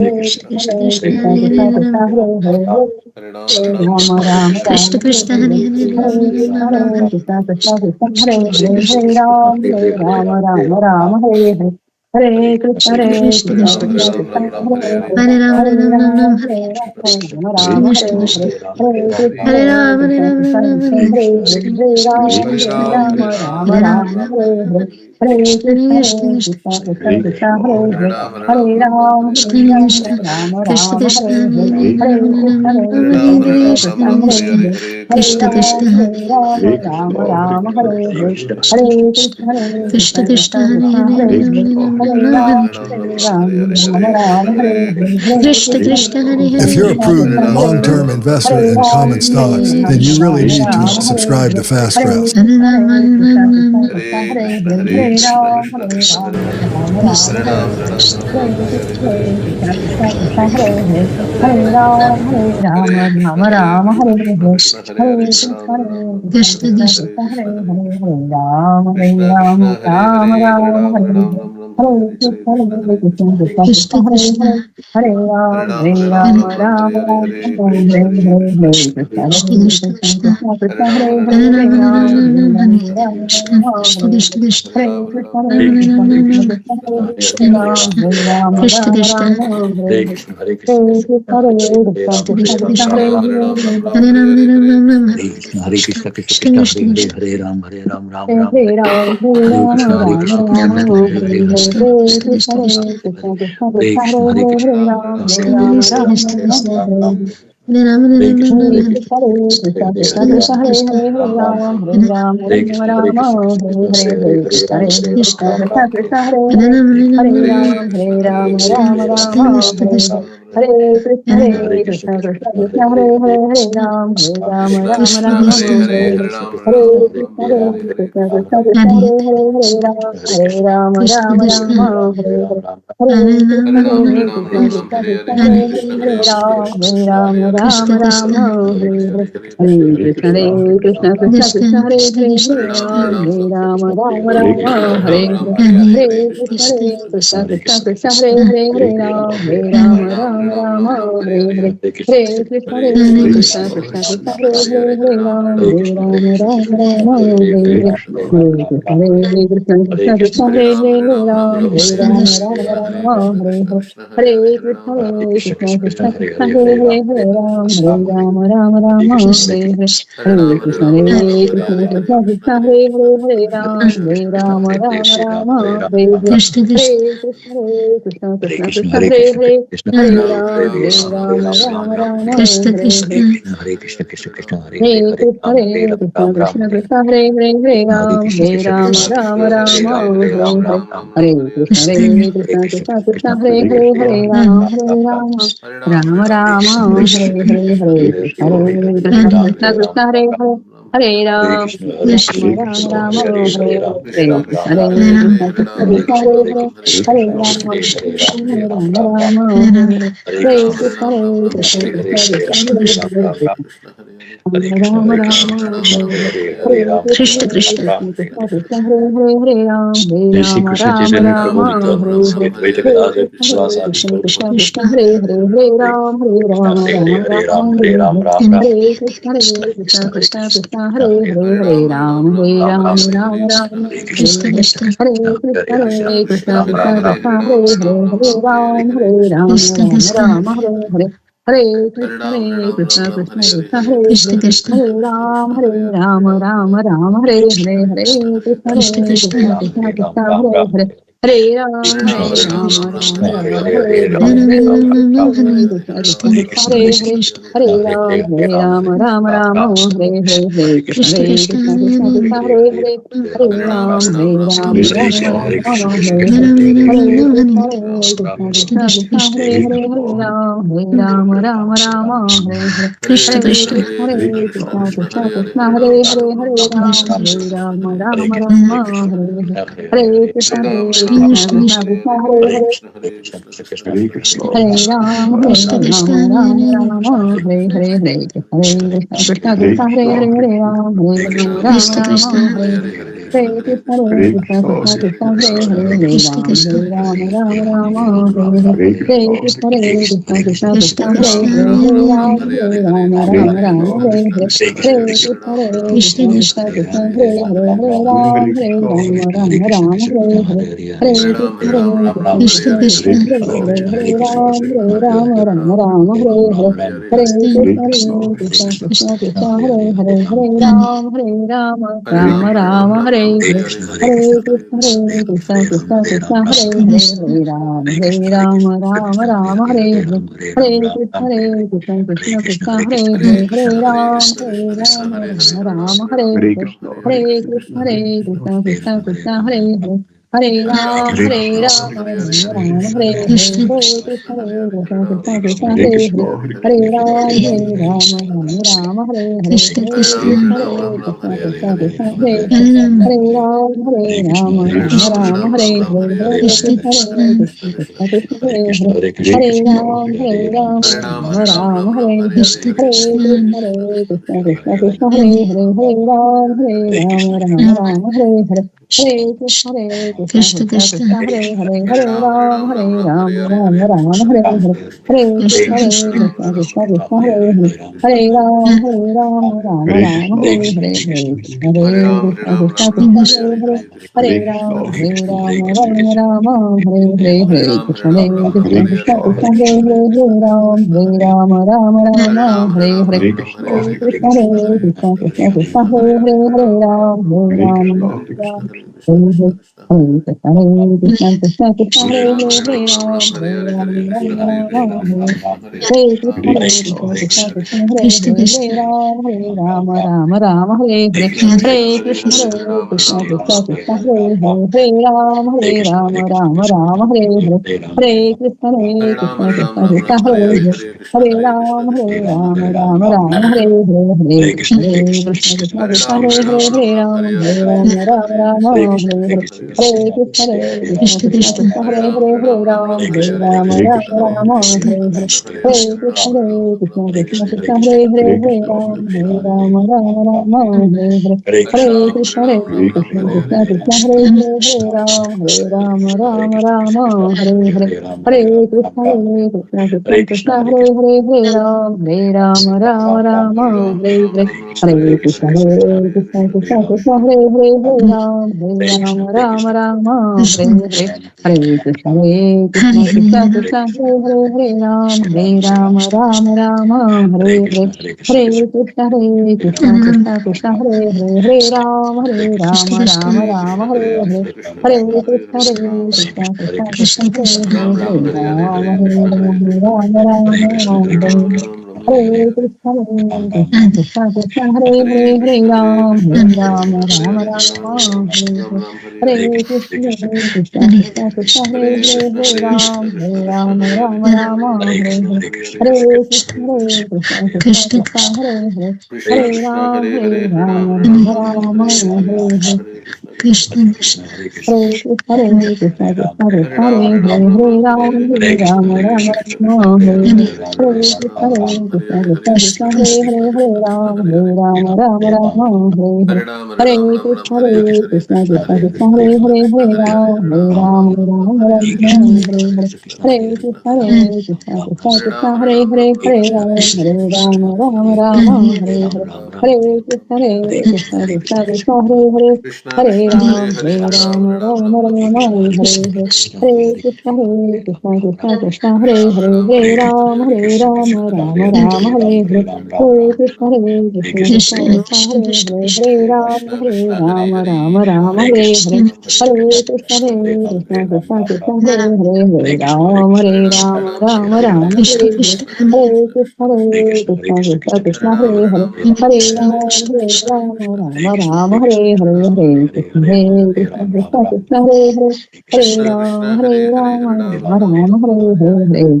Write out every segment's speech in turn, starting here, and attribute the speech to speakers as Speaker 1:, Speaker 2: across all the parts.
Speaker 1: Krishna Krishna Hare Hare Krishna Krishna Hare Hare Krishna Krishna
Speaker 2: Hare Krishna Hare
Speaker 1: Krishna Krishna Krishna Hare Ram Hare Ram Ram Ram Hare Krishna Krishna Krishna Hare Ram Hare Ram Ram Ram Hare Krishna Krishna Krishna Krishna Hare Ram Krishna Krishna Krishna Krishna Krishna Krishna Krishna Krishna Krishna Hare Hare Krishna Krishna Hare Hare.
Speaker 3: If you're a prudent, long-term investor in common stocks, then you really need to subscribe to Fast Graphs.
Speaker 1: Krishna Krishna
Speaker 2: Hare Ram, Hare Ram, Ram Ram, Krishna Krishna Krishna Krishna Hare Hare Hare Krishna, Hare Krishna, Krishna Krishna, Hare Krishna, Hare Ram, Hare Ram, Ram Ram, Hare Hare, Hare Krishna, Hare Krishna, Krishna Krishna, Hare Hare, Hare Ram, Hare Ram, Ram Ram, Hare Ram, Ram Ram, Hare Krishna, Krishna Krishna, Hare Hare, Hare Ram, Hare Ram, Ram Ram, Ram Ram, Krishna Krishna, Hare Krishna, Krishna Krishna, Hare Hare, Hare Ram, Ram Ram, Hare Krishna, Krishna Krishna, Hare Hare, Hare Ram, Krishna Krishna, Ram Ram, Hare Hare, Hare Krishna, Krishna Krishna, Hare Hare, Hare Ram, Hare Ram, Krishna Krishna, Hare Krishna, Hare Krishna, Krishna Krishna, Hare Hare,
Speaker 1: Krishna Krishna,
Speaker 2: Hare Ram, Ram Ram, Hare Hare, Hare Krishna, Hare Krishna, Krishna
Speaker 1: Krishna
Speaker 2: Krishna, Hare
Speaker 1: Krishna,
Speaker 2: Hare,
Speaker 1: Hare
Speaker 2: Hare
Speaker 1: Ram,
Speaker 2: Ram, Ram Ram, Hare Hare, Hare Krishna, Hare
Speaker 1: Krishna
Speaker 2: Krishna,
Speaker 1: Krishna,
Speaker 2: Krishna Krishna, Hare Hare, Hare Ram, Ram, Hare Hare, Hare Krishna, Hare Krishna,
Speaker 1: Krishna
Speaker 2: Krishna Krishna,
Speaker 1: Krishna,
Speaker 2: Hare Hare, Hare Ram, Ram, Hare Hare, Hare
Speaker 1: Krishna
Speaker 2: Krishna, Hare Krishna, Krishna Krishna, Hare Hare,
Speaker 1: Hare
Speaker 2: Hare Ram, Ram Ram, Hare Hare, Hare Krishna, Hare Krishna, Krishna Krishna, Hare
Speaker 1: Krishna
Speaker 2: Hare, Hare Ram, Ram Ram, Hare Hare, Hare Krishna, Hare Krishna, Krishna Krishna, Hare Hare, Hare Ram, Ram Ram, Hare Hare, Hare Krishna, Hare Krishna, Krishna Krishna, Hare Hare, Hare Ram, Ram, Hare Hare,
Speaker 1: Krishna
Speaker 2: Hare Krishna, Hare Krishna, Krishna Krishna, Hare Hare, Hare Ram, Hare Hare,
Speaker 1: Krishna
Speaker 2: Hare
Speaker 1: Krishna,
Speaker 2: Krishna, Hare Krishna, Krishna Krishna, Hare Hare,
Speaker 1: Hare Ram,
Speaker 2: Hare Ram, Ram Ram, Hare Hare, Hare
Speaker 1: Krishna
Speaker 2: Krishna, Hare
Speaker 1: Krishna,
Speaker 2: Krishna, Krishna Krishna, Hare Hare, Hare Ram, Ram Hare Hare,
Speaker 1: Krishna
Speaker 2: Hare
Speaker 1: Krishna,
Speaker 2: Krishna, Hare Krishna, Krishna Krishna, Hare
Speaker 1: Hare
Speaker 2: Hare, Hare Ram, Ram Hare Hare, Hare Krishna, Hare Krishna,
Speaker 1: Krishna
Speaker 2: Krishna
Speaker 1: Krishna,
Speaker 2: Krishna, Hare Hare, Hare Ram, Ram Hare Hare, Hare
Speaker 1: Krishna
Speaker 2: Krishna, Hare
Speaker 1: Krishna,
Speaker 2: Krishna, Krishna Krishna, Hare Hare, Hare Ram, Ram Hare Hare, Hare Krishna, Hare Krishna, Krishna Krishna, Hare Hare, Hare Ram, Hare Hare, Hare Krishna, Hare Krishna, Krishna Krishna, Hare Ram, Hare Hare, Hare Krishna, Hare Krishna, Krishna Krishna, Hare Hare, Hare Krishna, Krishna Krishna, Hare Hare, Hare Ram, Hare Krishna, Hare Krishna, Krishna Krishna, Hare
Speaker 1: Krishna
Speaker 2: Hare, Hare
Speaker 1: Krishna,
Speaker 2: Ram, Hare Hare, Hare Krishna, Hare Krishna, Krishna Krishna, Hare Hare, Hare Ram, Hare Hare, Hare Krishna, Hare Krishna, Krishna Krishna, Hare Hare, Hare Ram, Hare Hare, Hare Krishna, Hare Krishna, Krishna Krishna, Hare Hare, Hare Ram, Hare Hare, Hare Krishna, Hare Krishna,
Speaker 1: Krishna
Speaker 2: Krishna
Speaker 1: Krishna,
Speaker 2: Krishna, Hare Hare, Hare Ram, Hare Hare, Hare Krishna, Hare Krishna, Krishna Krishna, Hare Hare, Hare Hare, Hare Krishna, Hare Krishna, Krishna Krishna, Hare Hare, Hare Hare, Hare Krishna, Hare Krishna, Krishna Krishna, Hare Hare, Hare Ram, Hare Hare, Hare Krishna, Hare Krishna, Krishna Krishna, Hare Hare, Hare Ram, Hare Hare, Hare Krishna, Hare Krishna, Krishna Krishna, Hare Hare, Hare Ram, Hare Hare, Hare Krishna, Hare Krishna, Krishna Krishna, Hare Hare, Hare Ram, Hare Hare, Hare Krishna, Hare Krishna, Krishna Krishna, Hare Hare, Hare Hare, Hare Krishna, Hare Krishna, Krishna Krishna, Hare Hare, Hare Ram, Hare Hare, Hare Krishna, Hare Krishna, Krishna Krishna, Hare Hare, Hare Ram, Hare Hare, Hare Krishna, Hare Krishna, Krishna Krishna, Hare Hare, Hare Ram, Hare Hare,
Speaker 1: Krishna
Speaker 2: Hare Krishna, Hare Krishna, Krishna Krishna, Hare Hare, Hare Ram, Hare Hare, Hare Krishna, Hare Krishna, Krishna Krishna, Hare Hare, Hare Ram, Hare Hare, Hare Krishna, Hare Krishna, Krishna Krishna, Hare Hare, Hare Ram, Hare Hare, Hare Krishna, Hare Krishna, Krishna Krishna, Hare Hare, Hare Ram, Hare Hare, Hare Krishna, Hare Krishna, Krishna Krishna, Hare Hare, Hare Ram, Hare Hare, Hare Krishna, Hare Krishna, Krishna Krishna, Hare Hare, Hare Ram, Hare Hare, Hare Krishna, Hare Krishna, Krishna Krishna, Hare Hare, Hare Ram, Hare Hare, Hare Krishna, Hare Krishna, Krishna Krishna, Hare Hare, Hare Ram, Hare Hare, Hare Krishna, Hare Krishna, Krishna Krishna, Hare Hare, Hare Ram, Hare Hare,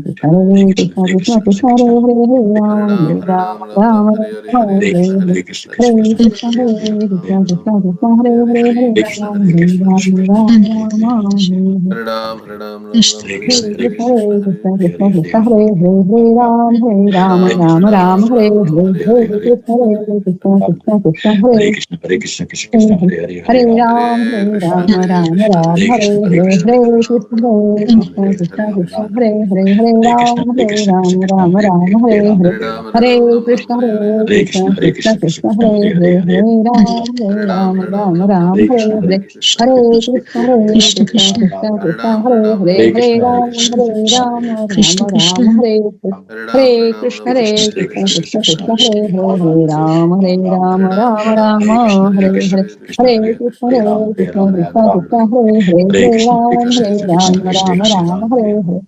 Speaker 2: Hare Krishna, Hare Krishna, Krishna Krishna, Hare Hare, Hare Ram, Hare Hare, Hare Krishna, Hare Krishna, Krishna Krishna, Hare Hare, Hare Ram, Hare Krishna, Hare Krishna, Krishna Krishna, Hare Hare, Hare Hare Krishna, Hare Krishna, Krishna Krishna, Hare Hare, Hare Ram, Hare Hare, Hare Krishna, Hare Krishna, Krishna Krishna, Hare Hare Ram, Hare Ram, Ram Ram, Hare Hare, Hare Krishna, Krishna Krishna, Krishna Hare Hare, Hare Ram, Ram Ram, Hare Hare, Hare Krishna, Krishna Krishna, Krishna Hare Hare, Hare Ram, Ram Hare Hare, Hare Krishna, Krishna Krishna, Krishna Hare Hare, Hare Ram, Ram Hare Hare, Hare Krishna, Krishna Krishna, Krishna Hare Hare, Hare Ram, Ram Hare Hare, Hare Krishna, Krishna Krishna, Krishna Hare Hare, Hare Ram, Ram Hare Hare,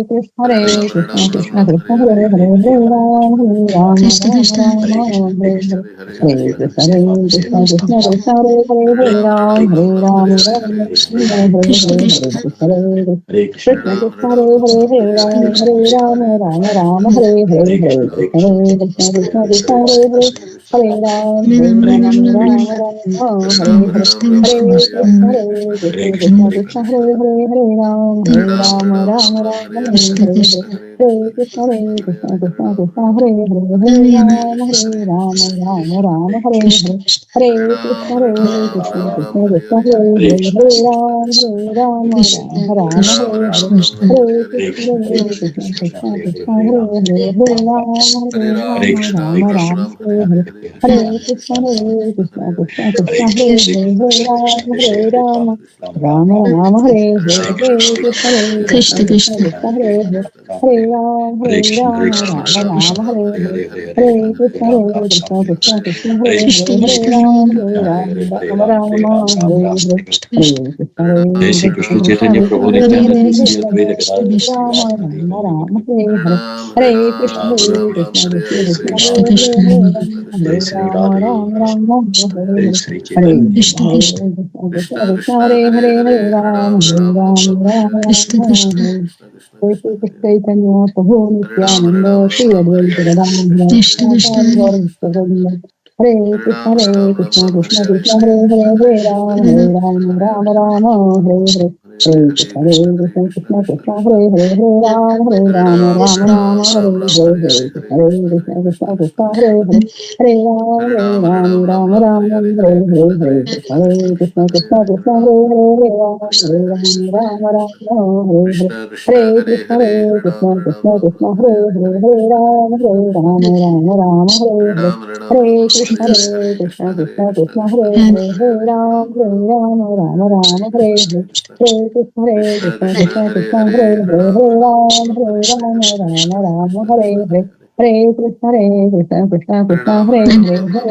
Speaker 2: Hare Krishna, Krishna Krishna, Krishna Hare Hare, Hare Ram,
Speaker 1: Krishna Krishna,
Speaker 2: Hare Hare, Hare Krishna, Krishna Krishna, Krishna Hare Hare, Hare Ram,
Speaker 1: Krishna
Speaker 2: Hare
Speaker 1: Krishna,
Speaker 2: Hare, Krishna Krishna, Hare Hare,
Speaker 1: Krishna
Speaker 2: Hare Ram, Ram Hare Hare, Hare Krishna, Krishna Krishna, Hare Hare, Hare Ram, Ram Hare Hare, Hare Krishna, Krishna Krishna, Hare Hare, Hare Ram, Ram Hare Hare, Hare Krishna, Krishna Krishna, Krishna Hare Hare, Hare Ram, Hare Hare, Hare Krishna, Krishna Krishna, Krishna Hare Hare, Hare Ram, Hare Hare, Hare Krishna, Krishna Krishna, Krishna Hare Hare, Hare Ram, Hare Hare, Hare Krishna, Krishna Krishna, Krishna Hare Hare, Hare Ram, Hare Hare, Hare Krishna, Krishna Krishna, Krishna Hare Hare, Hare Ram, Hare Hare, Hare Krishna, Krishna Krishna, Krishna Hare Hare, Hare Ram, Hare Hare, Hare Krishna, Krishna Krishna, Krishna Hare Hare, Hare Ram, Hare Hare, Hare Krishna, Krishna Krishna, Krishna Hare Hare, Hare Ram, Hare Hare, Hare Krishna, Krishna Krishna, Hare Hare, Hare Ram, Shri Chaitanya Prabhu Nityananda Shri Advaita Gadadhara Sri Gaura Bhakta Hare Krishna, Krishna Krishna, Hare Hare, Hare Ram, Ram Ram, Hare Hare, Hare Krishna, Krishna Krishna, Hare Hare, Hare Ram, Ram Hare Hare, Hare Krishna, Krishna Krishna, Hare Hare, Hare Ram, Ram Hare Hare, Hare Krishna, Krishna Krishna, Krishna Hare Hare, Hare Ram, Hare Hare, Hare Krishna, Krishna Krishna, Krishna Hare Hare, Hare Ram, Hare Hare, Hare Krishna, Krishna Krishna, Krishna Hare Hare, Hare Ram, Hare Hare, Hare Krishna, Krishna Krishna, Krishna Hare Hare, Hare Ram, Hare Hare, Hare Krishna, Krishna Krishna, Krishna Hare Hare, Hare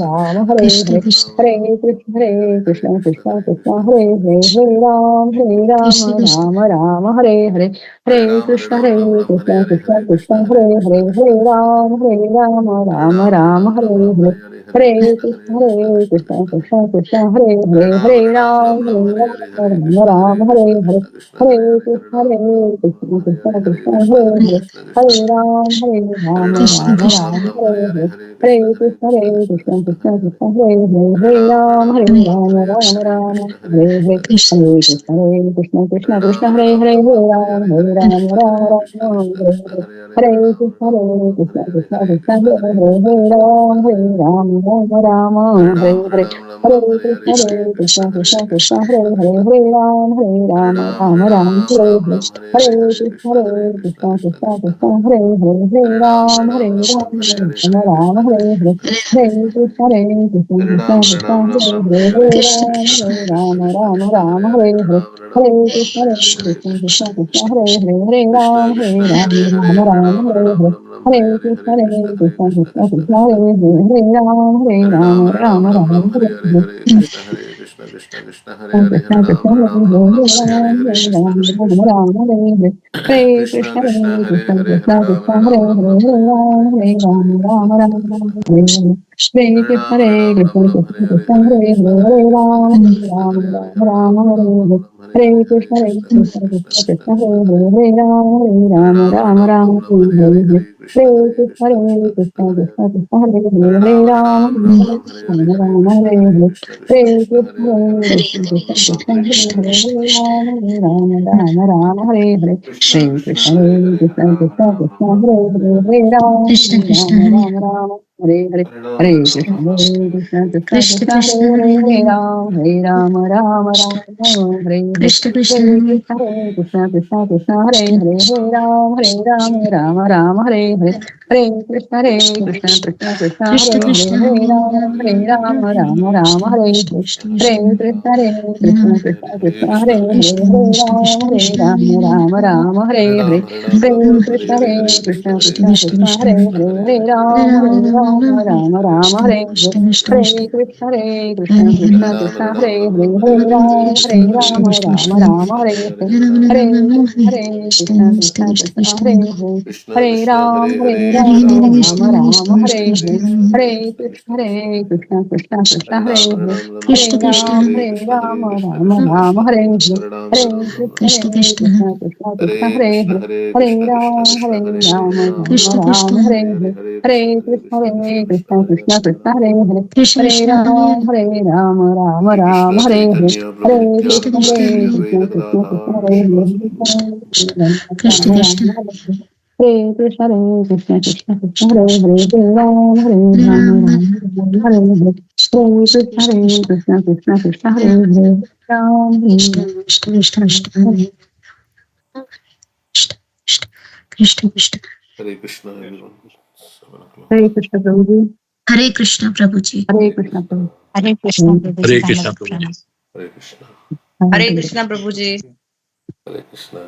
Speaker 2: Ram, Hare
Speaker 1: Krishna
Speaker 2: Hare,
Speaker 1: Krishna,
Speaker 2: Hare Krishna, Krishna Krishna, Krishna Hare Hare, Hare
Speaker 1: Krishna Krishna,
Speaker 2: Ram, Hare Hare, Hare Krishna, Krishna Krishna, Krishna Hare Hare, Hare Ram, Hare Hare, Hare Krishna, Krishna Krishna, Krishna Hare Hare, Hare Ram, Hare Hare, Hare Krishna, Krishna Krishna, Krishna Hare Hare, Hare
Speaker 1: Krishna Krishna,
Speaker 2: Ram, Hare Hare, Hare Krishna, Krishna Krishna, Krishna Hare Hare, Hare Ram, Hare Hare,
Speaker 1: Krishna
Speaker 2: Hare Krishna, Krishna Krishna, Hare Hare, Hare Ram, Hare Hare, Hare Krishna, Krishna Krishna, Hare Hare, Hare Ram, Hare Hare, Hare Krishna, Krishna Krishna, Krishna Hare Hare, Hare Ram, Hare Hare, Hare Krishna, Krishna Krishna, Krishna Hare Hare, Hare Ram, Hare Hare, Hare Krishna, Krishna Krishna, Krishna Hare Hare,
Speaker 1: Krishna Krishna,
Speaker 2: Hare Ram, Hare Hare, Hare Krishna, Krishna Krishna, Krishna Hare Hare, Hare Ram, Hare Hare, Hare Krishna, Krishna Krishna, Krishna Hare Hare, Hare Ram, Hare Hare, Krishna Krishna, Hare Krishna, Krishna Krishna, Krishna Hare Hare, Hare Ram, Hare Hare, Hare Krishna, Krishna Krishna, Krishna Hare Hare, Hare Ram, Hare Hare, Hare Krishna, Krishna Krishna, Krishna Hare Hare, Hare Ram, Hare Hare, Hare Krishna, Krishna Krishna, Krishna Hare Hare, Hare Ram, Hare Hare, Hare Krishna, Krishna Krishna, Krishna Hare
Speaker 1: Krishna
Speaker 2: Hare,
Speaker 1: Krishna,
Speaker 2: Hare Ram, Hare Hare, Hare Krishna, Krishna Krishna, Krishna Hare Hare, Hare
Speaker 1: Krishna Krishna,
Speaker 2: Ram,
Speaker 1: Hare
Speaker 2: Ram, Hare Hare, Hare Krishna, Krishna
Speaker 1: Krishna
Speaker 2: Krishna,
Speaker 1: Krishna
Speaker 2: Hare
Speaker 1: Hare
Speaker 2: Hare,
Speaker 1: Hare
Speaker 2: Hare Ram, Ram Ram, Hare Hare,
Speaker 1: Krishna Krishna
Speaker 2: Hare
Speaker 1: Hare
Speaker 2: Krishna, Hare Krishna, Krishna Krishna, Hare
Speaker 1: Krishna
Speaker 2: Hare, Hare Ram, Ram Ram, Hare Hare, Hare Krishna, Hare Krishna, Krishna Krishna, Hare
Speaker 1: Krishna
Speaker 2: Hare,
Speaker 1: Krishna
Speaker 2: Hare
Speaker 1: Hare
Speaker 2: Ram, Ram Ram, Hare Hare,
Speaker 1: Krishna
Speaker 2: Hare
Speaker 1: Krishna
Speaker 2: Krishna, Hare
Speaker 1: Hare
Speaker 2: Krishna,
Speaker 1: Rama
Speaker 2: Krishna Krishna, Hare Hare,
Speaker 1: Krishna Krishna
Speaker 2: Hare
Speaker 1: Krishna
Speaker 2: Ram,
Speaker 1: Hare
Speaker 2: Ram
Speaker 1: Rama
Speaker 2: Ram, Hare Hare, Hare Krishna, Hare Krishna, Krishna
Speaker 1: Krishna
Speaker 2: Krishna,
Speaker 1: Krishna
Speaker 2: Hare Hare, Hare
Speaker 1: Hare
Speaker 2: Ram,
Speaker 1: Rama
Speaker 2: Ram
Speaker 1: Rama
Speaker 2: Ram, Ram Hare Hare,
Speaker 1: Krishna Krishna
Speaker 2: Hare
Speaker 1: Krishna
Speaker 2: Krishna, Hare Krishna,
Speaker 1: Hare
Speaker 2: Krishna
Speaker 1: Rama
Speaker 2: Krishna, Hare Hare,
Speaker 1: Krishna
Speaker 2: Hare
Speaker 1: Krishna
Speaker 2: Ram,
Speaker 1: Krishna
Speaker 2: Ram
Speaker 1: Krishna
Speaker 2: Ram, Hare Hare,
Speaker 1: Hare Rama
Speaker 2: Hare
Speaker 1: Rama
Speaker 2: Krishna,
Speaker 1: Hare
Speaker 2: Hare
Speaker 1: Krishna
Speaker 2: Krishna,
Speaker 1: Krishna
Speaker 2: Krishna
Speaker 1: Krishna
Speaker 2: Krishna,
Speaker 1: Krishna
Speaker 2: Hare Hare, Hare Ram,
Speaker 1: Hare
Speaker 2: Ram,
Speaker 1: Hare
Speaker 2: Ram
Speaker 1: Krishna
Speaker 2: Ram,
Speaker 1: Krishna
Speaker 2: Hare
Speaker 1: Krishna
Speaker 2: Hare,
Speaker 1: Krishna
Speaker 2: Hare Krishna, Hare Krishna, Krishna Krishna, Hare Hare, Hare
Speaker 1: Krishna Krishna
Speaker 2: Ram, Ram Ram, Hare Hare, Hare Krishna,
Speaker 1: Krishna
Speaker 2: Hare
Speaker 1: Krishna
Speaker 2: Krishna, Krishna Krishna, Hare Hare, Hare Ram,
Speaker 1: Krishna
Speaker 2: Ram
Speaker 1: Krishna
Speaker 2: Hare Hare, Hare Krishna, Hare Krishna, Krishna Krishna, Hare Hare,
Speaker 1: Krishna
Speaker 2: Hare
Speaker 1: Krishna Hare
Speaker 2: Ram, Ram Ram, Hare Hare, Hare
Speaker 1: Krishna
Speaker 2: Krishna,
Speaker 1: Krishna
Speaker 2: Hare
Speaker 1: Hare
Speaker 2: Krishna, Krishna Krishna, Hare Hare,
Speaker 1: Krishna Krishna
Speaker 2: Hare Krishna, Hare Krishna, Krishna Krishna, Hare Hare, Hare
Speaker 1: Hare
Speaker 2: Ram,
Speaker 1: Rama
Speaker 2: Ram Ram, Hare Hare, Hare Krishna,
Speaker 1: Krishna
Speaker 2: Hare
Speaker 1: Krishna
Speaker 2: Krishna, Krishna Krishna, Hare
Speaker 1: Hare
Speaker 2: Hare, Ram,
Speaker 1: Krishna Krishna Krishna Krishna Hare Krishna Krishna Krishna Krishna
Speaker 4: Hare Krishna, everyone. 7 o'clock.
Speaker 2: Hare Krishna, Prabhuji.
Speaker 1: Hare Krishna Prabhuji
Speaker 2: Hare
Speaker 4: Hare
Speaker 2: Krishna,
Speaker 4: Krishna.
Speaker 2: Prabhuji.
Speaker 5: Hare Krishna,
Speaker 2: Hare
Speaker 5: Prabhuji, Dhamma
Speaker 2: Krishna.
Speaker 5: Radhana.
Speaker 4: Hare Krishna.
Speaker 5: Hare
Speaker 2: Hare
Speaker 5: Krishna, Prabhuji.
Speaker 4: Hare Krishna.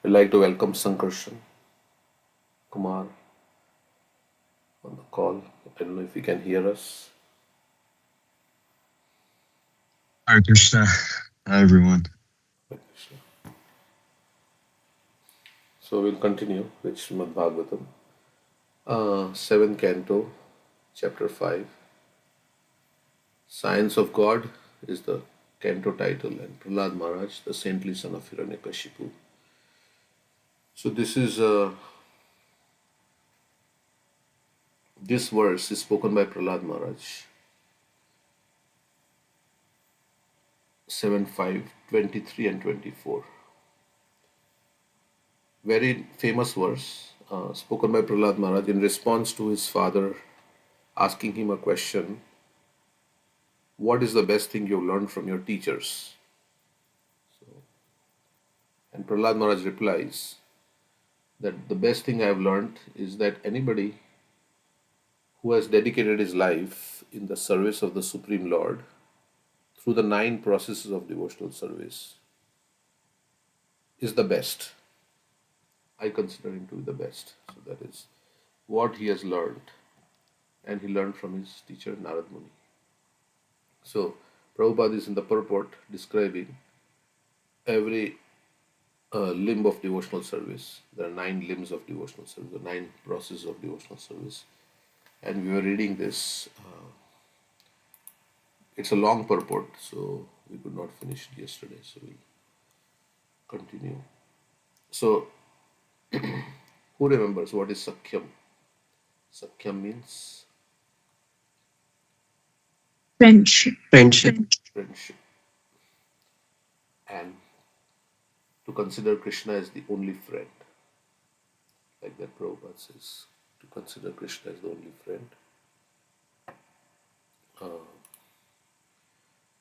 Speaker 4: I'd like to welcome Sankarshan Kumar on the call. I don't know if he can hear us.
Speaker 6: Hare Krishna. Hi, everyone.
Speaker 4: Hare Krishna. So we'll continue with Srimad Bhagavatam, 7th canto, chapter 5. Science of God is the canto title, and Prahlad Maharaj, the saintly son of Hiranyakashipu. So this verse is spoken by Prahlad Maharaj, 7.5, 23 and 24. Very famous verse spoken by Prahlad Maharaj in response to his father asking him a question: what is the best thing you've learned from your teachers? And Prahlad Maharaj replies that the best thing I have learned is that anybody who has dedicated his life in the service of the Supreme Lord through the 9 processes of devotional service is the best. I consider him to be the best. So that is what he has learned, and he learned from his teacher Narad Muni. So Prabhupada is in the purport describing every limb of devotional service. There are 9 limbs of devotional service, the 9 processes of devotional service. And we were reading this. It's a long purport, so we could not finish it yesterday. So we'll continue. So, who remembers what is Sakhyam? Sakhyam means
Speaker 5: Friendship.
Speaker 7: Friendship.
Speaker 4: friendship. And to consider Krishna as the only friend, like that Prabhupada says, to consider Krishna as the only friend.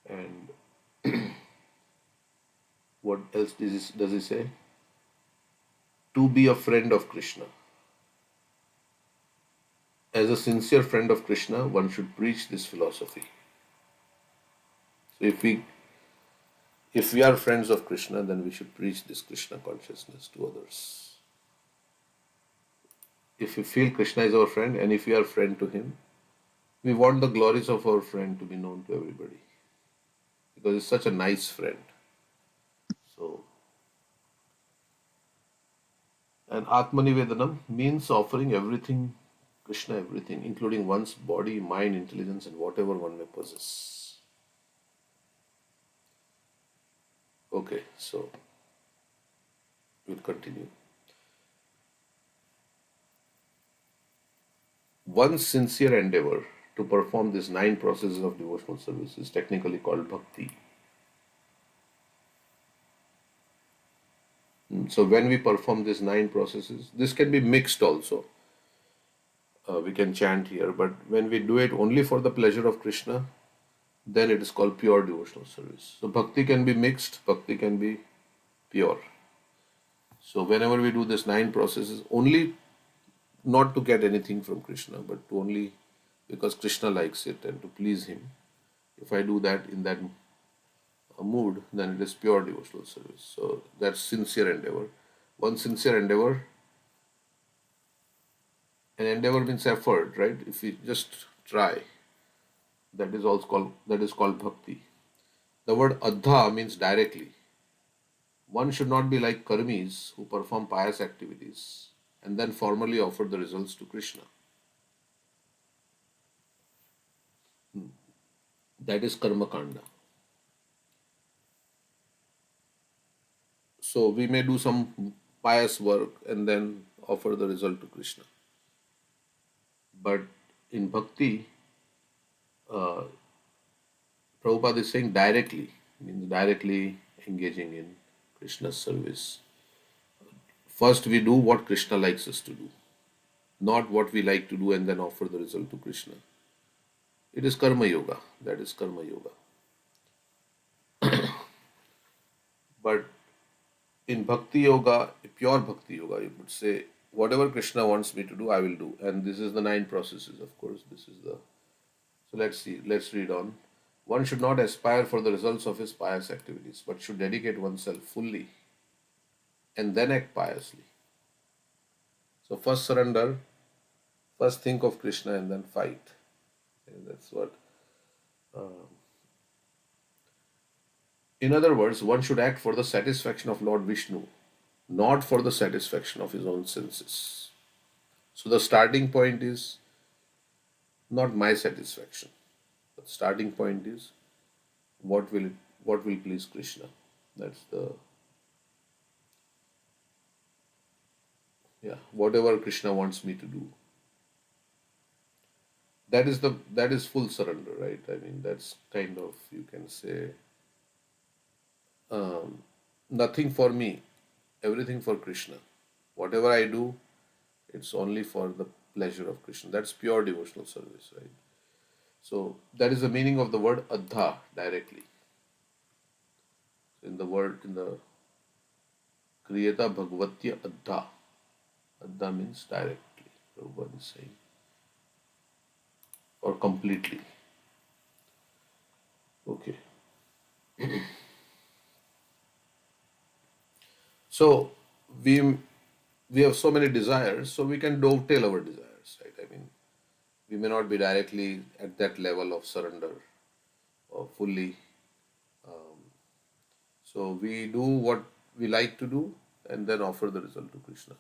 Speaker 4: And what else does he say? To be a friend of Krishna. As a sincere friend of Krishna, one should preach this philosophy. So if we are friends of Krishna, then we should preach this Krishna consciousness to others. If we feel Krishna is our friend, and if we are friend to him, we want the glories of our friend to be known to everybody, because he's such a nice friend. So, and Atmanivedanam means offering everything, Krishna everything, including one's body, mind, intelligence, and whatever one may possess. Okay, so we'll continue. One's sincere endeavor to perform these 9 processes of devotional service is technically called bhakti. So when we perform these 9 processes, this can be mixed also. we can chant here, but when we do it only for the pleasure of Krishna, then it is called pure devotional service. So bhakti can be mixed, bhakti can be pure. So whenever we do this 9 processes, only not to get anything from Krishna, but to only because Krishna likes it and to please him. If I do that in that mood, then it is pure devotional service. So that's sincere endeavor. One sincere endeavor, and endeavor means effort, right? If we just try, that is called bhakti. The word adha means directly. One should not be like karmis who perform pious activities and then formally offer the results to Krishna. That is karma kanda. So we may do some pious work and then offer the result to Krishna. But in bhakti, uh, Prabhupada is saying directly, means directly engaging in Krishna's service. First, we do what Krishna likes us to do, not what we like to do and then offer the result to Krishna. It is karma yoga. That is karma yoga. But in bhakti yoga, pure bhakti yoga, you would say, whatever Krishna wants me to do, I will do. And this is the 9 processes, of course. This is the. So let's see. Let's read on. One should not aspire for the results of his pious activities, but should dedicate oneself fully and then act piously. So first surrender, first think of Krishna and then fight. And that's what. In other words, one should act for the satisfaction of Lord Vishnu, not for the satisfaction of his own senses. So the starting point is not my satisfaction. The starting point is what will please Krishna. That's the whatever Krishna wants me to do. That is full surrender, right? I mean, that's kind of, you can say, nothing for me, everything for Krishna. Whatever I do, it's only for the pleasure of Krishna. That's pure devotional service, right? So that is the meaning of the word adha directly. In the Kriyata Bhagavatya adha. Adha means directly. Prabhupada is saying. Or completely. Okay. So we have so many desires, so we can dovetail our desires, right? I mean, we may not be directly at that level of surrender or fully. So we do what we like to do and then offer the result to Krishna.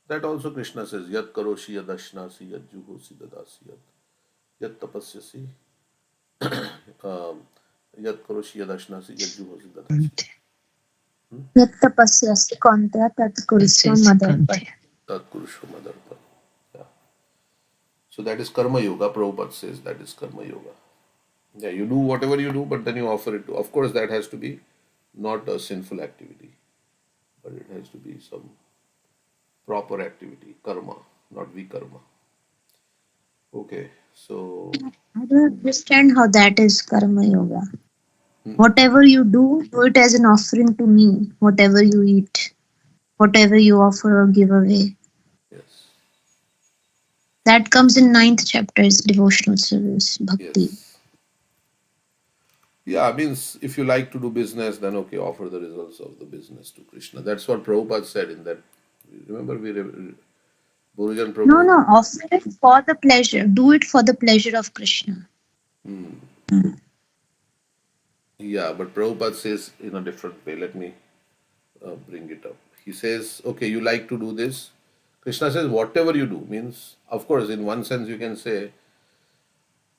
Speaker 4: That also Krishna says, Yat karoshi yad ashnasi yad juhosi dadasi yat tapasyasi yat karoshi yad ashnasi yad juhosi dadasi
Speaker 5: यत् तपस्यसि कौन्तेय तत् कुरुष्व मदर्पण
Speaker 4: tat kurusho madarpan. Yeah. So that is karma yoga. Prabhupada says that is karma yoga. Yeah, you do whatever you do, but then you offer it to. Of course, that has to be not a sinful activity, but it has to be some proper activity, karma, not vikarma. Okay, so
Speaker 5: I don't understand how that is karma yoga. Whatever you do it as an offering to me. Whatever you eat, whatever you offer or give away.
Speaker 4: yes,
Speaker 5: That comes in 9th chapter is devotional service, bhakti.
Speaker 4: yes, yeah. Means if you like to do business, then okay, offer the results of the business to Krishna. That's what Prabhupada said in that. Remember, Gurujan
Speaker 5: No,
Speaker 4: Prabhu.
Speaker 5: offer it for the pleasure. Do it for the pleasure of Krishna.
Speaker 4: Yeah, but Prabhupada says in a different way. Let me bring it up. He says, okay, you like to do this. Krishna says, whatever you do, means, of course, in one sense, you can say,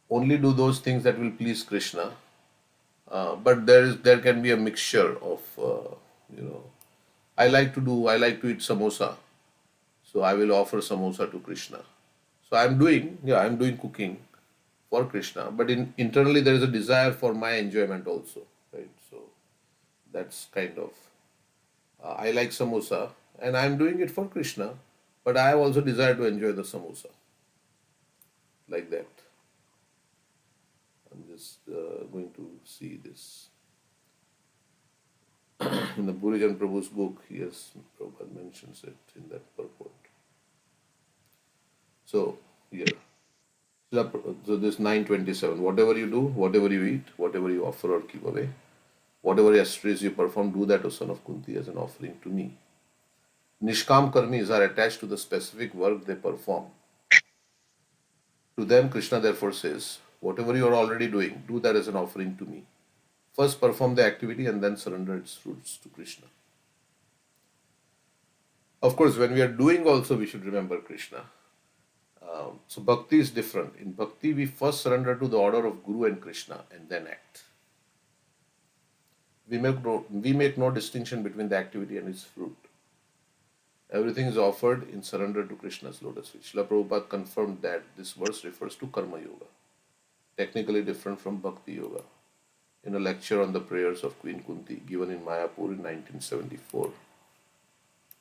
Speaker 4: only do those things that will please Krishna. But there can be a mixture of, you know, I like to eat samosa. So I will offer samosa to Krishna. So I'm doing cooking for Krishna. But internally, there is a desire for my enjoyment also, right? So that's kind of, I like samosa and I'm doing it for Krishna, but I have also desire to enjoy the samosa. like that. I'm just going to see this. In the Burijan Prabhu's book, yes, Prabhupada mentions it in that purport. So, here. So this 927, whatever you do, whatever you eat, whatever you offer or give away, whatever yesterday's you perform, do that, O son of Kunti, as an offering to me. Nishkam karmis are attached to the specific work they perform. To them, Krishna therefore says, whatever you are already doing, do that as an offering to me. First perform the activity and then surrender its fruits to Krishna. Of course, when we are doing also, we should remember Krishna. So bhakti is different. In bhakti, we first surrender to the order of Guru and Krishna and then act. We make no distinction between the activity and its fruit. Everything is offered in surrender to Krishna's lotus feet. Srila Prabhupada confirmed that this verse refers to Karma Yoga, technically different from Bhakti Yoga, in a lecture on the prayers of Queen Kunti given in Mayapur in 1974.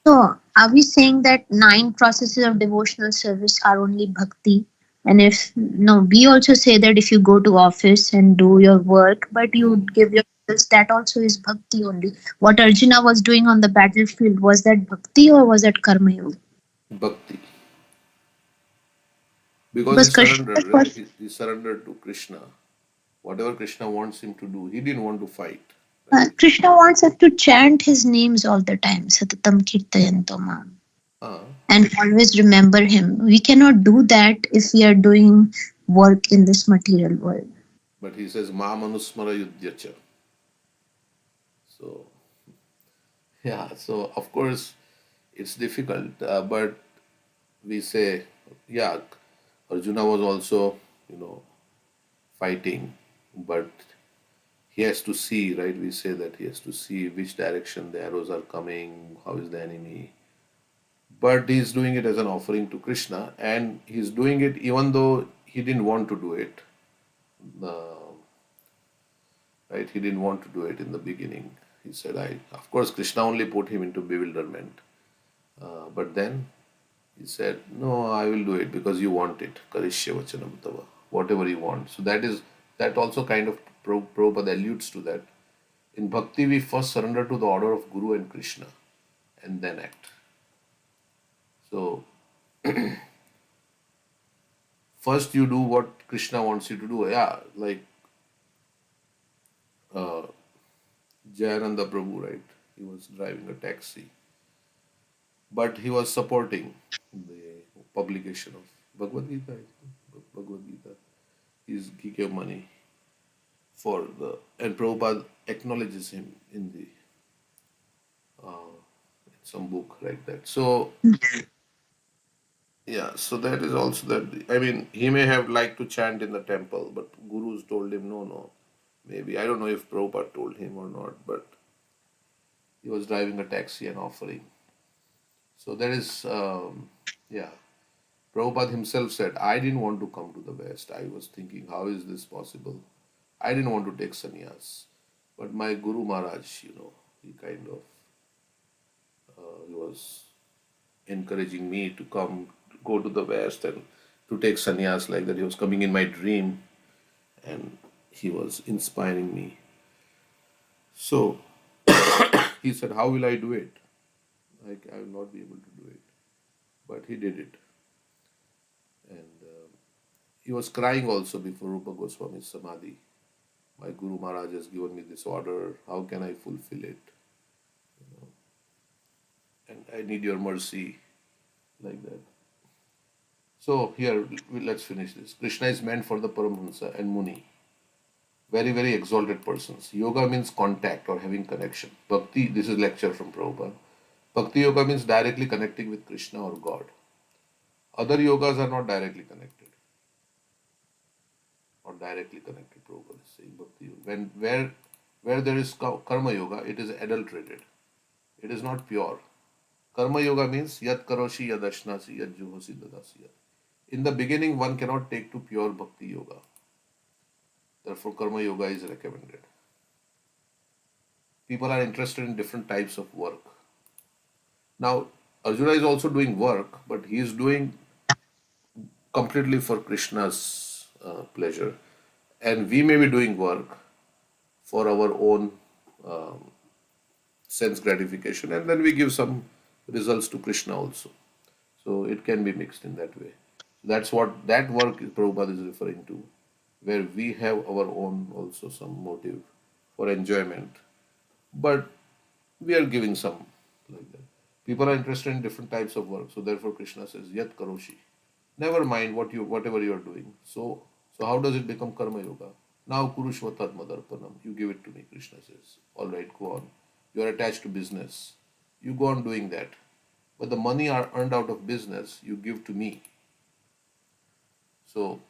Speaker 5: So, are we saying that 9 processes of devotional service are only bhakti? And if no, we also say that if you go to office and do your work, but you give your service, that also is bhakti only. What Arjuna was doing on the battlefield, was that bhakti or was that karma yoga?
Speaker 4: Bhakti. Because he
Speaker 5: Because Krishna
Speaker 4: surrendered, right?
Speaker 5: was
Speaker 4: He surrendered to Krishna. Whatever Krishna wants him to do, he didn't want to fight. Right?
Speaker 5: Krishna wants us to chant his names all the time. Satatam kirtayanto mam. And always remember him. We cannot do that if we are doing work in this material world.
Speaker 4: But he says, Ma manusmara yudhyacha. So, yeah, so of course it's difficult, but we say, yeah, Arjuna was also, fighting, but he has to see, right? We say that he has to see which direction the arrows are coming, how is the enemy. But he's doing it as an offering to Krishna, and he's doing it even though he didn't want to do it. Right? He didn't want to do it in the beginning. He said, of course, Krishna only put him into bewilderment. But then he said, no, I will do it because you want it. Karishya vachanam tava. Whatever you want. So that also kind of Prabhupada alludes to that. In bhakti, we first surrender to the order of Guru and Krishna and then act. So first you do what Krishna wants you to do. Yeah, like Jayananda Prabhu, right? He was driving a taxi, but he was supporting the publication of Bhagavad Gita. I think. Bhagavad Gita. He gave money for and Prabhupada acknowledges him in some book like that. So yeah, so that is also that. I mean, he may have liked to chant in the temple, but gurus told him no, no. Maybe I don't know if Prabhupada told him or not, but he was driving a taxi and offering. So there is, yeah. Prabhupada himself said, I didn't want to come to the West. I was thinking, how is this possible? I didn't want to take sannyas. But my Guru Maharaj, he kind of he was encouraging me to go to the West and to take sannyas like that. He was coming in my dream and he was inspiring me. So he said, how will I do it? I will not be able to do it. But he did it. And he was crying also before Rupa Goswami's Samadhi. My Guru Maharaj has given me this order. How can I fulfill it? And I need your mercy, like that. So here, let's finish this. Krishna is meant for the Paramahansa and Muni. Very, very exalted persons. Yoga means contact or having connection. Bhakti, this is lecture from Prabhupada. Bhakti Yoga means directly connecting with Krishna or God. Other yogas are not directly connected. Or directly connected, Prabhupada is saying Bhakti Yoga. Where there is Karma Yoga, it is adulterated. It is not pure. Karma Yoga means Yat Karoshi Yad Ashnasi Yad Juhosi Dadasi. In the beginning, one cannot take to pure Bhakti Yoga. Therefore, Karma Yoga is recommended. People are interested in different types of work. Now, Arjuna is also doing work, but he is doing completely for Krishna's pleasure. And we may be doing work for our own sense gratification, and then we give some results to Krishna also. So it can be mixed in that way. That's what that work Prabhupada is referring to, where we have our own also some motive for enjoyment, but we are giving some like that. People are interested in different types of work, so therefore Krishna says, Yat Karoshi. Never mind whatever you are doing. So how does it become karma yoga? Now Kurushvatad Madarpanam. You give it to me, Krishna says. Alright, go on. You are attached to business. You go on doing that. But the money are earned out of business, you give to me. So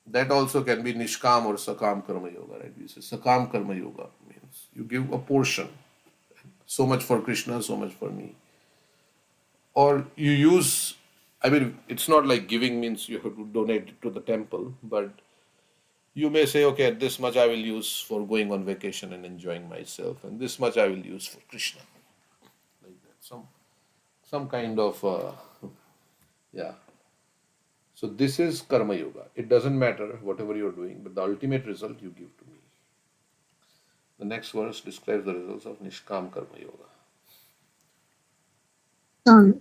Speaker 4: that also can be Nishkam or Sakam Karma Yoga, right? We say Sakam Karma Yoga means you give a portion. So much for Krishna, so much for me. Or you use, I mean, it's not like giving means you have to donate it to the temple, but you may say, okay, this much I will use for going on vacation and enjoying myself, and this much I will use for Krishna. Like that. Some kind of, yeah. So this is Karma Yoga. It doesn't matter whatever you're doing, but the ultimate result you give to me. The next verse describes the results of Nishkam Karma Yoga.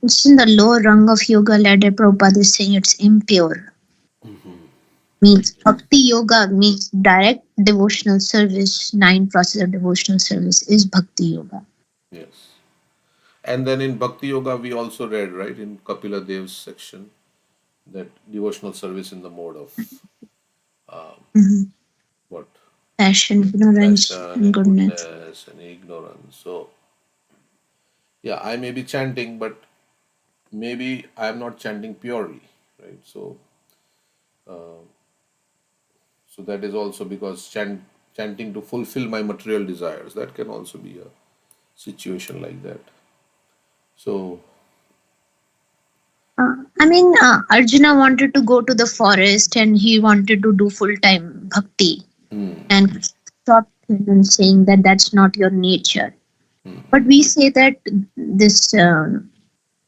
Speaker 5: It's in the lower rung of yoga ladder. Prabhupada is saying it's impure. Means bhakti yoga means direct devotional service. 9 process of devotional service is bhakti yoga.
Speaker 4: Yes. And then in Bhakti Yoga, we also read, right, in Kapila Dev's section, that devotional service in the mode of what?
Speaker 5: Passion, ignorance,
Speaker 4: Passion
Speaker 5: and
Speaker 4: and
Speaker 5: goodness.
Speaker 4: goodness and ignorance. So, yeah, I may be chanting, but maybe I am not chanting purely, right? So that is also because chanting to fulfill my material desires. That can also be a situation like that. So,
Speaker 5: Arjuna wanted to go to the forest and he wanted to do full-time bhakti. And stopped him and saying that that's not your nature. But we say that this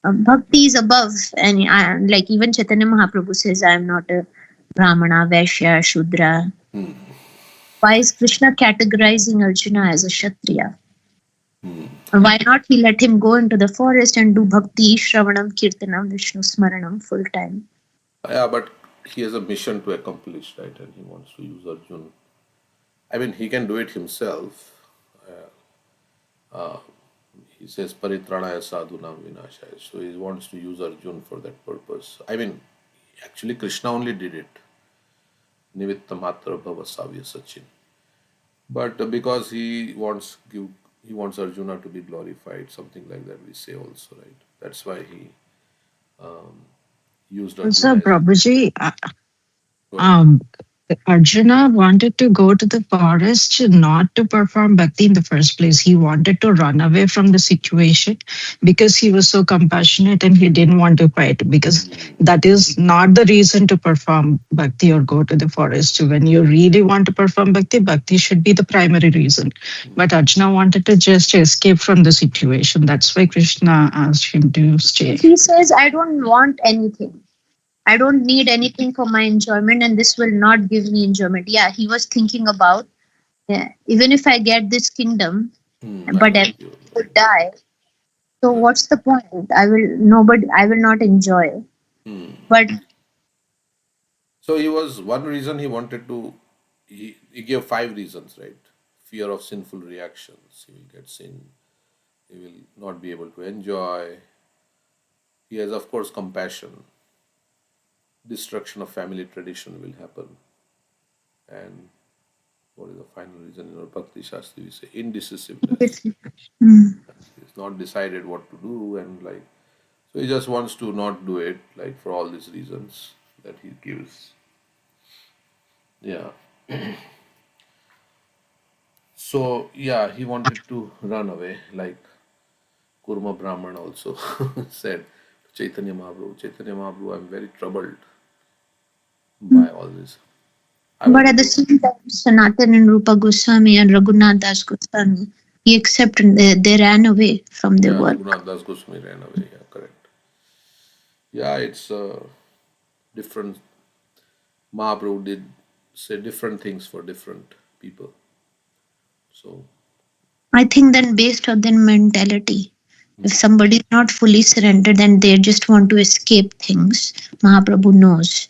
Speaker 5: bhakti is above, and like even Chaitanya Mahaprabhu says, I am not a Brahmana, Vaishya, Shudra. Why is Krishna categorizing Arjuna as a Kshatriya? Why not he let him go into the forest and do bhakti, Shravanam, Kirtanam, Vishnu Smaranam full time?
Speaker 4: yeah, but he has a mission to accomplish, right? And he wants to use Arjun. I mean, he can do it himself. He says, Paritranaya sadhunam vinashaya. So he wants to use Arjun for that purpose. I mean, actually, Krishna only did it. Nivitta matra bhava savya sachin. But because he wants Arjuna to be glorified, something like that we say also, right? That's why he used
Speaker 2: Also,
Speaker 4: Arjuna.
Speaker 2: Prabhuji, Arjuna wanted to go to the forest not to perform bhakti in the first place. He wanted to run away from the situation because he was so compassionate and he didn't want to fight, because that is not the reason to perform bhakti or go to the forest. When you really want to perform bhakti, bhakti should be the primary reason. But Arjuna wanted to just escape from the situation. That's why Krishna asked him to stay.
Speaker 5: He says, I don't want anything. I don't need anything for my enjoyment, and this will not give me enjoyment. Yeah, he was thinking about, even if I get this kingdom, but I would die. So what's the point? I will not enjoy. But
Speaker 4: So one reason he wanted to, he gave 5 reasons, right? Fear of sinful reactions. He will get sin. He will not be able to enjoy. He has, of course, compassion. Destruction of family tradition will happen. And what is the final reason in our Bhakti Shastri? We say indecisiveness. He's not decided what to do, and so he just wants to not do it, for all these reasons that he gives. Yeah. So, yeah, he wanted to run away, like Kurma Brahman also said to Chaitanya Mahaprabhu, I'm very troubled by all this.
Speaker 5: But at the same time, Sanatan and Rupa Goswami and Raghunath Das Goswami, he accepted, they ran away from their work.
Speaker 4: Raghunath Das Goswami ran away, yeah, correct. Yeah, it's different, Mahaprabhu did say different things for different people. So
Speaker 5: I think then based on their mentality, if somebody is not fully surrendered, then they just want to escape things. Mahaprabhu knows.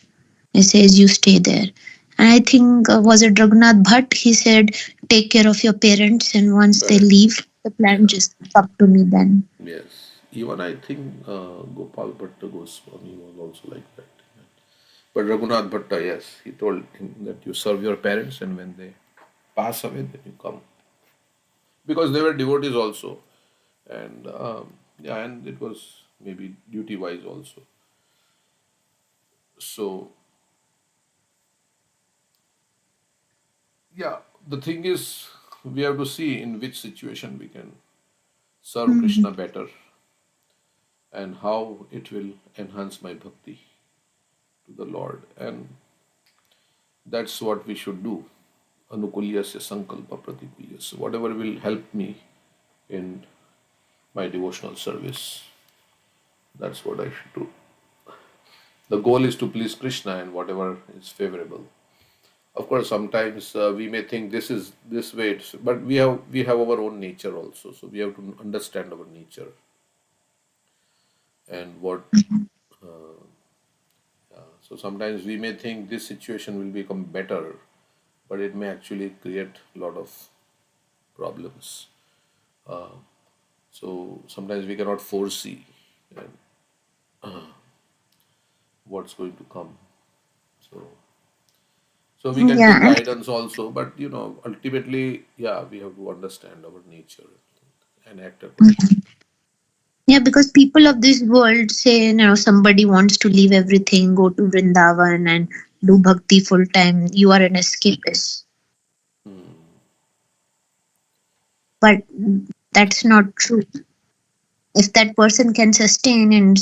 Speaker 5: He says, you stay there. And I think, was it Raghunath Bhatt? He said, take care of your parents, and once they
Speaker 4: correct.
Speaker 5: leave, the plan just up to me then.
Speaker 4: Yes. Even I think Gopal Bhatta Goswami was also like that. But Raghunath Bhatta, yes, he told him that you serve your parents and when they pass away, then you come. Because they were devotees also. And yeah, and it was maybe duty wise also. So, yeah, the thing is, we have to see in which situation we can serve
Speaker 5: Mhm.
Speaker 4: Krishna better and how it will enhance my bhakti to the Lord. And that's what we should do. Anukulyasya sankalpa pratikulyasya. Whatever will help me in my devotional service, that's what I should do. The goal is to please Krishna and whatever is favorable. Of course, sometimes we may think this is this way, but we have our own nature also. So we have to understand our nature and what. So sometimes we may think this situation will become better, but it may actually create a lot of problems. So sometimes we cannot foresee and what's going to come. So so we can take
Speaker 5: Yeah.
Speaker 4: guidance also, but ultimately, yeah, we have to understand our nature and act accordingly.
Speaker 5: Yeah, because people of this world say, somebody wants to leave everything, go to Vrindavan and do bhakti full time. You are an escapist. But that's not true. If that person can sustain, and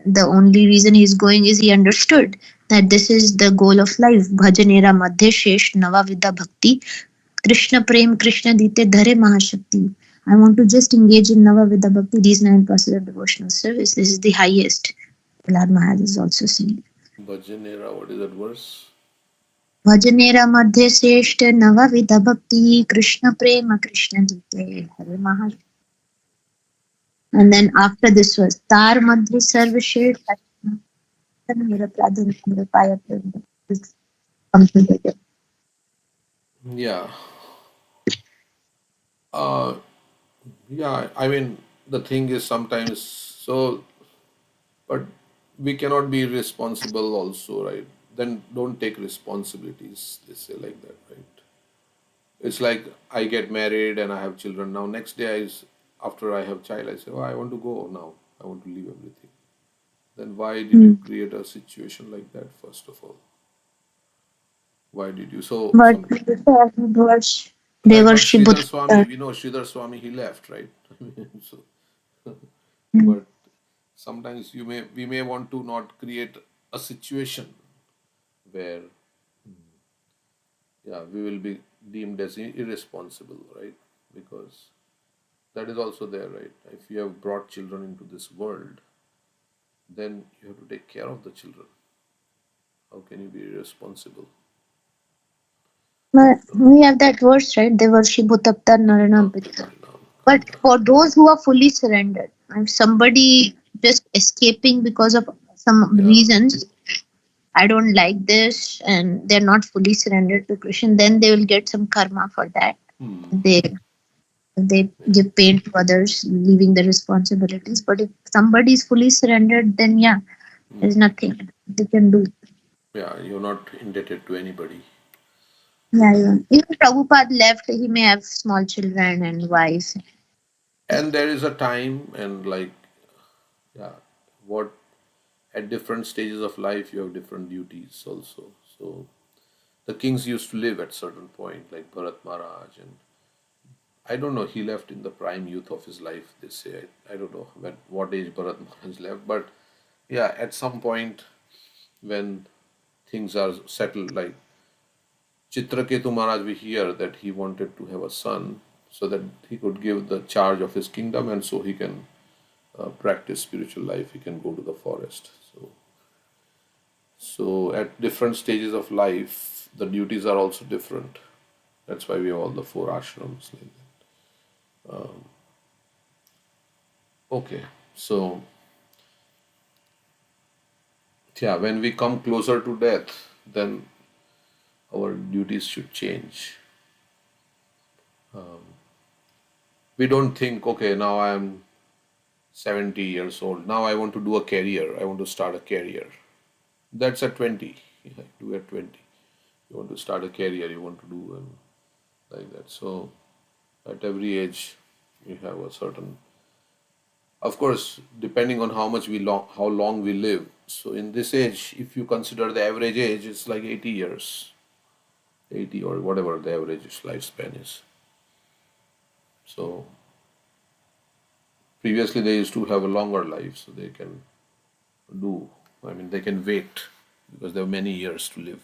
Speaker 5: the only reason he's going is he understood that this is the goal of life. Bhajanera madhya shesh navavida bhakti Krishna prem Krishna dite dhare mahashakti. I want to just engage in navavida bhakti, these 9 processes of devotional service. This is the highest. Prahlad Maharaj is also saying.
Speaker 4: Bhajanera, what is that verse?
Speaker 5: भजनेरा मध्ये श्रेष्ठ नवविध भक्ति Krishna prema Krishna dite Hare Maha. And then after this was Tar Madhya Sarvasheth Mera Pradhan Mera Paya Pradhan. It's completed.
Speaker 4: Yeah. Uh, yeah, I mean, the thing is sometimes so, but we cannot be responsible also, right? Then don't take responsibilities, they say like that, right? It's like I get married and I have children. Now, next day, after I have child, I say, oh, I want to go now. I want to leave everything. Then why did you create a situation like that, first of all? Why did you? So,
Speaker 5: But
Speaker 4: some,
Speaker 5: they
Speaker 4: right,
Speaker 5: were
Speaker 4: but Sridhar Swami,
Speaker 5: Shibutta.
Speaker 4: we know Sridhar Swami, he left, right? So, but sometimes we may want to not create a situation where, yeah, we will be deemed as irresponsible, right? Because that is also there, right? If you have brought children into this world, then you have to take care of the children. How can you be irresponsible?
Speaker 5: We have that verse, right? They were Shibutapta
Speaker 4: Apna
Speaker 5: Naranapita.
Speaker 4: Harinam
Speaker 5: But
Speaker 4: Kanda.
Speaker 5: for those who are fully surrendered, if somebody just escaping because of some
Speaker 4: Yeah.
Speaker 5: reasons, I don't like this, and they're not fully surrendered to Krishna, then they will get some karma for that. They
Speaker 4: Yeah.
Speaker 5: give pain to others, leaving the responsibilities. But if somebody is fully surrendered, then yeah, there's nothing they can do.
Speaker 4: Yeah, you're not indebted to anybody.
Speaker 5: Yeah, even if Prabhupada left, he may have small children and wife.
Speaker 4: And there is a time and like, yeah, what at different stages of life you have different duties also. So the kings used to live at certain point, like Bharat Maharaj, and I don't know. He left in the prime youth of his life. They say I don't know when what age Bharat Maharaj left, but yeah, at some point when things are settled, like Chitraketu Maharaj, we hear that he wanted to have a son so that he could give the charge of his kingdom, and so he can practice spiritual life. He can go to the forest. So at different stages of life, the duties are also different. That's why we have all the four ashrams like that. Okay, so yeah, when we come closer to death, then our duties should change. We don't think, okay, now I'm 70 years old. Now I want to do a career. I want to start a career. That's at 20. Yeah, do at 20. You want to start a career, you want to do like that. So at every age, you have a certain, of course, depending on how long we live. So in this age, if you consider the average age, it's like 80 years, 80 or whatever the average lifespan is. So previously they used to have a longer life, so they can do, I mean, they can wait because they have many years to live.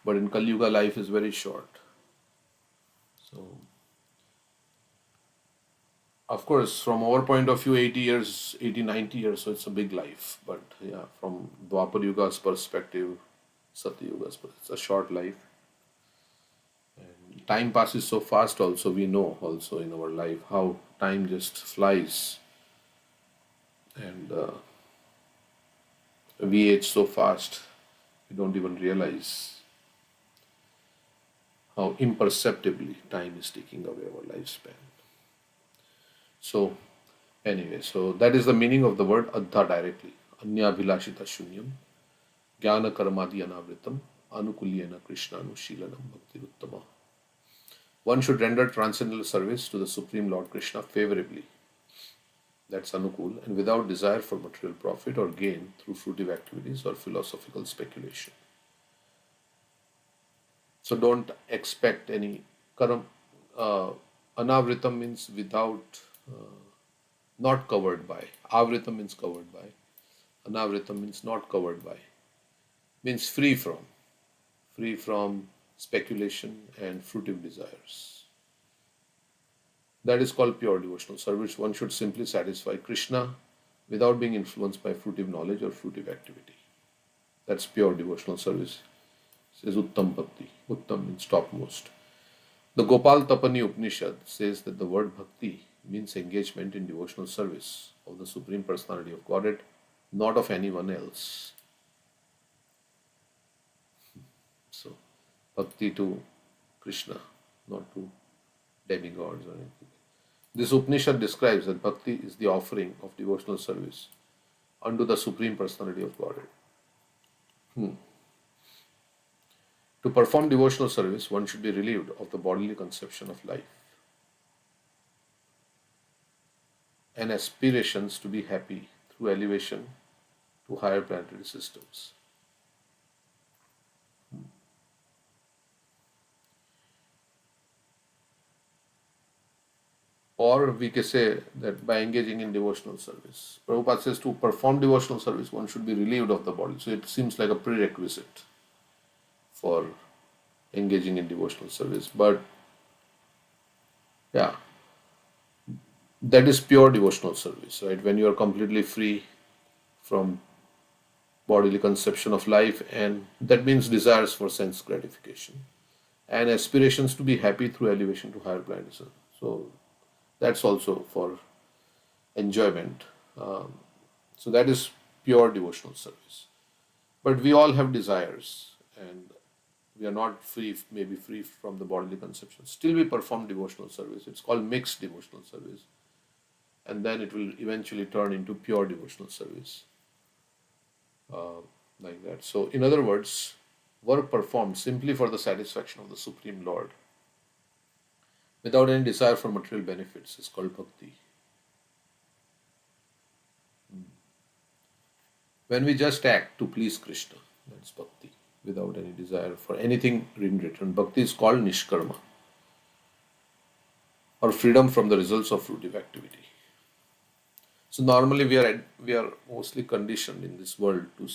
Speaker 4: But in Kali Yuga, life is very short. So, of course, from our point of view, 80 years, 80, 90 years, so it's a big life. But yeah, from Dwapar Yuga's perspective, Satya Yuga's perspective, it's a short life. And time passes so fast also, we know also in our life how time just flies. And we age so fast, we don't even realize how imperceptibly time is taking away our lifespan. So, anyway, so that is the meaning of the word Adha directly. Anya Bhilashita Shunyam, Jnana Karmadi Anavritam, Anukulyena Krishnanushilanam Bhakti Uttama. One should render transcendental service to the Supreme Lord Krishna favorably. That's Anukul, and without desire for material profit or gain through fruitive activities or philosophical speculation. So don't expect any karam. Anavritam means without, not covered by. Avritam means covered by. Anavritam means not covered by. Means free from speculation and fruitive desires. That is called pure devotional service. One should simply satisfy Krishna without being influenced by fruitive knowledge or fruitive activity. That's pure devotional service. It says Uttam Bhakti. Uttam means topmost. The Gopal Tapani Upanishad says that the word bhakti means engagement in devotional service of the Supreme Personality of Godhead, not of anyone else. So, bhakti to Krishna, not to demigods or anything. This Upanishad describes that bhakti is the offering of devotional service unto the Supreme Personality of Godhead. To perform devotional service, one should be relieved of the bodily conception of life and aspirations to be happy through elevation to higher planetary systems. Or we can say that by engaging in devotional service. Prabhupada says to perform devotional service, one should be relieved of the body. So it seems like a prerequisite for engaging in devotional service. But yeah, that is pure devotional service, right? When you are completely free from bodily conception of life, and that means desires for sense gratification and aspirations to be happy through elevation to higher planets. So that's also for enjoyment. So that is pure devotional service. But we all have desires, and we are not free, maybe free from the bodily conception. Still, we perform devotional service. It's called mixed devotional service, and then it will eventually turn into pure devotional service, like that. So, in other words, work performed simply for the satisfaction of the Supreme Lord, without any desire for material benefits, is called bhakti. When we just act to please Krishna, that's bhakti, without any desire for anything in return. Bhakti is called nishkarma, or freedom from the results of fruitive activity. So normally we are mostly conditioned in this world to,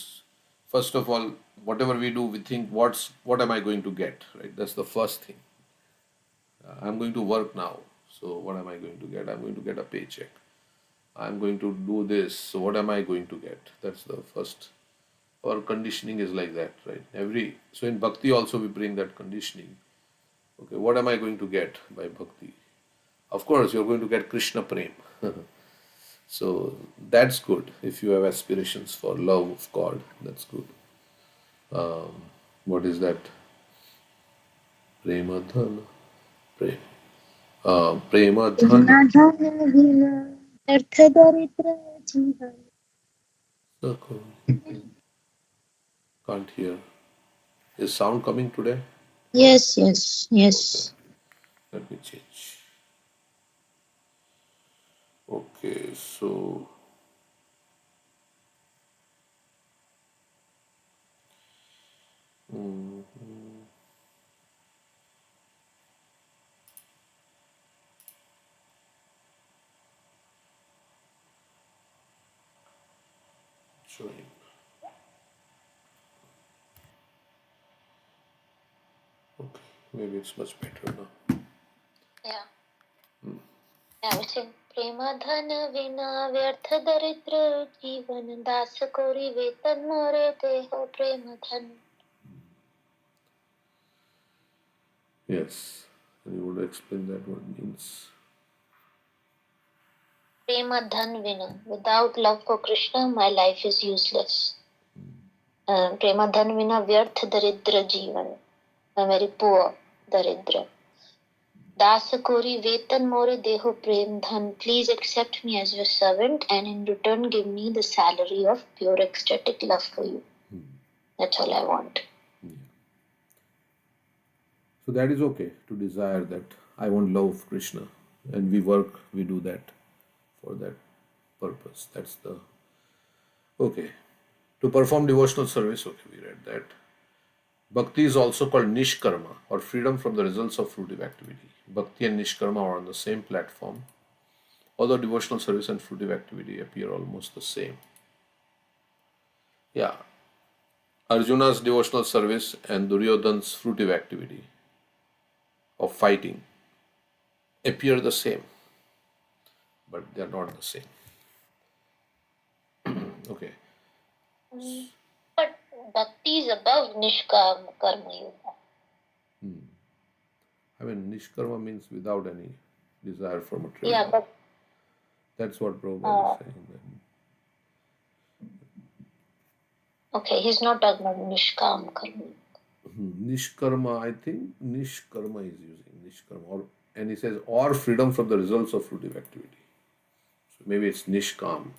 Speaker 4: first of all, whatever we do, we think what am I going to get, right? That's the first thing. I'm going to work now, so what am I going to get? I'm going to get a paycheck. I'm going to do this, so what am I going to get? That's the first Our conditioning is like that, right? So in bhakti also we bring that conditioning. Okay, what am I going to get by bhakti? Of course, you're going to get Krishna prem. So that's good. If you have aspirations for love of God, that's good. What is that? Prema dhan. Prem. Prema dhan.
Speaker 5: धन विना व्यर्थ दरिद्र जीवन.
Speaker 4: Can't hear. Is sound coming today?
Speaker 5: Yes, yes, yes.
Speaker 4: Let me change. Okay, so showing. Okay, maybe it's much better now.
Speaker 5: Yeah. I was saying, प्रेमा धन विना व्यर्थ दरिद्र जीवन दास कोरी वेतन मोरे देहो प्रेम धन.
Speaker 4: Yes. And you want to explain that what it means?
Speaker 5: Prema dhan vina. Without love for Krishna, my life is useless. Prema dhan vina vyarth daridra jivan. I'm very poor, daridra. Dasa kori vetan more deho prem dhan. Please accept me as your servant and in return give me the salary of pure ecstatic love for you. That's all I want.
Speaker 4: So that is okay to desire that I want love of Krishna, and we do that for that purpose. That's the okay. To perform devotional service, okay, we read that. Bhakti is also called Nishkarma or freedom from the results of fruitive activity. Bhakti and Nishkarma are on the same platform, although devotional service and fruitive activity appear almost the same. Yeah, Arjuna's devotional service and Duryodhana's fruitive activity of fighting appear the same, but they are not the same. Okay.
Speaker 5: But bhakti is above nishkam karma yoga.
Speaker 4: I mean, Nishkarma means without any desire for material.
Speaker 5: Yeah, but
Speaker 4: that's what Prabhupada is saying.
Speaker 5: Okay, he's not talking about nishkam karma.
Speaker 4: Nishkarma, I think Nishkarma is using Nishkarma, and he says, or freedom from the results of fruitive activity. So maybe it's Nishkam.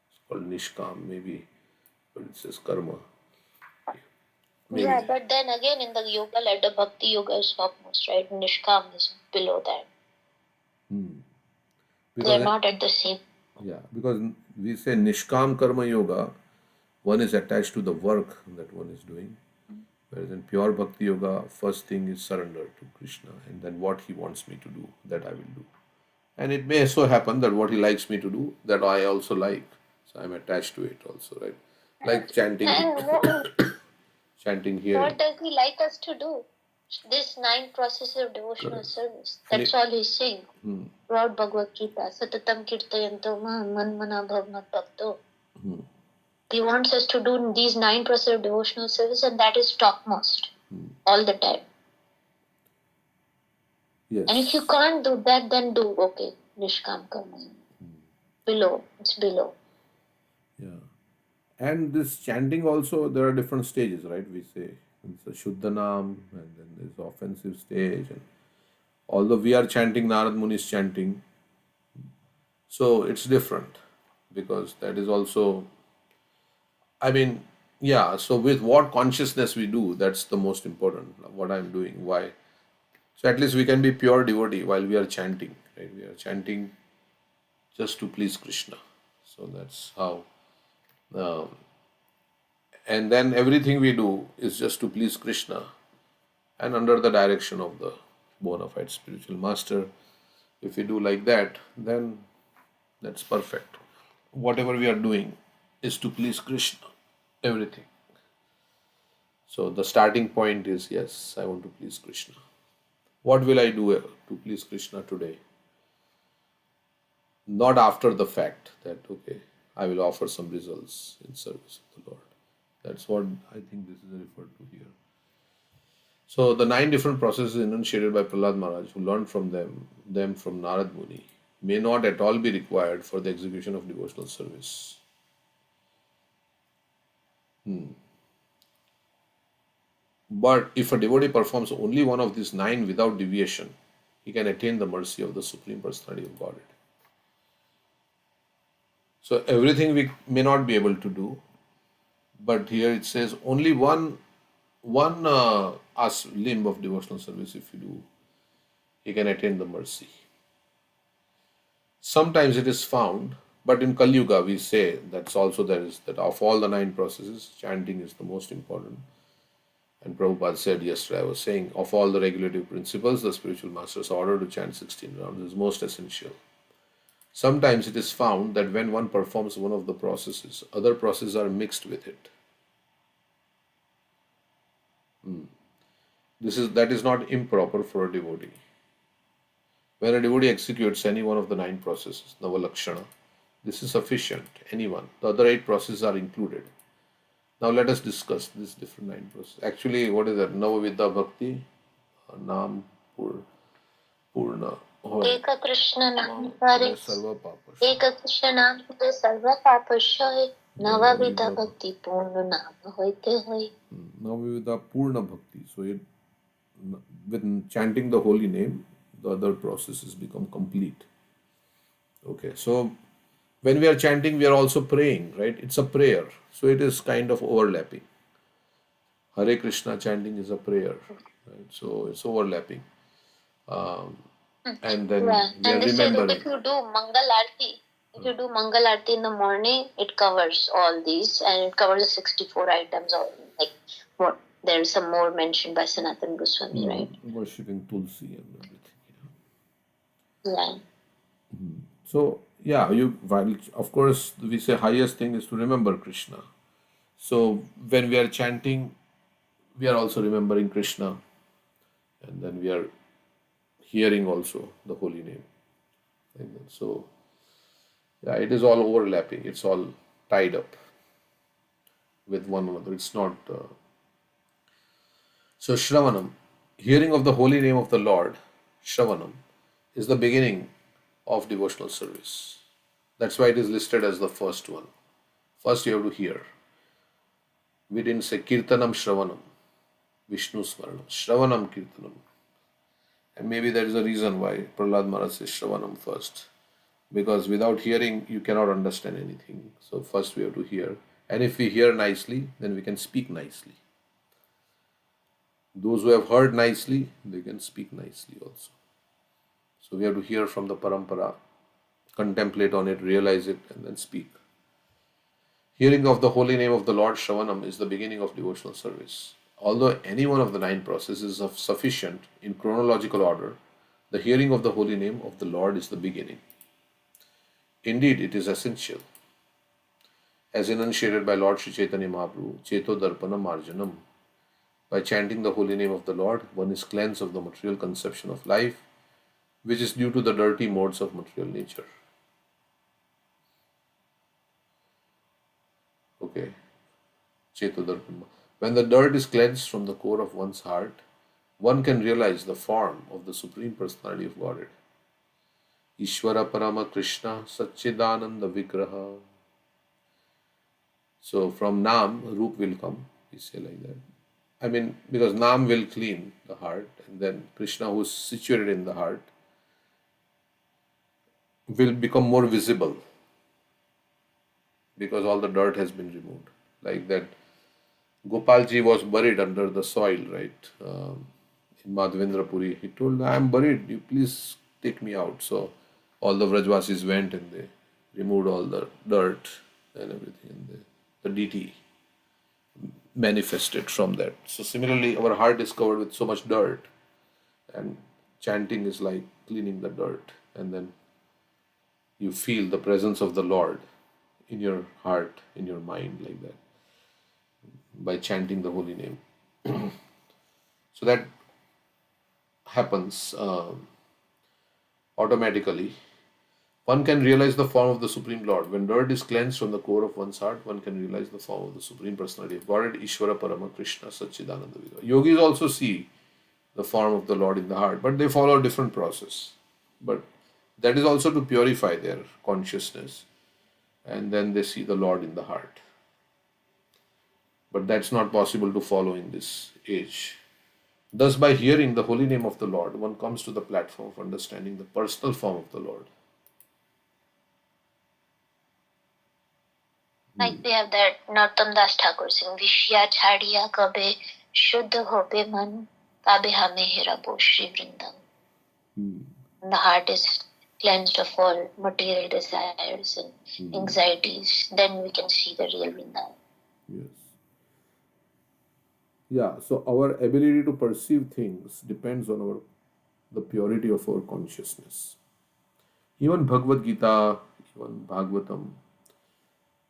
Speaker 4: It's called Nishkam, maybe, but it says karma. Maybe.
Speaker 5: Yeah, but then again in the yoga ladder, bhakti yoga is topmost, right? Nishkam is below that. They're not at the same.
Speaker 4: Yeah, because we say Nishkam Karma Yoga, one is attached to the work that one is doing. Whereas in pure Bhakti Yoga, first thing is surrender to Krishna, and then what he wants me to do, that I will do. And it may so happen that what he likes me to do, that I also like. So I'm attached to it also, right? Like chanting, chanting here.
Speaker 5: What does he like us to do? This 9 processes of devotional service. That's all he's saying. Throughout Bhagavad Gita, Satatam Kirtayanto Man Mana Bhavmat Bhakto. He wants us to do these 9 processes of devotional service, and that is topmost all the time.
Speaker 4: Yes.
Speaker 5: And if you can't do that, then do okay, Nishkam Karma. Below, it's below.
Speaker 4: Yeah. And this chanting also, there are different stages, right? We say it's a Shuddhanam, and then there's offensive stage. And although we are chanting, Narad Muni is chanting, so it's different because that is also, I mean, yeah, so with what consciousness we do, that's the most important, what I'm doing, why. So at least we can be pure devotee while we are chanting, right? We are chanting just to please Krishna. So that's how. And then everything we do is just to please Krishna and under the direction of the bona fide spiritual master. If we do like that, then that's perfect. Whatever we are doing is to please Krishna, everything. So the starting point is, yes, I want to please Krishna. What will I do to please Krishna today? Not after the fact that, okay, I will offer some results in service of the Lord. That's what I think this is referred to here. So the 9 different processes enunciated by Prahlad Maharaj, who learned from them from Narad Muni, may not at all be required for the execution of devotional service. But if a devotee performs only one of these 9 without deviation, he can attain the mercy of the Supreme Personality of Godhead. So everything we may not be able to do, but here it says only one limb of devotional service if you do, he can attain the mercy. Sometimes it is found, but in Kali Yuga we say that's also there is that of all the 9 processes, chanting is the most important. And Prabhupada said yesterday, I was saying, of all the regulative principles, the spiritual master's order to chant 16 rounds is most essential. Sometimes it is found that when one performs one of the processes, other processes are mixed with it. That is not improper for a devotee. When a devotee executes any one of the 9 processes, Navalakshana, this is sufficient, anyone. The other 8 processes are included. Now let us discuss these different 9 processes. Actually, what is that? Navavidya Bhakti, Nam Purna.
Speaker 5: Ek Krishna Nam Hare,
Speaker 4: Sarva Papash.
Speaker 5: Ek Krishna Nam Hare Sarva Papashoy, Navavidha Bhakti Purna Nam Hoite Hoy.
Speaker 4: Navavidya Purna Bhakti. So with chanting the holy name, the other processes become complete. Okay, so when we are chanting, we are also praying, right? It's a prayer. So it is kind of overlapping. Hare Krishna chanting is a prayer, right? So it's overlapping. And then we are
Speaker 5: And they say that
Speaker 4: remembering.
Speaker 5: if you do Mangal Aarti in the morning, it covers all these and it covers the 64 items of like what there is some more mentioned by Sanatana Goswami, right?
Speaker 4: Worshipping Tulsi and everything.
Speaker 5: Yeah.
Speaker 4: So yeah, while of course we say highest thing is to remember Krishna. So when we are chanting, we are also remembering Krishna, and then we are hearing also the holy name. So yeah, it is all overlapping. It's all tied up with one another. It's not. So Shravanam, hearing of the holy name of the Lord, Shravanam, is the beginning of devotional service. That's why it is listed as the first one. First you have to hear. We didn't say Kirtanam Shravanam, Vishnu Smaranam, Shravanam Kirtanam. And maybe there is a reason why Prahlad Maharaj says Shravanam first. Because without hearing, you cannot understand anything. So first we have to hear. And if we hear nicely, then we can speak nicely. Those who have heard nicely, they can speak nicely also. So we have to hear from the parampara, contemplate on it, realize it, and then speak. Hearing of the holy name of the Lord Shravanam is the beginning of devotional service. Although any one of the 9 processes is sufficient in chronological order, the hearing of the holy name of the Lord is the beginning. Indeed, it is essential. As enunciated by Lord Sri Chaitanya Mahaprabhu, Cheto Darpanam Arjanam. By chanting the holy name of the Lord, one is cleansed of the material conception of life, which is due to the dirty modes of material nature. Okay. When the dirt is cleansed from the core of one's heart, one can realize the form of the Supreme Personality of Godhead. Ishvara Parama Krishna Satchidananda Vigraha. So from Nam, Roop will come, we say like that. I mean, because Nam will clean the heart, and then Krishna, who is situated in the heart, will become more visible because all the dirt has been removed. Like that, Gopalji was buried under the soil, right? In Madhavendra Puri. He told, I am buried, you please take me out. So all the Vrajvasis went and they removed all the dirt and everything, and the deity manifested from that. So similarly, our heart is covered with so much dirt, and chanting is like cleaning the dirt, and then you feel the presence of the Lord in your heart, in your mind, like that, by chanting the holy name. So that happens automatically One can realize the form of the Supreme Lord. When dirt is cleansed from the core of one's heart, one can realize the form of the Supreme Personality of Godhead, Ishvara Parama Krishna Satchidananda Vidya. Yogis also see the form of the Lord in the heart, but they follow a different process. But that is also to purify their consciousness, and then they see the Lord in the heart. But that's not possible to follow in this age. Thus, by hearing the holy name of the Lord, one comes to the platform of understanding the personal form of the Lord.
Speaker 5: Like we have that Narottam Das Thakur sing, Vishya chhadiya kabe shuddha hobe man, kabe hame hera bo Shri Vrindam. The heart is cleansed of all material desires and anxieties, then we can see the real Vrindavan.
Speaker 4: Yes. Yeah, so our ability to perceive things depends on the purity of our consciousness. Even Bhagavad Gita, even Bhagavatam,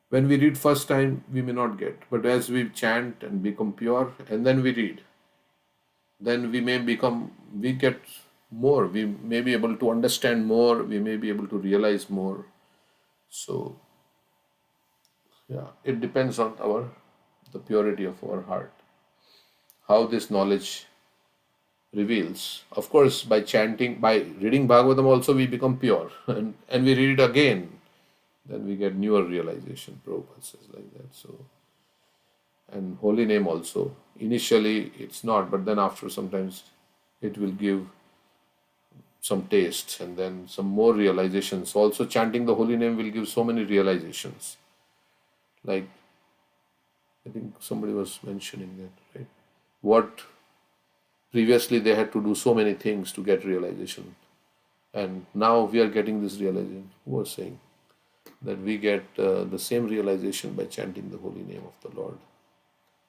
Speaker 4: when we read first time, we may not get. But as we chant and become pure, and then we read, then we get more. We may be able to understand more. We may be able to realize more. So, yeah, it depends on the purity of our heart. How this knowledge reveals. Of course, by chanting, by reading Bhagavatam also we become pure. And we read it again, then we get newer realization. Prabhupada says like that. So, and holy name also. Initially it's not, but then after sometimes it will give some taste and then some more realizations. Also chanting the holy name will give so many realizations. Like, I think somebody was mentioning that, right? What previously they had to do so many things to get realization. And now we are getting this realization. Who was saying that we get the same realization by chanting the holy name of the Lord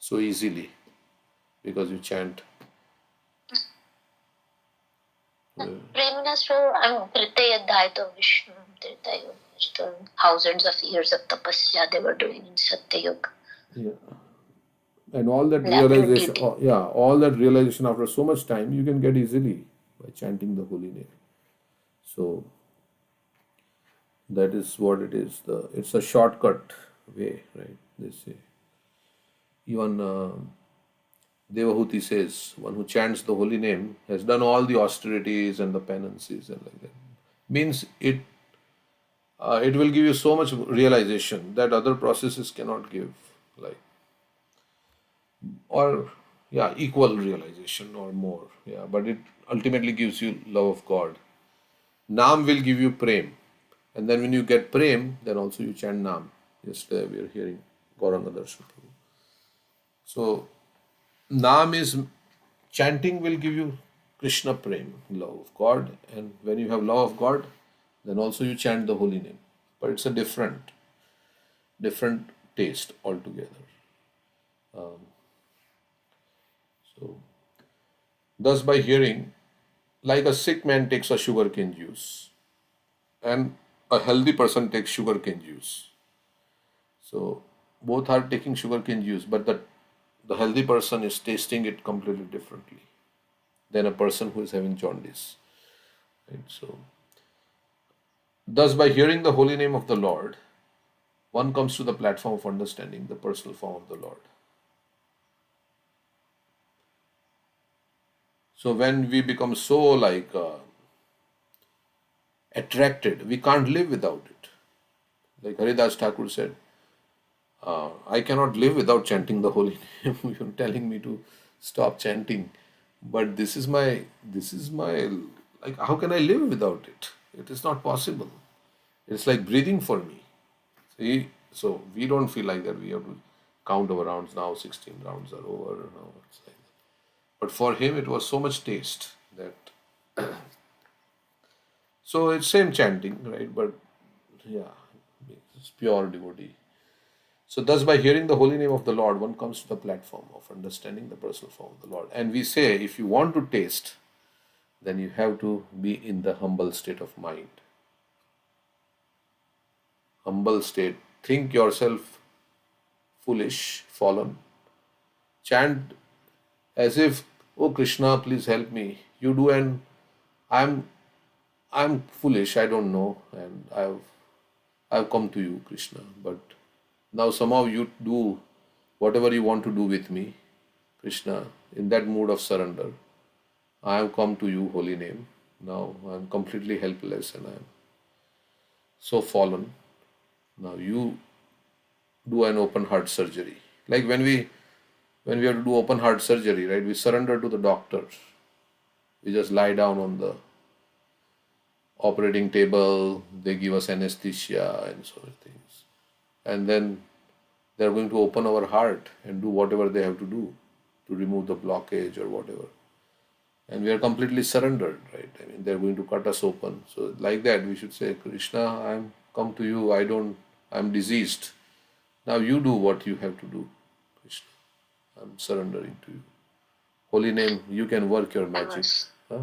Speaker 4: so easily, because you chant.
Speaker 5: Preminasto Tritayadhaito Vishnu Tritayog. Thousands of years of tapasya they were doing in Satyayug.
Speaker 4: Yeah. And all that realization, all that realization after so much time, you can get easily by chanting the holy name. So that is what it is. It's a shortcut way, right? They say. Even Devahuti says, one who chants the holy name has done all the austerities and the penances and like that. Means it will give you so much realization that other processes cannot give, like, or equal realization or more. Yeah, but it ultimately gives you love of God. Naam will give you prem, and then when you get prem, then also you chant Naam. Yesterday we are hearing Gauranga Darshan. So Naam is, chanting will give you Krishna prem, love of God, and when you have love of God, then also you chant the holy name. But it's a different taste altogether. So, thus by hearing, like a sick man takes a sugarcane juice, and a healthy person takes sugarcane juice. So both are taking sugarcane juice, but the healthy person is tasting it completely differently than a person who is having jaundice. Right? So, thus by hearing the holy name of the Lord, one comes to the platform of understanding the personal form of the Lord. So when we become so like attracted, we can't live without it. Like Haridas Thakur said, I cannot live without chanting the holy name. You're telling me to stop chanting, but this is my, like, how can I live without it? It is not possible. It's like breathing for me. See, so we don't feel like that. We have to count our rounds now. 16 rounds are over. Now it's like that. But for him, it was so much taste that. So it's same chanting, right? But yeah, it's pure devotee. So thus by hearing the holy name of the Lord, one comes to the platform of understanding the personal form of the Lord. And we say, if you want to taste, then you have to be in the humble state of mind. Humble state. Think yourself foolish, fallen. Chant as if, oh Krishna, please help me. You do, and I'm foolish, I don't know, and I've come to you, Krishna. But now somehow you do whatever you want to do with me, Krishna, in that mood of surrender. I have come to you, holy name. Now I'm completely helpless and I'm so fallen. Now you do an open heart surgery. Like when we have to do open heart surgery, right? We surrender to the doctor. We just lie down on the operating table, they give us anesthesia and so many things. And then they're going to open our heart and do whatever they have to do to remove the blockage or whatever. And we are completely surrendered, right? I mean, they're going to cut us open. So like that, we should say, Krishna, I'm come to you. I'm diseased. Now you do what you have to do, Krishna. I'm surrendering to you. Holy name, you can work your magic. Huh?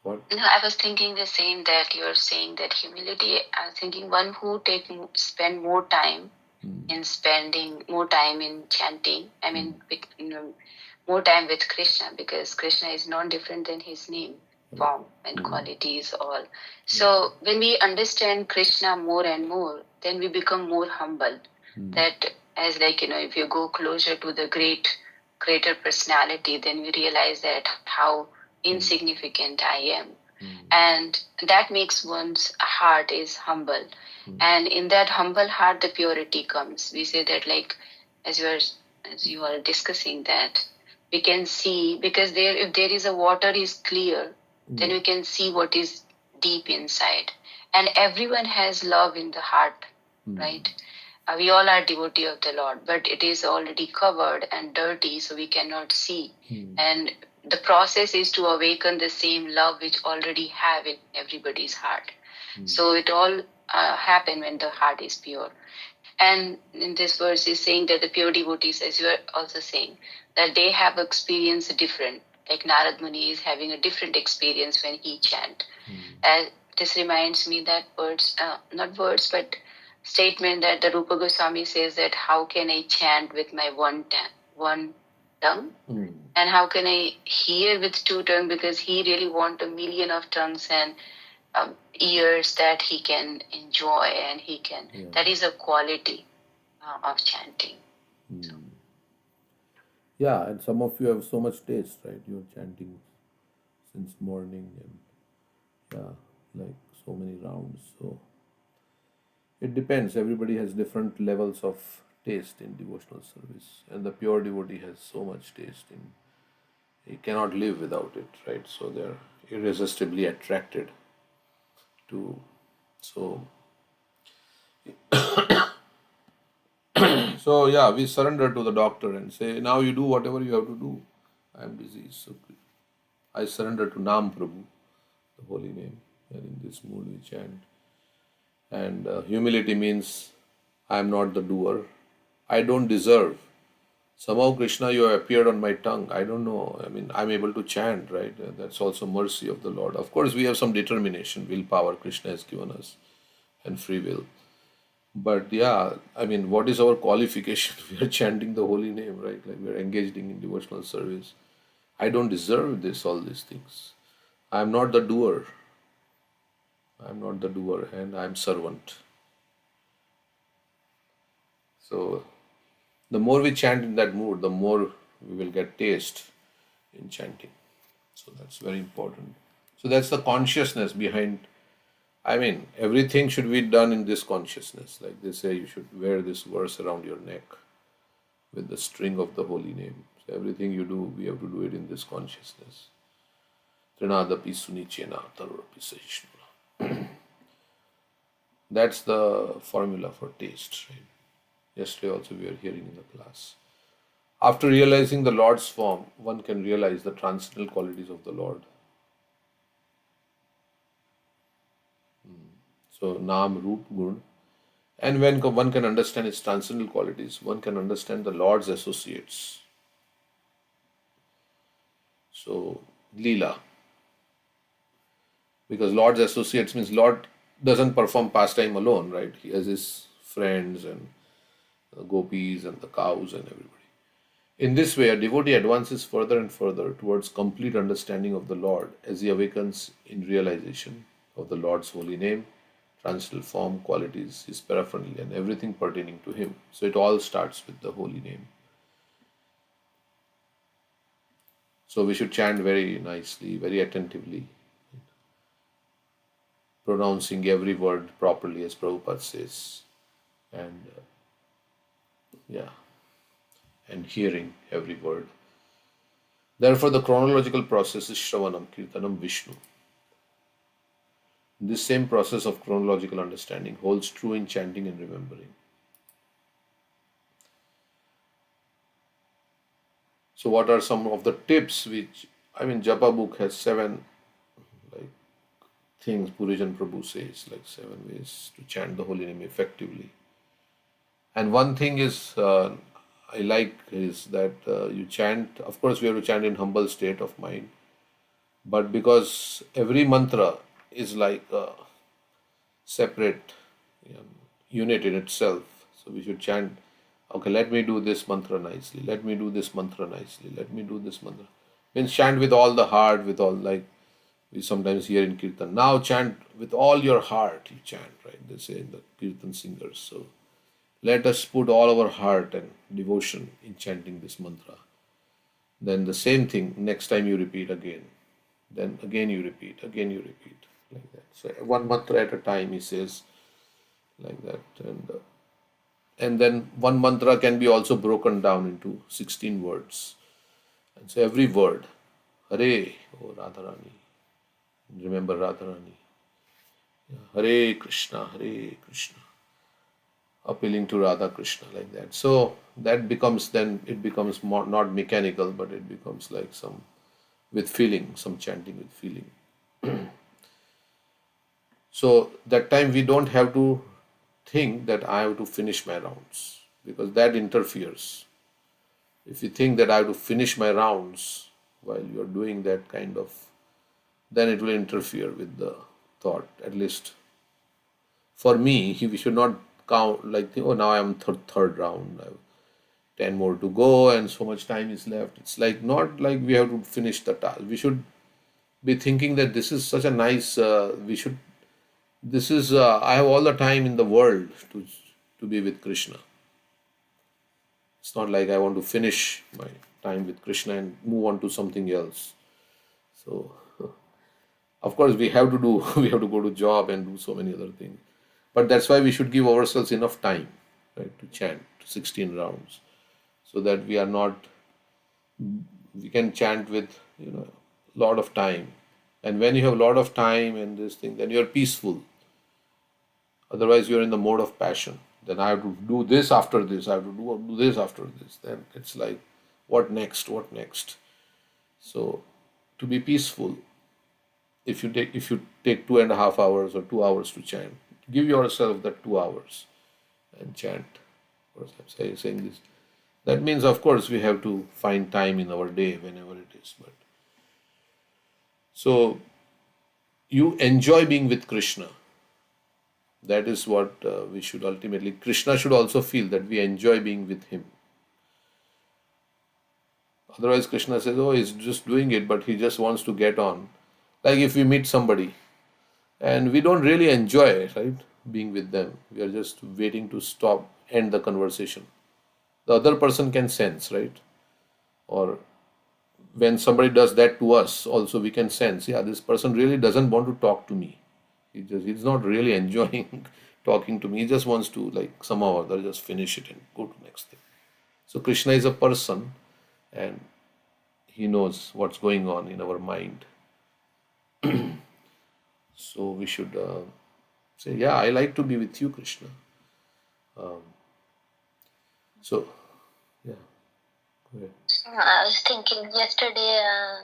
Speaker 4: What?
Speaker 7: No, I was thinking the same that you're saying that humility. I was thinking one who spend more time in spending more time in chanting. I mean, more time with Krishna, because Krishna is not different than his name, form, and qualities all. So when we understand Krishna more and more, then we become more humble. That as like if you go closer to the greater personality, then we realize that how insignificant I am. And that makes one's heart is humble. And in that humble heart, the purity comes. We say that like, as you are discussing that, we can see, because if there is a water is clear, then we can see what is deep inside. And everyone has love in the heart, right? We all are devotee of the Lord, but it is already covered and dirty, so we cannot see. And the process is to awaken the same love which already have in everybody's heart. So it all happen when the heart is pure. And in this verse is saying that the pure devotees, as you are also saying, that they have experienced different. Like Narad Muni is having a different experience when he chant. And this reminds me that not words, but statement that the Rupa Goswami says that how can I chant with my one tongue? And how can I hear with two tongues? Because he really wants 1,000,000 of tongues and ears that he can enjoy, and he can. That is a quality of chanting.
Speaker 4: Yeah, and some of you have so much taste, right? You're chanting since morning and like so many rounds. So it depends. Everybody has different levels of taste in devotional service, and the pure devotee has so much taste in. He cannot live without it, right? So they're irresistibly attracted to. So yeah, we surrender to the doctor and say, now you do whatever you have to do. I am diseased. So I surrender to Nam Prabhu, the holy name, and in this mood we chant. And humility means I am not the doer. I don't deserve. Somehow, Krishna, you have appeared on my tongue. I don't know. I mean, I'm able to chant, right? That's also mercy of the Lord. Of course, we have some determination, willpower Krishna has given us, and free will. But yeah, I mean, what is our qualification? We are chanting the holy name, right? Like we are engaged in devotional service. I don't deserve all these things. I am not the doer. I am not the doer, and I am servant. So the more we chant in that mood, the more we will get taste in chanting. So that's very important. So that's the consciousness behind. I mean, everything should be done in this consciousness. Like they say, you should wear this verse around your neck with the string of the holy name. So everything you do, we have to do it in this consciousness. Trinadapi sunichena tarorapi sahishnuna. That's the formula for taste, right? Yesterday also we were hearing in the class. After realizing the Lord's form, one can realize the transcendental qualities of the Lord. So Nam, Roop, Gun. And when one can understand its transcendental qualities, one can understand the Lord's associates. So Leela. Because Lord's associates means Lord doesn't perform pastime alone, right? He has his friends and the gopis and the cows and everybody. In this way, a devotee advances further and further towards complete understanding of the Lord as he awakens in realization of the Lord's holy name, transcendental form, qualities, his paraphernalia, and everything pertaining to him. So it all starts with the holy name. So we should chant very nicely, very attentively, pronouncing every word properly, as Prabhupada says, and and hearing every word. Therefore, the chronological process is Shravanam, Kirtanam, Vishnu. This same process of chronological understanding holds true in chanting and remembering. So, what are some of the tips which, Japa book has 7 like things Purijan Prabhu says, like 7 ways to chant the holy name effectively. And one thing is, I like is that you chant, of course, we have to chant in humble state of mind, but because every mantra is like a separate unit in itself, so we should chant, okay, let me do this mantra nicely, let me do this mantra nicely, let me do this mantra. Means chant with all the heart, with all, like we sometimes hear in Kirtan. Now chant with all your heart, you chant, right? They say in the Kirtan singers. So let us put all our heart and devotion in chanting this mantra. Then the same thing, next time you repeat again. Then again you repeat, like that. So one mantra at a time, he says, like that. And then one mantra can be also broken down into 16 words. And so every word, Hare, oh Radharani, remember Radharani. Hare Krishna, appealing to Radha Krishna, like that. So that becomes, then it becomes more, not mechanical, but it becomes like some with feeling, some chanting with feeling. So that time we don't have to think that I have to finish my rounds, because that interferes. If you think that I have to finish my rounds while you're doing that kind of, then it will interfere with the thought. At least for me, we should not count like, oh, now I'm third round, I have 10 more to go and so much time is left. It's like, not like we have to finish the task. We should be thinking that this is such a nice, I have all the time in the world to be with Krishna. It's not like I want to finish my time with Krishna and move on to something else. So, of course, we have to go to job and do so many other things. But that's why we should give ourselves enough time, right, to chant 16 rounds, so that we can chant with, lot of time. And when you have a lot of time and this thing, then you're peaceful. Otherwise, you're in the mode of passion. Then I have to do this after this, I have to do this after this. Then it's like, what next? So, to be peaceful, if you take 2.5 hours or 2 hours to chant, give yourself that 2 hours and chant. Of course, I'm saying this. That means, of course, we have to find time in our day, whenever it is. But so you enjoy being with Krishna. That is what we should ultimately. Krishna should also feel that we enjoy being with him. Otherwise, Krishna says, oh, he's just doing it, but he just wants to get on. Like if we meet somebody and we don't really enjoy it, right, being with them, we are just waiting to end the conversation. The other person can sense, right? Or when somebody does that to us, also we can sense, yeah, this person really doesn't want to talk to me. He's not really enjoying talking to me. He just wants to, like, somehow or other just finish it and go to the next thing. So Krishna is a person and he knows what's going on in our mind. So we should say, yeah, I like to be with you, Krishna. So, yeah, go ahead.
Speaker 5: I was thinking yesterday,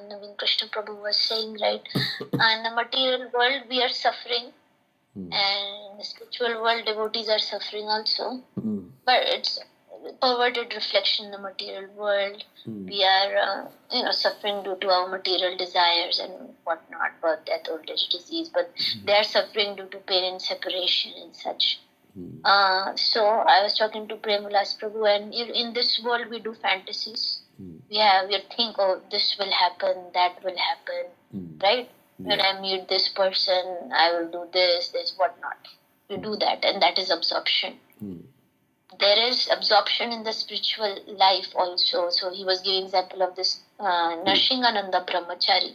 Speaker 5: Naveen Krishna Prabhu was saying, right, in the material world we are suffering, and in the spiritual world devotees are suffering also. But it's perverted reflection in the material world. We are, suffering due to our material desires and whatnot, birth, death, old age, disease. But they are suffering due to pain and separation and such. So I was talking to Premalas Prabhu, and in this world we do fantasies. you think, oh, this will happen, that will happen, right? When I meet this person, I will do this, whatnot. You do that, and that is absorption. There is absorption in the spiritual life also. So he was giving example of this Narshingananda Brahmachari.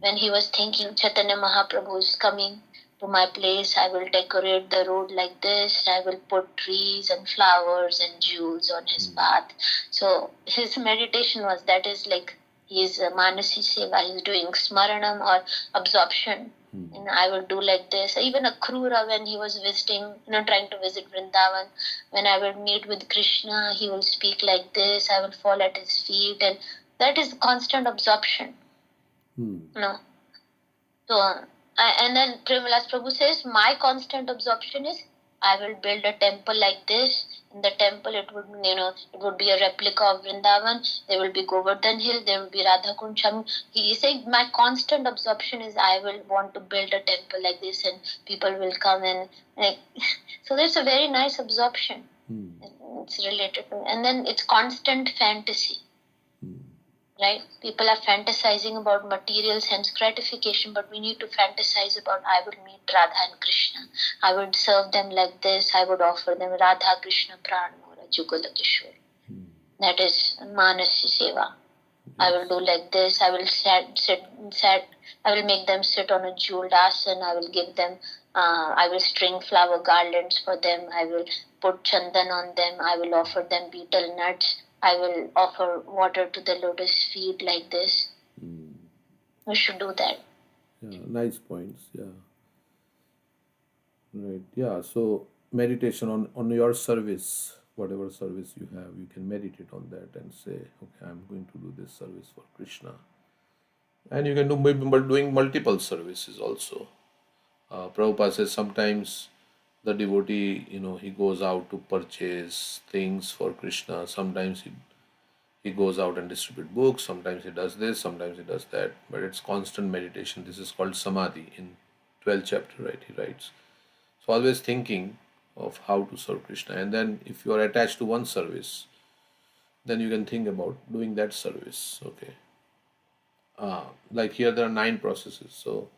Speaker 5: When he was thinking, Chaitanya Mahaprabhu is coming to my place, I will decorate the road like this, I will put trees and flowers and jewels on his path. So his meditation was, that is like his Manasi Seva, he's doing Smaranam or absorption. And I will do like this. Even Akrura, when he was visiting, trying to visit Vrindavan, when I will meet with Krishna, he will speak like this, I will fall at his feet, and that is constant absorption. No. So, and then Premalas Prabhu says, my constant absorption is, I will build a temple like this. In the temple, it would be a replica of Vrindavan. There will be Govardhan Hill. There will be Radha Kund. He is saying, my constant absorption is, I will want to build a temple like this, and people will come and like. So that's a very nice absorption. It's related to, and then it's constant fantasy. Right? People are fantasizing about material sense gratification, but we need to fantasize about, I would meet Radha and Krishna. I would serve them like this. I would offer them Radha Krishna Pranmora Jugala Kishore. That is Manasi Seva. I will do like this. I will I will make them sit on a jeweled asana. I will give them, I will string flower garlands for them. I will put chandan on them. I will offer them betel nuts. I will offer water to the lotus feet like this. We should do that.
Speaker 4: Yeah, nice points. Yeah. Right. Yeah. So meditation on your service, whatever service you have, you can meditate on that and say, okay, I'm going to do this service for Krishna. And you can do doing multiple services also. Prabhupada says sometimes the devotee, he goes out to purchase things for Krishna. Sometimes he goes out and distribute books. Sometimes he does this. Sometimes he does that. But it's constant meditation. This is called samadhi in 12th chapter, right? He writes. So always thinking of how to serve Krishna. And then if you are attached to one service, then you can think about doing that service. Okay. Like here there are 9 processes. So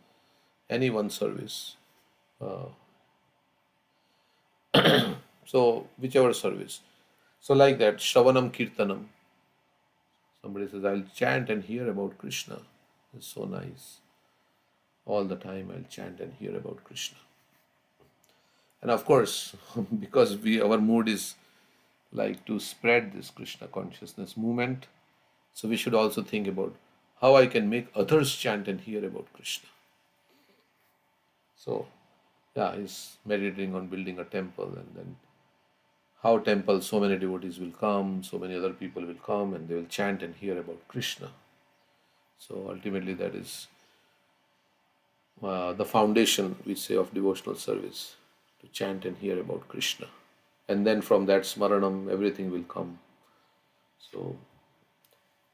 Speaker 4: any one service. So whichever service. So like that, Shravanam Kirtanam. Somebody says, I'll chant and hear about Krishna. It's so nice. All the time I'll chant and hear about Krishna. And of course, because our mood is like to spread this Krishna consciousness movement, so we should also think about how I can make others chant and hear about Krishna. So, yeah, he's meditating on building a temple, and then how temple, so many devotees will come, so many other people will come, and they will chant and hear about Krishna. So ultimately that is the foundation, we say, of devotional service, to chant and hear about Krishna. And then from that smaranam, everything will come. So,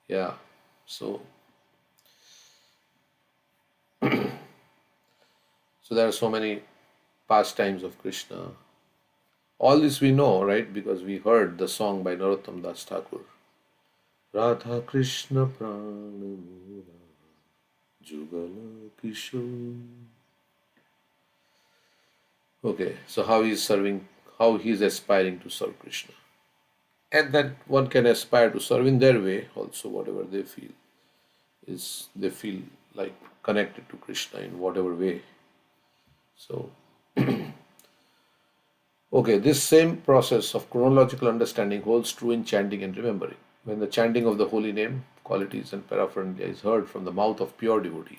Speaker 4: yeah, so there are so many pastimes of Krishna. All this we know, right? Because we heard the song by Narottam Das Thakur. Radha Krishna Prana Mera Jugala Kishore. Okay, so how he is aspiring to serve Krishna. And that one can aspire to serve in their way also, whatever they feel like connected to Krishna in whatever way. So, okay, this same process of chronological understanding holds true in chanting and remembering. When the chanting of the holy name, qualities and paraphernalia is heard from the mouth of pure devotee,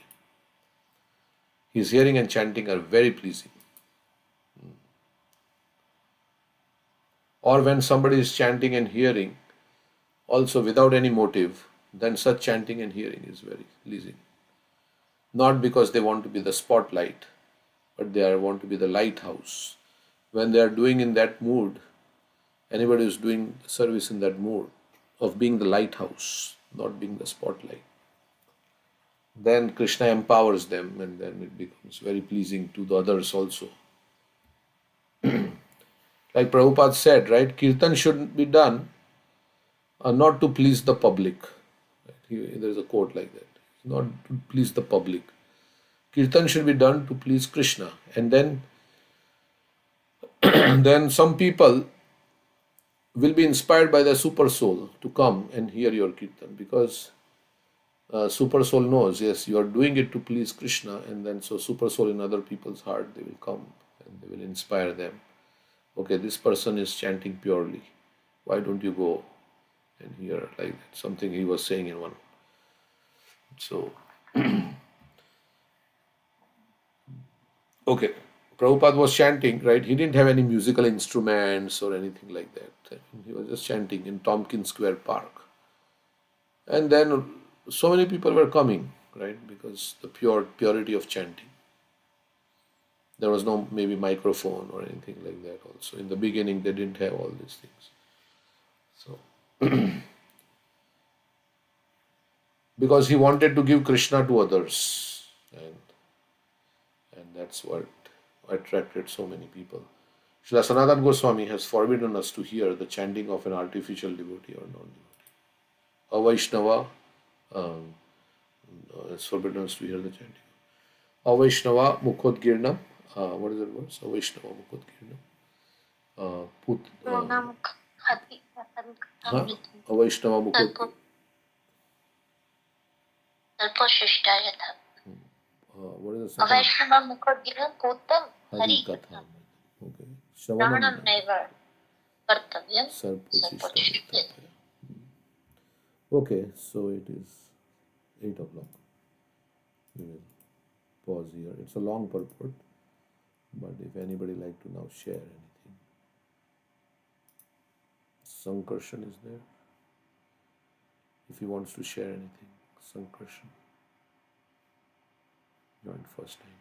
Speaker 4: his hearing and chanting are very pleasing. Or when somebody is chanting and hearing also without any motive, then such chanting and hearing is very pleasing. Not because they want to be the spotlight, but they want to be the lighthouse. When they are doing in that mood, anybody who is doing service in that mood of being the lighthouse, not being the spotlight, then Krishna empowers them, and then it becomes very pleasing to the others also. Like Prabhupada said, right, Kirtan should be done not to please the public. There's a quote like that. Not to please the public. Kirtan should be done to please Krishna. And then, then some people will be inspired by the super soul to come and hear your Kirtan, because super soul knows, yes, you are doing it to please Krishna, and then so super soul in other people's heart, they will come and they will inspire them. Okay, this person is chanting purely. Why don't you go and hear like that? Something he was saying in one. So, okay, Prabhupada was chanting, right? He didn't have any musical instruments or anything like that. He was just chanting in Tompkins Square Park. And then so many people were coming, right? Because the purity of chanting. There was no maybe microphone or anything like that also. In the beginning, they didn't have all these things. So, because he wanted to give Krishna to others. And that's what attracted so many people. Srila Sanatana Goswami has forbidden us to hear the chanting of an artificial devotee or non-devotee. A Vaishnava, it's forbidden us to hear the chanting. A Vaishnava Mukhodgirnam. What is that word? A Vaishnava Mukhodgirnam. A Vaishnava Mukhodgirnam. What is the second? Hari Katha. Okay. Shravanam Neva Sarpochishta. Okay, so it is 8 o'clock. We will pause here. It's a long purport, but if anybody like to now share anything. Sankarshan is there. If he wants to share anything, Sankarshan. Joined first time.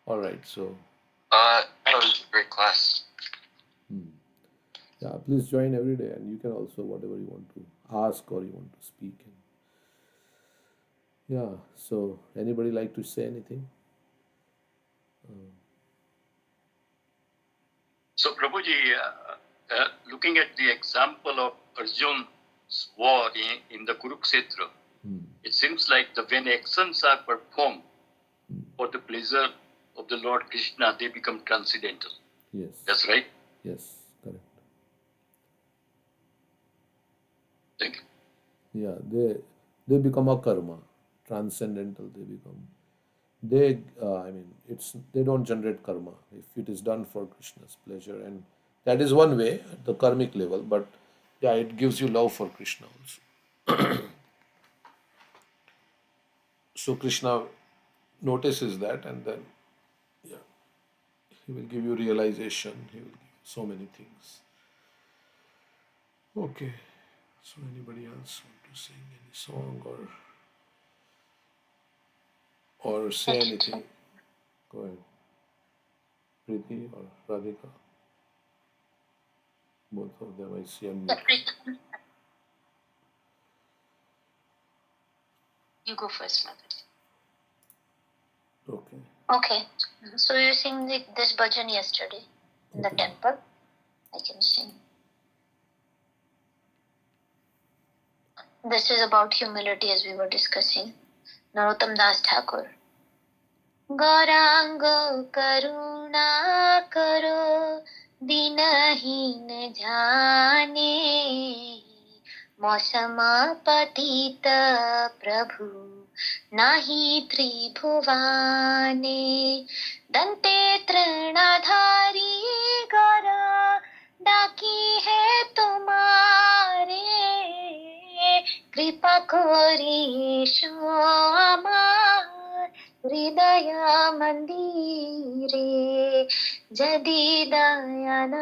Speaker 4: All right, so.
Speaker 8: That was a great class.
Speaker 4: Yeah, please join every day, and you can also whatever you want to ask or you want to speak. Yeah, so anybody like to say anything?
Speaker 9: So Prabhuji, looking at the example of Arjun's war in the Kurukshetra, it seems like when actions are performed for the pleasure of the Lord Krishna, they become transcendental.
Speaker 4: Yes.
Speaker 9: That's right?
Speaker 4: Yes, correct.
Speaker 9: Thank you.
Speaker 4: Yeah, they become a karma, transcendental. They become. They don't generate karma if it is done for Krishna's pleasure, and that is one way at the karmic level. But yeah, it gives you love for Krishna also. So Krishna notices that, and then he will give you realization. He will give you so many things. Okay. So anybody else want to sing any song or say anything? Go ahead. Preeti or Radhika? Both of them I see unmute.
Speaker 7: You go first, Mother.
Speaker 4: Okay.
Speaker 5: Okay. So you sing this bhajan yesterday in the temple. I can sing. This is about humility as we were discussing. Narottam Das Thakur. Gauranga karuna karo dinaheen jane Mausama patita prabhu nahi tribhuvane dante trinadhari gara डाकी है तुम्हारे कृपा कोरी श्यामा हृदय मंदिरे जदि दया न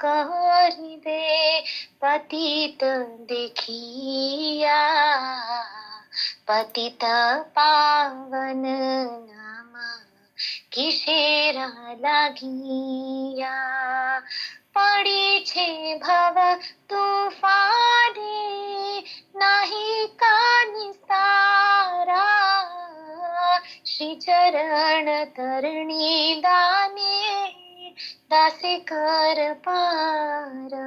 Speaker 5: करिबे पतित देखिया पतित पावन नाम किसेरा लागिया पड़ी छे भव तूफाने नाही का निस्तारा श्री चरण तरणी दाने दासे कर पारा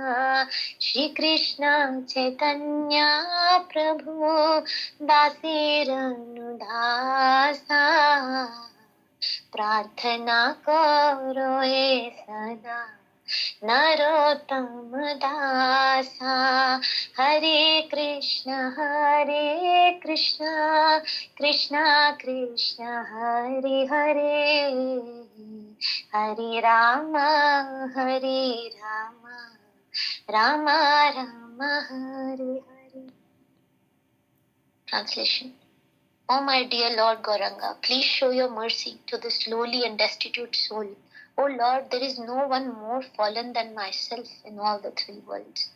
Speaker 5: Shri Krishna Chaitanya Prabhu Dasiranu Dasa Prarthana karo e sada Narottam Dasa Hare Krishna Krishna Krishna Hare Hare Hare Rama Rama Rama Hare Hare. Translation. O my dear Lord Gauranga, please show your mercy to this lowly and destitute soul. O Lord, there is no one more fallen than myself in all the three worlds.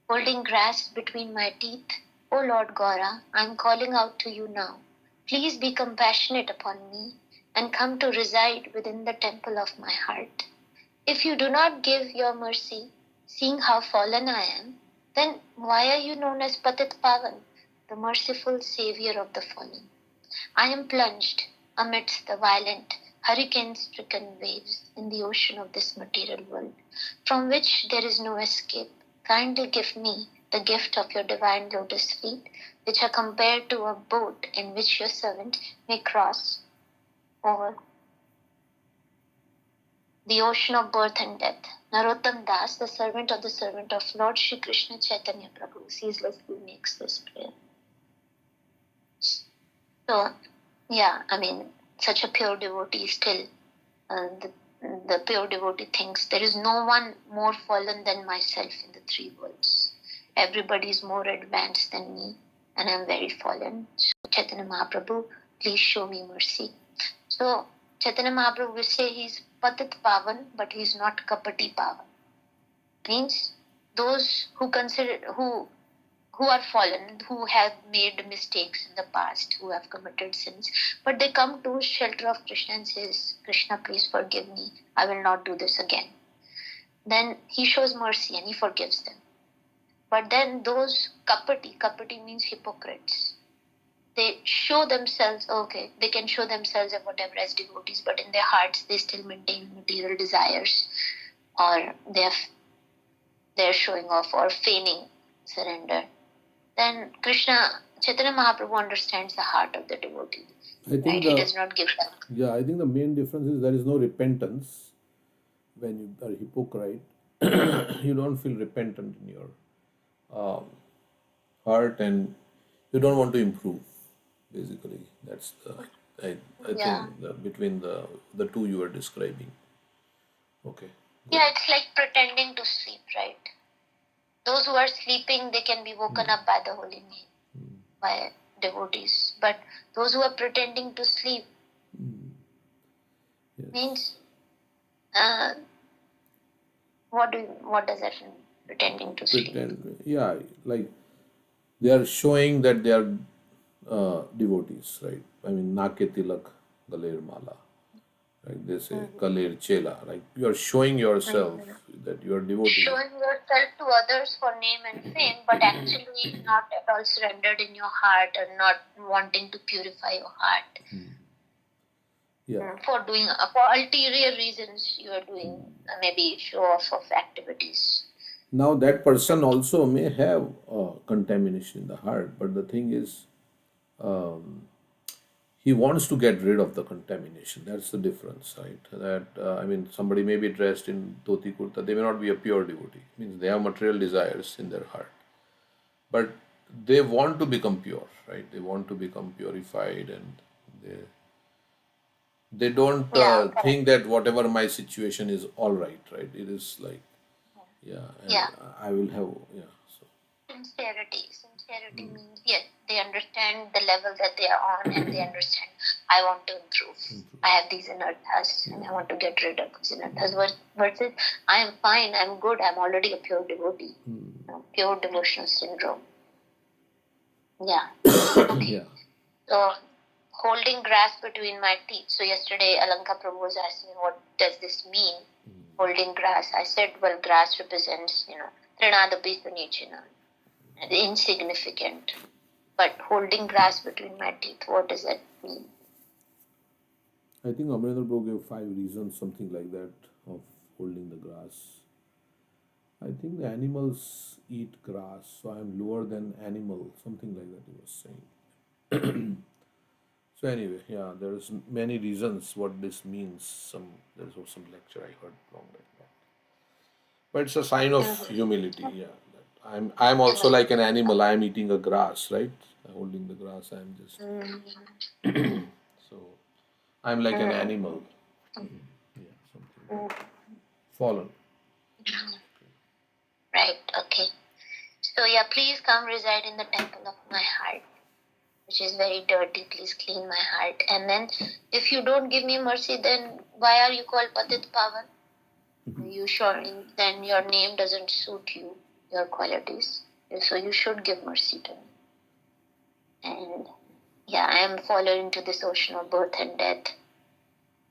Speaker 5: Holding grass between my teeth, O Lord Gaura, I am calling out to you now. Please be compassionate upon me and come to reside within the temple of my heart. If you do not give your mercy, seeing how fallen I am, then why are you known as Patit Pavan, the merciful savior of the fallen? I am plunged amidst the violent, hurricane-stricken waves in the ocean of this material world, from which there is no escape. Kindly give me the gift of your divine lotus feet, which are compared to a boat in which your servant may cross over the ocean of birth and death. Narottam Das, the servant of Lord Shri Krishna Chaitanya Prabhu, ceaselessly makes this prayer. So, yeah, I mean, such a pure devotee still, the pure devotee thinks there is no one more fallen than myself in the three worlds. Everybody is more advanced than me, and I'm very fallen. So, Chaitanya Mahaprabhu, please show me mercy. So, Chaitanya Mahaprabhu will say he's Patit Pavan, but he's not Kapati Pavan. Means those who are fallen, who have made mistakes in the past, who have committed sins, but they come to shelter of Krishna and says, Krishna, please forgive me. I will not do this again. Then he shows mercy and he forgives them. But then those kapati means hypocrites. They show themselves, okay, they can show themselves or whatever as devotees, but in their hearts they still maintain material desires, or they're showing off or feigning surrender. Then Chaitanya Mahaprabhu understands the heart of the devotee.
Speaker 4: I think
Speaker 5: right? He does not give them.
Speaker 4: Yeah, I think the main difference is there is no repentance. When you are a hypocrite, you don't feel repentant in your heart, and you don't want to improve. Basically, that's I think between the two you are describing. Okay.
Speaker 5: Yeah, it's like pretending to sleep, right? Those who are sleeping, they can be woken up by the holy name, by devotees. But those who are pretending to sleep means, what does that mean? Pretending to sleep?
Speaker 4: Yeah, like they are showing that they are devotees, right? I mean, Nake Tilak Galer Mala. Like they say, Kaler Chela. Like you are showing yourself that you are devotee.
Speaker 5: Showing yourself to others for name and fame, but actually not at all surrendered in your heart, or not wanting to purify your heart.
Speaker 4: Yeah.
Speaker 5: For ulterior reasons, you are doing maybe show off of activities.
Speaker 4: Now that person also may have contamination in the heart, but the thing is, he wants to get rid of the contamination. That's the difference, right? That I mean, somebody may be dressed in dhoti kurta, they may not be a pure devotee. Means they have material desires in their heart, but they want to become pure, right? They want to become purified, and they don't think that whatever my situation is all right, right? It is like, I will have, so.
Speaker 5: Sincerity means, yes, they understand the level that they are on, and they understand, I want to improve. I have these anarthas and I want to get rid of these anarthas. Versus, I am fine, I'm good, I'm already a pure devotee. Pure devotional syndrome. Yeah. Okay. So, holding grass between my teeth. So yesterday Alanka Prabhu was asking me, what does this mean? Holding grass. I said, well, grass represents, Trinadapi Punichina, insignificant. But holding grass between my teeth, what does that mean?
Speaker 4: I think Amarendra Prabhu gave 5 reasons, something like that, of holding the grass. I think the animals eat grass, so I'm lower than animal, something like that he was saying. So anyway, yeah, there's many reasons what this means. There's also some lecture I heard long back. But it's a sign of humility, yeah. That I'm also like an animal. I'm eating a grass, right? I'm holding the grass. I'm just so I'm like an animal. Yeah, something fallen.
Speaker 5: Right, okay. So yeah, please come reside in the temple of my heart, which is very dirty. Please clean my heart. And then if you don't give me mercy, then why are you called Patit Pavan? You surely, then your name doesn't suit you, your qualities. So you should give mercy to me. And yeah, I am fallen into this ocean of birth and death.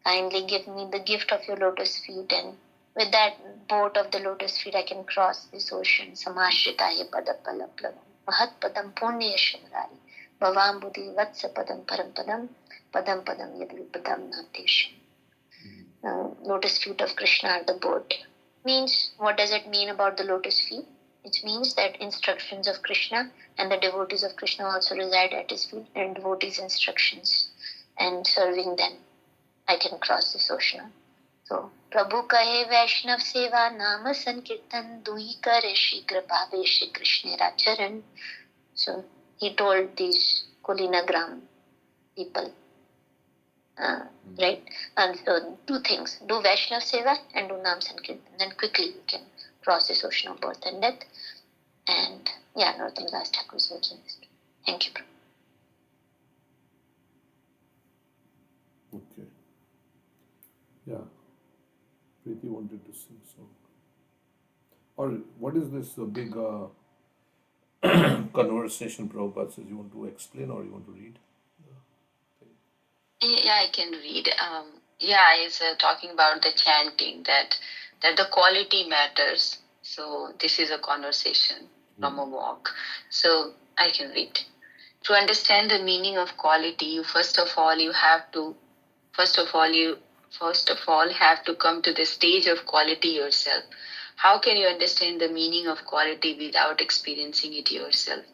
Speaker 5: Kindly give me the gift of your lotus feet, and with that boat of the lotus feet, I can cross this ocean. Samashritaya padapalaplavam, mahat padam punya shimrari, bhavam buddhi vatsa padam param padam, padam padam yadvipadam natesham. Lotus feet of Krishna are the boat. Means, what does it mean about the lotus feet? It means that instructions of Krishna and the devotees of Krishna also reside at his feet, and devotees' instructions and serving them, I can cross this ocean. So, Prabhu kahe Vaishnav seva nama sankirtan dui kare shigra bhave Shri Krishna Racharan. So, he told these Kulinagram people, right? And so, two things: do Vaishnav seva and do Nam Sankirtan. Then quickly you can cross this ocean of birth and death. And yeah, Narottam Das Thakur is making this. Thank you, Prabhu.
Speaker 4: Okay. Yeah. Preeti wanted to sing song. Or what is this big conversation Prabhupada says? You want to explain or you want to read?
Speaker 7: Yeah, I can read. It's talking about the chanting, that the quality matters. So this is a conversation from a walk. So I can read. To understand the meaning of quality, you first of all have to come to the stage of quality yourself. How can you understand the meaning of quality without experiencing it yourself?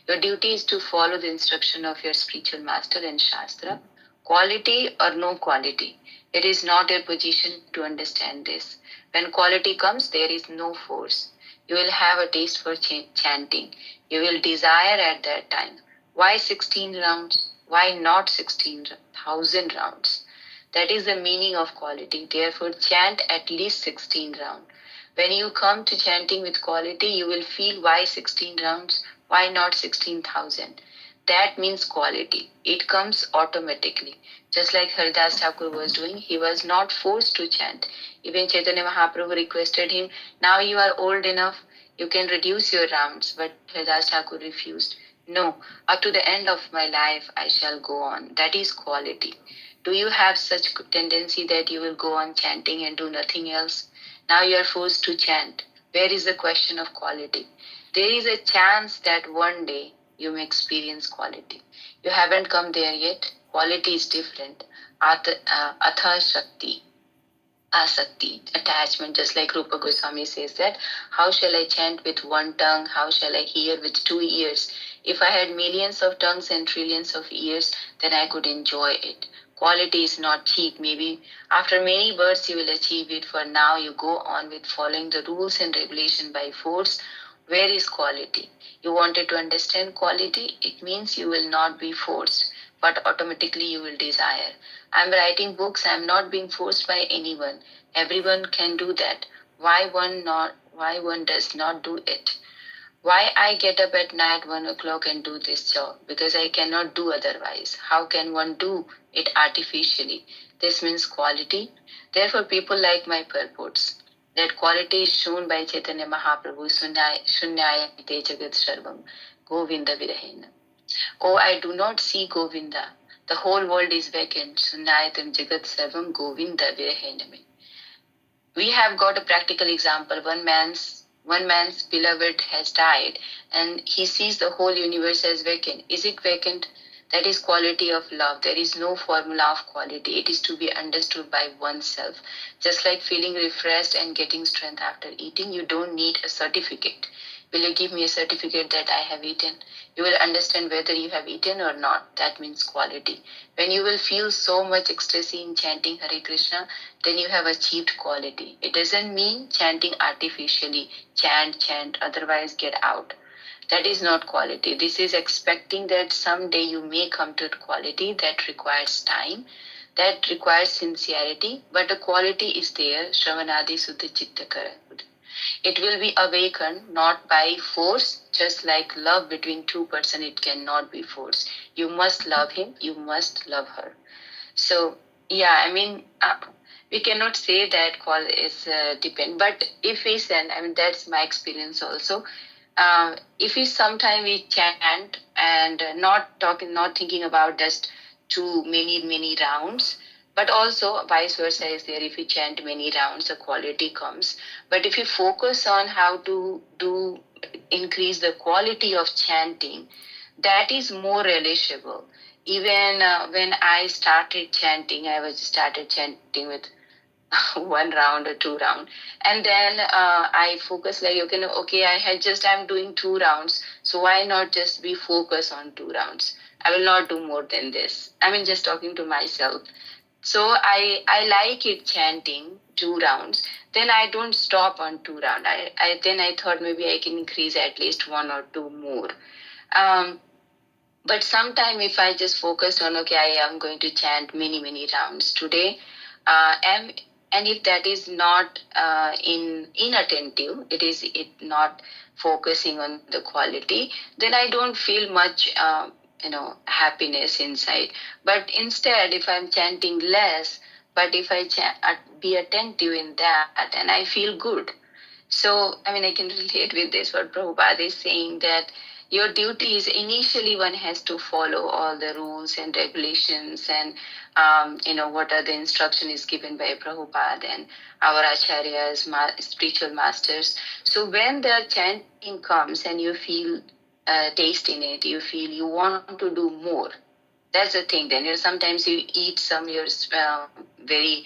Speaker 7: Your duty is to follow the instruction of your spiritual master and Shastra. Quality or no quality, it is not your position to understand this. When quality comes, there is no force. You will have a taste for chanting. You will desire at that time. Why 16 rounds? Why not 16,000 rounds? That is the meaning of quality. Therefore, chant at least 16 rounds. When you come to chanting with quality, you will feel why 16 rounds? Why not 16,000? That means quality. It comes automatically. Just like Haridas Thakur was doing, he was not forced to chant. Even Chaitanya Mahaprabhu requested him, now you are old enough, you can reduce your rounds. But Haridas Thakur refused. No, up to the end of my life, I shall go on. That is quality. Do you have such tendency that you will go on chanting and do nothing else? Now you are forced to chant. Where is the question of quality? There is a chance that one day you may experience quality. You haven't come there yet. Quality is different. Atha Shakti, Asakti, attachment, just like Rupa Goswami says that, how shall I chant with one tongue? How shall I hear with 2 ears? If I had millions of tongues and trillions of ears, then I could enjoy it. Quality is not cheap. Maybe after many births you will achieve it. For now, you go on with following the rules and regulation by force. Where is quality? You wanted to understand quality? It means you will not be forced, but automatically you will desire. I'm writing books. I'm not being forced by anyone. Everyone can do that. Why one does not do it? Why I get up at night 1 o'clock and do this job? Because I cannot do otherwise. How can one do it artificially? This means quality. Therefore, people like my purports. That quality is shown by Chaitanya Mahaprabhu, Shunyaya Te Jagat Sarvam, Govinda Virahena. Oh, I do not see Govinda. The whole world is vacant. Sunyayatam Jagat Sarvam, Govinda Virahena. We have got a practical example. One man's beloved has died and he sees the whole universe as vacant. Is it vacant? That is quality of love. There is no formula of quality. It is to be understood by oneself. Just like feeling refreshed and getting strength after eating, you don't need a certificate. Will you give me a certificate that I have eaten? You will understand whether you have eaten or not. That means quality. When you will feel so much ecstasy in chanting Hare Krishna, then you have achieved quality. It doesn't mean chanting artificially. Chant, otherwise get out. That is not quality. This is expecting that someday you may come to quality. That requires time, that requires sincerity, but the quality is there. Shravanadi Suddha Chitta Kara. It will be awakened not by force, just like love between two persons, it cannot be forced. You must love him, you must love her. So, yeah, I mean, we cannot say that call is depend, but if we send, I mean, that's my experience also. If we sometime we chant and not thinking about just too many rounds, but also vice versa is there. If we chant many rounds, the quality comes. But if you focus on how to increase the quality of chanting, that is more relishable. Even when I started chanting, started chanting with 1 round or 2 round, and then I focus like okay, I'm doing 2 rounds, so why not just be focused on 2 rounds? I will not do more than this. I mean, just talking to myself. So I like it chanting 2 rounds. Then I don't stop on 2 round. I thought maybe I can increase at least 1 or 2 more. But sometime if I just focused on, okay, I am going to chant many rounds today, and if that is not inattentive, it not focusing on the quality, then I don't feel much happiness inside. But instead, if I'm chanting less, but if I be attentive in that, and I feel good. So, I mean, I can relate with this, what Prabhupada is saying, that your duty is initially one has to follow all the rules and regulations and, what are the instruction is given by Prabhupada and our acharyas, spiritual masters. So when the chanting comes and you feel taste in it, you feel you want to do more. That's the thing. Then sometimes you eat some very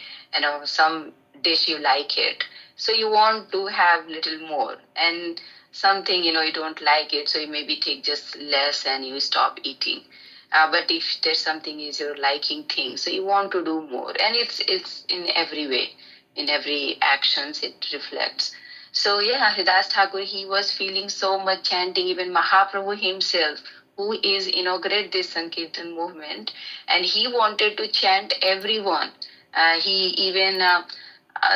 Speaker 7: some dish you like it, so you want to have little more, and something you don't like it, so you maybe take just less and you stop eating. But if there's something is your liking thing, so you want to do more, and it's in every way, in every actions it reflects. So yeah, Hridas Thakur, he was feeling so much chanting. Even Mahaprabhu himself, who is inaugurated this Sankirtan movement, and he wanted to chant everyone. He even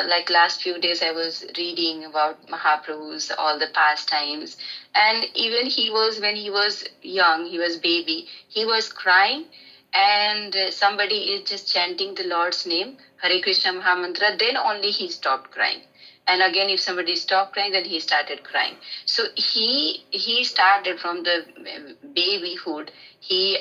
Speaker 7: like last few days I was reading about Mahaprabhu's all the pastimes, and even when he was young, he was baby, he was crying, and somebody is just chanting the Lord's name, Hare Krishna Mahamantra, then only he stopped crying. And again, if somebody stopped crying, then he started crying. So he started from the babyhood. He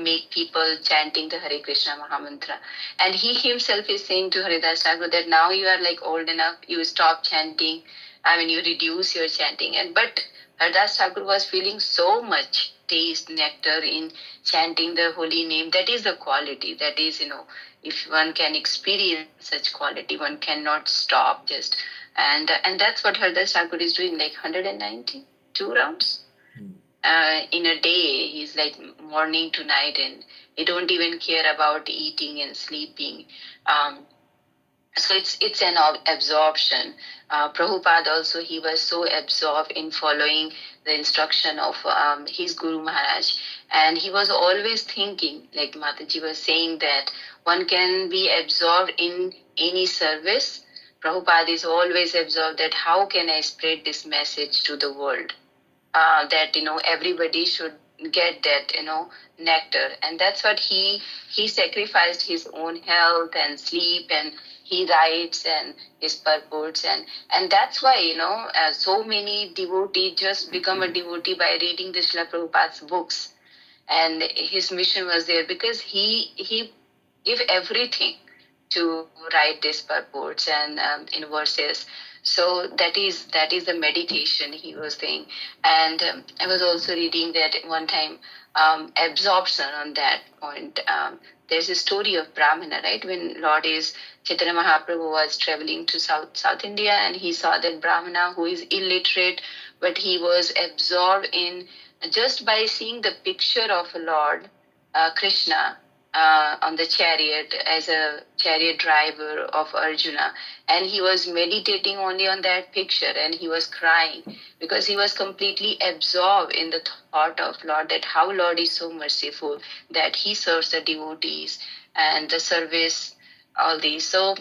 Speaker 7: make people chanting the Hare Krishna Mahamantra, and he himself is saying to Haridas Thakur that now you are like old enough, you stop chanting. I mean, you reduce your chanting. But Haridas Thakur was feeling so much taste, nectar in chanting the holy name. That is the quality. That is, if one can experience such quality, one cannot stop just. And that's what Haridas Thakur is doing, like 192 rounds. In a day, he's like morning to night, and he don't even care about eating and sleeping. So it's an absorption. Prabhupada also, he was so absorbed in following the instruction of his Guru Maharaj, and he was always thinking, like Mataji was saying, that one can be absorbed in any service. Prabhupada is always absorbed that how can I spread this message to the world, that everybody should get that nectar. And that's what he sacrificed his own health and sleep, and he writes and his purports, and that's why so many devotees just become a devotee by reading the Srila Prabhupada's books. And his mission was there because he gave everything. to write these purports and in verses. So that is the meditation he was saying. And I was also reading that one time, absorption on that point. There's a story of Brahmana, right? When Lord is Chaitanya Mahaprabhu was traveling to South India, and he saw that Brahmana who is illiterate, but he was absorbed in just by seeing the picture of Lord Krishna on the chariot as a chariot driver of Arjuna, and he was meditating only on that picture, and he was crying because he was completely absorbed in the thought of Lord, that how Lord is so merciful that he serves the devotees and the service, all these. So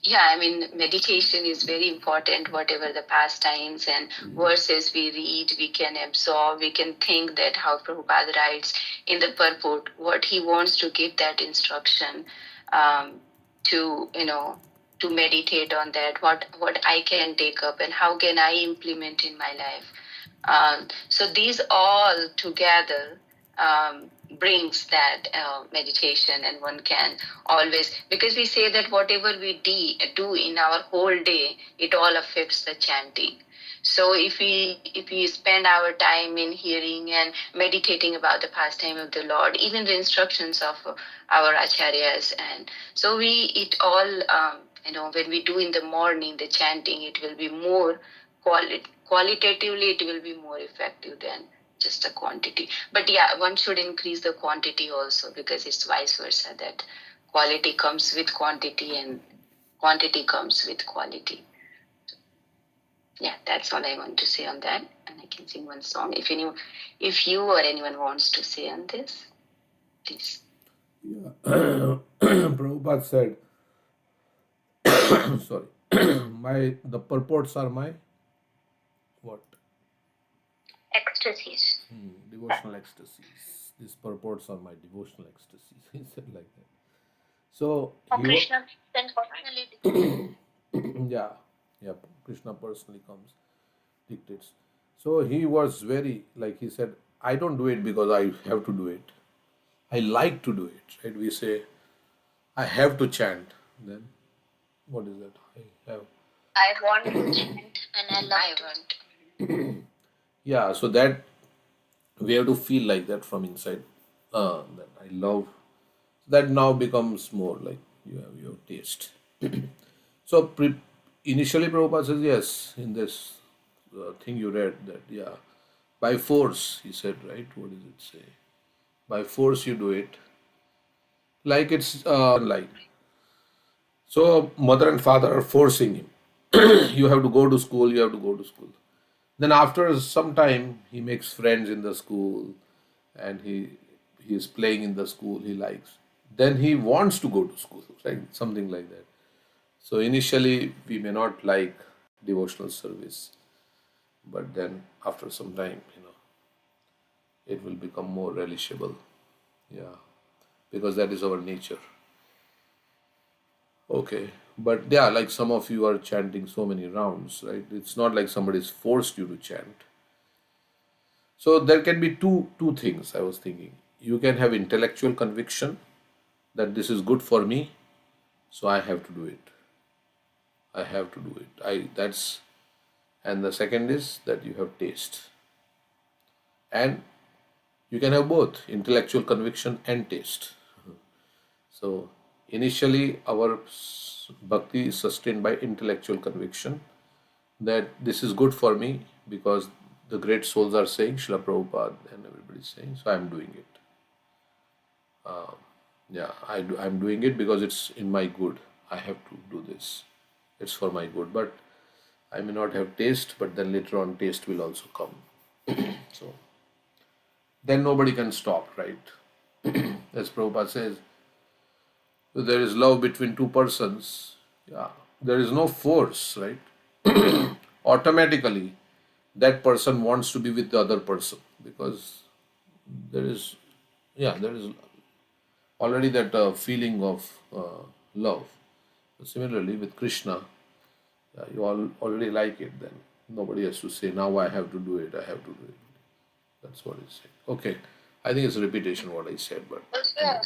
Speaker 7: yeah, I mean, meditation is very important. Whatever the pastimes and verses we read, we can absorb, we can think that how Prabhupada writes in the purport, what he wants to give that instruction, to, to meditate on that, what I can take up and how can I implement in my life. So these all together brings that meditation, and one can always, because we say that whatever we do in our whole day, it all affects the chanting. So if we spend our time in hearing and meditating about the pastime of the Lord, even the instructions of our acharyas, and so it all when we do in the morning the chanting, it will be more qualitatively, it will be more effective than just the quantity. But yeah, one should increase the quantity also, because it's vice versa, that quality comes with quantity and quantity comes with quality. Yeah, that's all I want to say on that. And I can sing one song. If you or anyone wants to say on this, please.
Speaker 4: Yeah. Prabhupada said, sorry, the purports are my what?
Speaker 5: Ecstasies.
Speaker 4: Devotional ecstasies. These purports are my devotional ecstasies. He said like that. So
Speaker 5: Krishna then personally
Speaker 4: yeah, Krishna personally comes, dictates. So he was very, like he said, I don't do it because I have to do it. I like to do it. Right? We say, I have to chant. Then what is that?
Speaker 5: I want to chant and I love to.
Speaker 4: Yeah, so that we have to feel like that from inside. That I love. That now becomes more like you have your taste. So initially Prabhupada says yes in this thing you read, that yeah, by force, he said, right? What does it say? By force you do it, like it's like, so mother and father are forcing him. You have to go to school. You have to go to school. Then after some time, he makes friends in the school, and he is playing in the school. He likes. Then he wants to go to school, right? Something like that. So initially, we may not like devotional service, but then after some time, it will become more relishable. Yeah, because that is our nature. Okay, but yeah, like some of you are chanting so many rounds, right? It's not like somebody's forced you to chant. So there can be two things I was thinking. You can have intellectual conviction that this is good for me, so I have to do it. I have to do it. And the second is that you have taste. And you can have both intellectual conviction and taste. So initially our bhakti is sustained by intellectual conviction that this is good for me because the great souls are saying, Srila Prabhupada and everybody is saying, so I'm doing it. I'm doing it because it's in my good. I have to do this. It's for my good. But I may not have taste, but then later on taste will also come. So then nobody can stop, right? As Prabhupada says, there is love between two persons. Yeah, there is no force, right? Automatically, that person wants to be with the other person because there is, there is already that feeling of love. Similarly, with Krishna, you all already like it. Then nobody has to say, "Now I have to do it. I have to do it." That's what it's saying. Okay, I think it's a repetition what I said, but
Speaker 5: Yeah.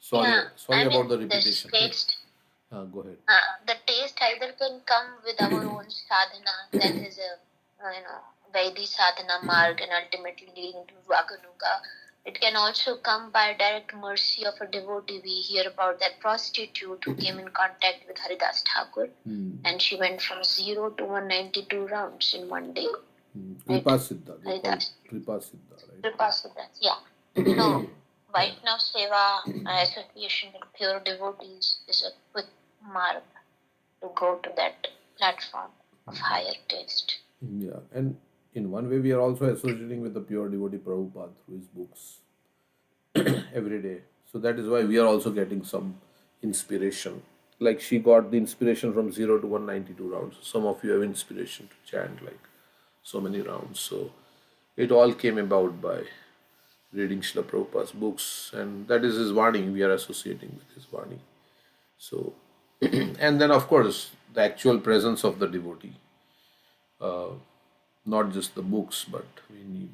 Speaker 4: Sorry,
Speaker 5: Yeah,
Speaker 4: sorry
Speaker 5: I mean,
Speaker 4: about the
Speaker 5: this
Speaker 4: repetition.
Speaker 5: taste,
Speaker 4: Go ahead.
Speaker 5: the taste either can come with our own sadhana, that is a, Vaidhi sadhana marg, and ultimately leading to Raganuga. It can also come by direct mercy of a devotee. We hear about that prostitute who came in contact with Haridas Thakur, and she went from 0 to 192 rounds in one day. Right?
Speaker 4: Kripa Siddha. They call
Speaker 5: Haridas.
Speaker 4: Kripa Siddha, right?
Speaker 5: Kripa Siddha, yeah. No, Vaishnav Seva association with pure devotees is a quick mark to go to that platform of higher taste.
Speaker 4: Yeah, and in one way, we are also associating with the pure devotee Prabhupada through his books every day. So that is why we are also getting some inspiration. Like she got the inspiration from 0 to 192 rounds. Some of you have inspiration to chant like so many rounds. So it all came about by reading Srila Prabhupada's books, and that is his Vani. We are associating with his Vani. So, and then of course, the actual presence of the devotee. Not just the books, but we need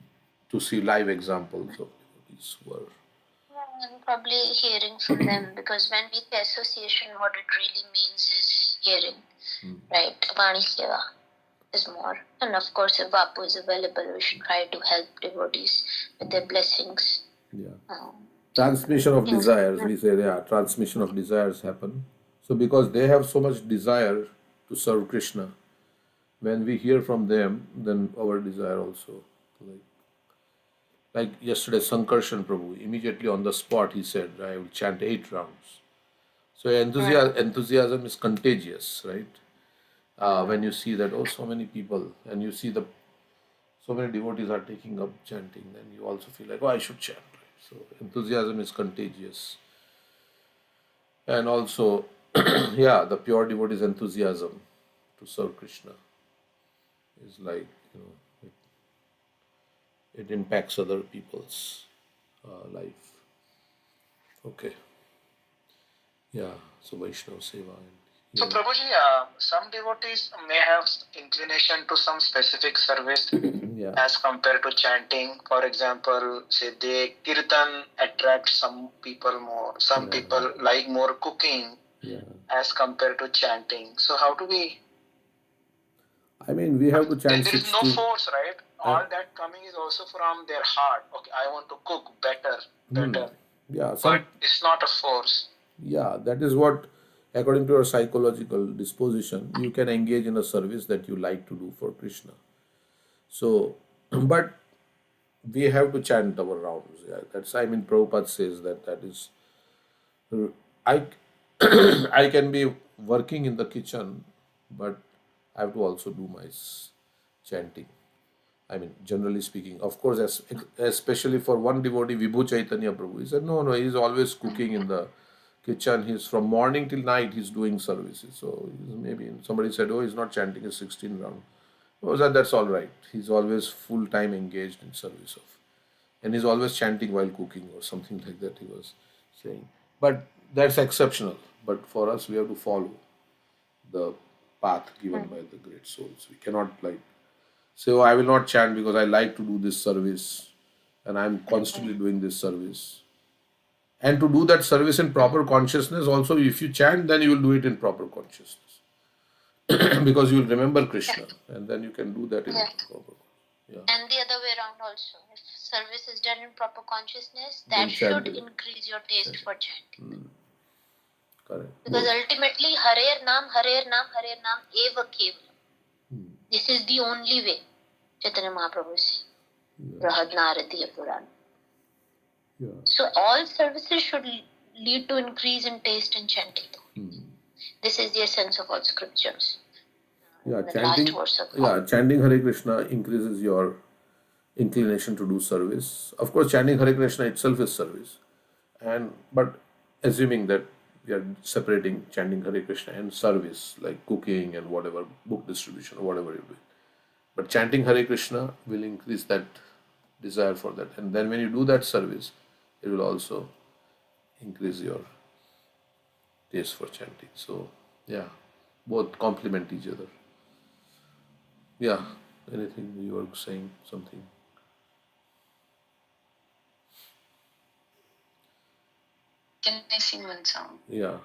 Speaker 4: to see live examples of devotees who are.
Speaker 5: And probably hearing from them, because when we say association, what it really means is hearing, right? Vani Seva is more. And of course, if Bapu is available, we should try to help devotees with their blessings.
Speaker 4: Yeah. Transmission of desires, we say, yeah, transmission of desires happen. So because they have so much desire to serve Krishna, when we hear from them, then our desire also. Like yesterday, Sankarshan Prabhu, immediately on the spot, he said, I will chant 8 rounds. So enthusiasm is contagious, right? When you see that, oh, so many people, and you see so many devotees are taking up chanting, then you also feel like, oh, I should chant. Right? So enthusiasm is contagious. And also, yeah, the pure devotee's enthusiasm to serve Krishna is like, it impacts other people's life. Okay. Yeah, so Vaishnava Seva.
Speaker 10: So, Prabhuji, some devotees may have inclination to some specific service as compared to chanting. For example, say kirtan attracts some people more. Some people like more cooking as compared to chanting. So, how do we?
Speaker 4: I mean, we have to chant.
Speaker 10: There is no force, right? All that coming is also from their heart. Okay, I want to cook better.
Speaker 4: Yeah,
Speaker 10: but it's not a force.
Speaker 4: Yeah, that is what, according to your psychological disposition, you can engage in a service that you like to do for Krishna. So, but we have to chant our rounds. Yeah, that's, I mean, Prabhupada says that is, I, I can be working in the kitchen, but I have to also do my chanting. I mean, generally speaking, of course, especially for one devotee, Vibhu Chaitanya Prabhu, he said, no, he's always cooking in the kitchen. He's from morning till night, he's doing services. So maybe somebody said, oh, he's not chanting his 16 round. Oh, that's all right. He's always full time engaged in service of, and he's always chanting while cooking or something like that, he was saying. But that's exceptional. But for us, we have to follow the path given by the great souls. We cannot say, oh, I will not chant because I like to do this service and I'm constantly doing this service. And to do that service in proper consciousness, also, if you chant, then you will do it in proper consciousness. Because you will remember Krishna, and then you can do that in proper.
Speaker 5: Yeah. And the other way around also. If service is done in proper consciousness, that should increase your taste for chanting.
Speaker 4: Correct.
Speaker 5: Because ultimately, Harer Nam, Eva Kevalam. This is the only way. Chaitanya Mahaprabhu says. Brahadnaradiya Purana. So all services should lead to increase in taste and chanting. This is the essence of all scriptures.
Speaker 4: Chanting Hare Krishna increases your inclination to do service. Of course, chanting Hare Krishna itself is service. But assuming that we are separating chanting Hare Krishna and service, like cooking and whatever, book distribution or whatever it will. But chanting Hare Krishna will increase that desire for that. And then when you do that service, it will also increase your taste for chanting. So, yeah, both complement each other. Yeah, anything you were saying, something?
Speaker 7: Can I sing one song?
Speaker 4: Yeah.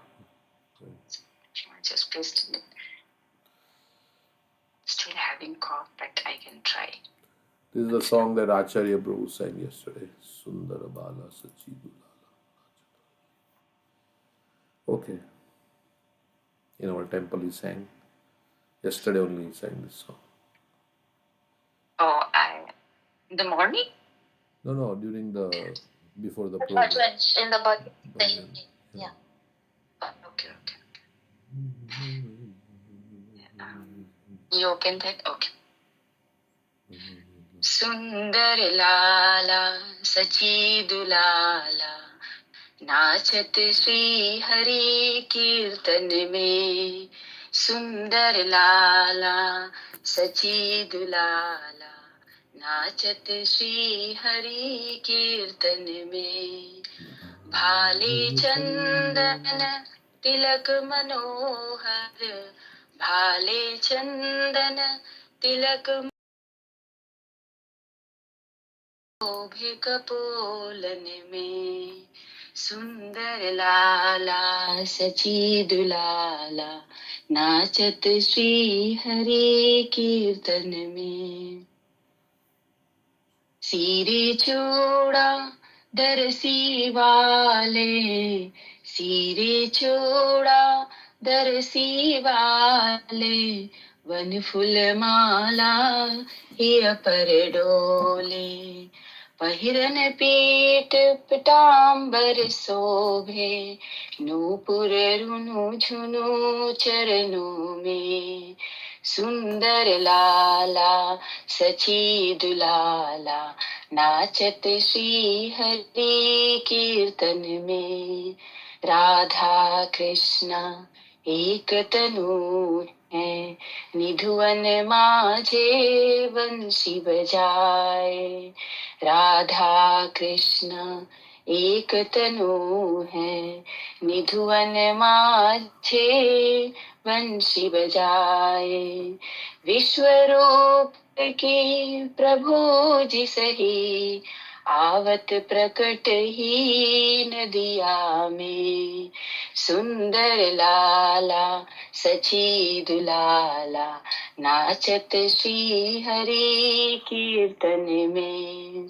Speaker 7: I just pasted it. Still having cough, but I can try.
Speaker 4: This is the song that Acharya Prabhu sang yesterday. Sundara Bala Sachidulala. Okay. In our temple he sang. Yesterday only he sang this song.
Speaker 7: Oh, in the morning?
Speaker 4: No, during before the program.
Speaker 7: In the evening. Yeah. Okay. You open that? Okay. सुंदर लाला सची दुलाला नाचत श्री हरि कीर्तन में सुंदर लाला सची दुलाला नाचत श्री हरि कीर्तन में भाले चंदन तिलक मनोहर भाले चंदन तिलक शोभे कपोलन में सुंदर लाला सची दुलाला नाचत श्री हरि कीर्तन में सिरे चूड़ा दरसी वाले सिरे चूड़ा दरसी वाले वन फूल माला हिय पर डोले पहिरन पीठ पीतांबर शोभे नूपुर रुनु झुनु चरणों में सुंदर लाला सची दुलाला नाचत श्री हरि कीर्तन में राधा कृष्ण एक तनु है निधुवन माझे बंसी बजाए राधा कृष्ण एक तनु है निधुवन माझे बंसी बजाए विश्वरूप के प्रभु जी सही आवत प्रकट ही नदिया में सुंदर लाला सची दुलाला नाचत श्री हरि कीर्तन में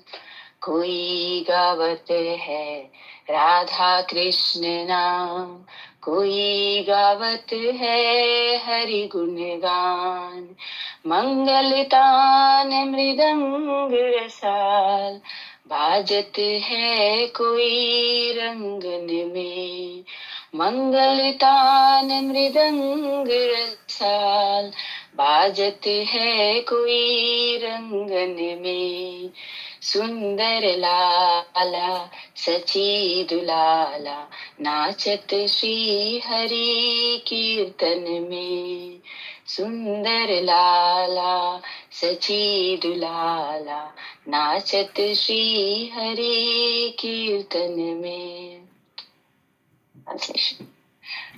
Speaker 7: कोई गावत है राधा कृष्ण नाम कोई गावत है हरि गुणगान मंगल तान मृदंग रसाल बाजत है कोई रंगन में मंगल तान मृदंग रसाल बाजत है कोई रंगन में सुंदर लाला सची दुलाला नाचत श्री हरि कीर्तन में सुंदर लाला सची दुलाला नाचत श्री हरि कीर्तन में. Translation.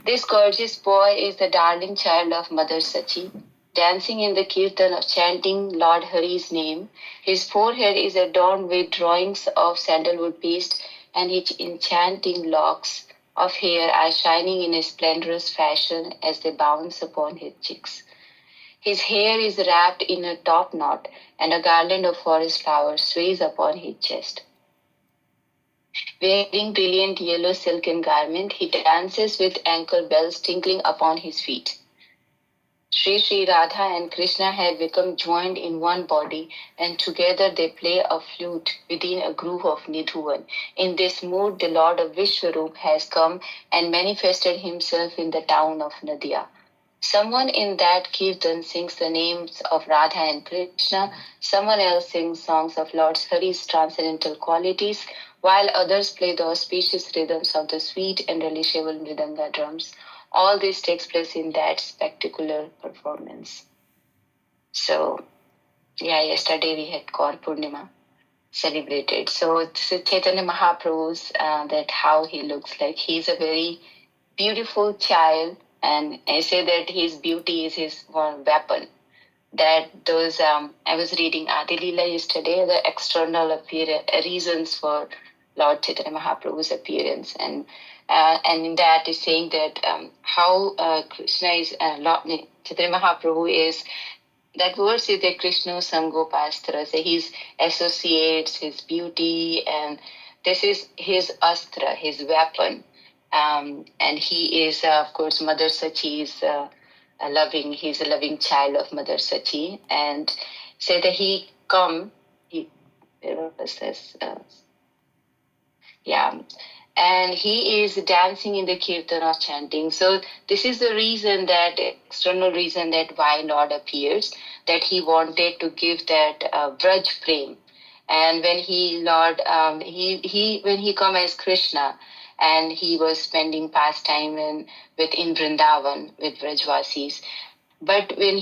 Speaker 7: This gorgeous boy is the darling child of Mother Sachi, dancing in the kirtan of chanting Lord Hari's name. His forehead is adorned with drawings of sandalwood paste, and his enchanting locks of hair are shining in a splendorous fashion as they bounce upon his cheeks. His hair is wrapped in a top knot, and a garland of forest flowers sways upon his chest. Wearing brilliant yellow silken garment, he dances with ankle bells tinkling upon his feet. Sri Radha and Krishna have become joined in one body, and together they play a flute within a grove of Nidhuvan. In this mood, the Lord of Vishwarup has come and manifested himself in the town of Nadia. Someone in that kirtan sings the names of Radha and Krishna, someone else sings songs of Lord Hari's transcendental qualities, while others play the auspicious rhythms of the sweet and relishable mridanga drums. All this takes place in that spectacular performance. So, yesterday we had Gaur Purnima celebrated. So this is Chaitanya Mahaprabhu's, that how he looks like. He's a very beautiful child, and I say that his beauty is his one weapon. That I was reading Adi Leela yesterday, the external reasons for Lord Chaitanya Mahaprabhu's appearance, and in that is saying that how Krishna is Lord Chaitanya Mahaprabhu is. That verse is that Krishna Sangopastra, so his associates, his beauty, and this is his astra, his weapon. And he is, of course, Mother Sachi is he's a loving child of Mother Sachi. And say that what was this? And he is dancing in the kirtan of chanting. So this is the reason, that external reason, that why Lord appears, that he wanted to give that Braj Prem. And when when he come as Krishna, and he was spending pastime in Vrindavan with Brajvasis. But when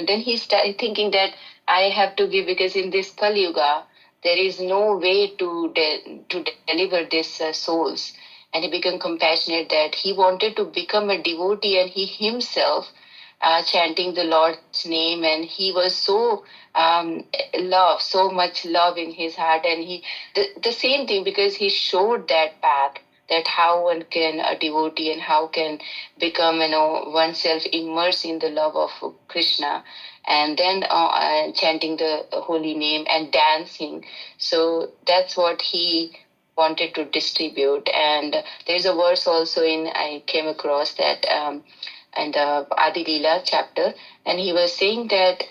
Speaker 7: then he started thinking that I have to give, because in this Kali Yuga, there is no way to deliver these souls. And he became compassionate, that he wanted to become a devotee, and he himself chanting the Lord's name, and he was so so much love in his heart. And the same thing, because he showed that path, that how one can a devotee, and how can become oneself immersed in the love of Krishna, and then chanting the holy name and dancing. So that's what he wanted to distribute. And there's a verse also I came across that in the Adi Leela chapter, and he was saying that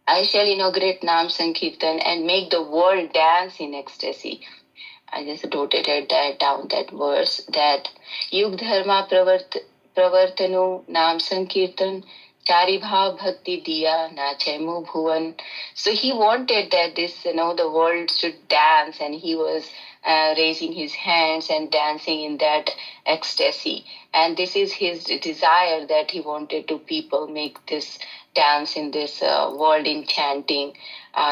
Speaker 7: I shall inaugurate Nam Sankirtan and make the world dance in ecstasy. I just noted that down, that verse, that Yug Dharma Pravartano Nam Sankirtan Chari Bhav Bhakti Diya Nachemo Bhuvan. So he wanted that the world should dance, and he was raising his hands and dancing in that ecstasy. And this is his desire, that he wanted to people make this dance in this world in chanting,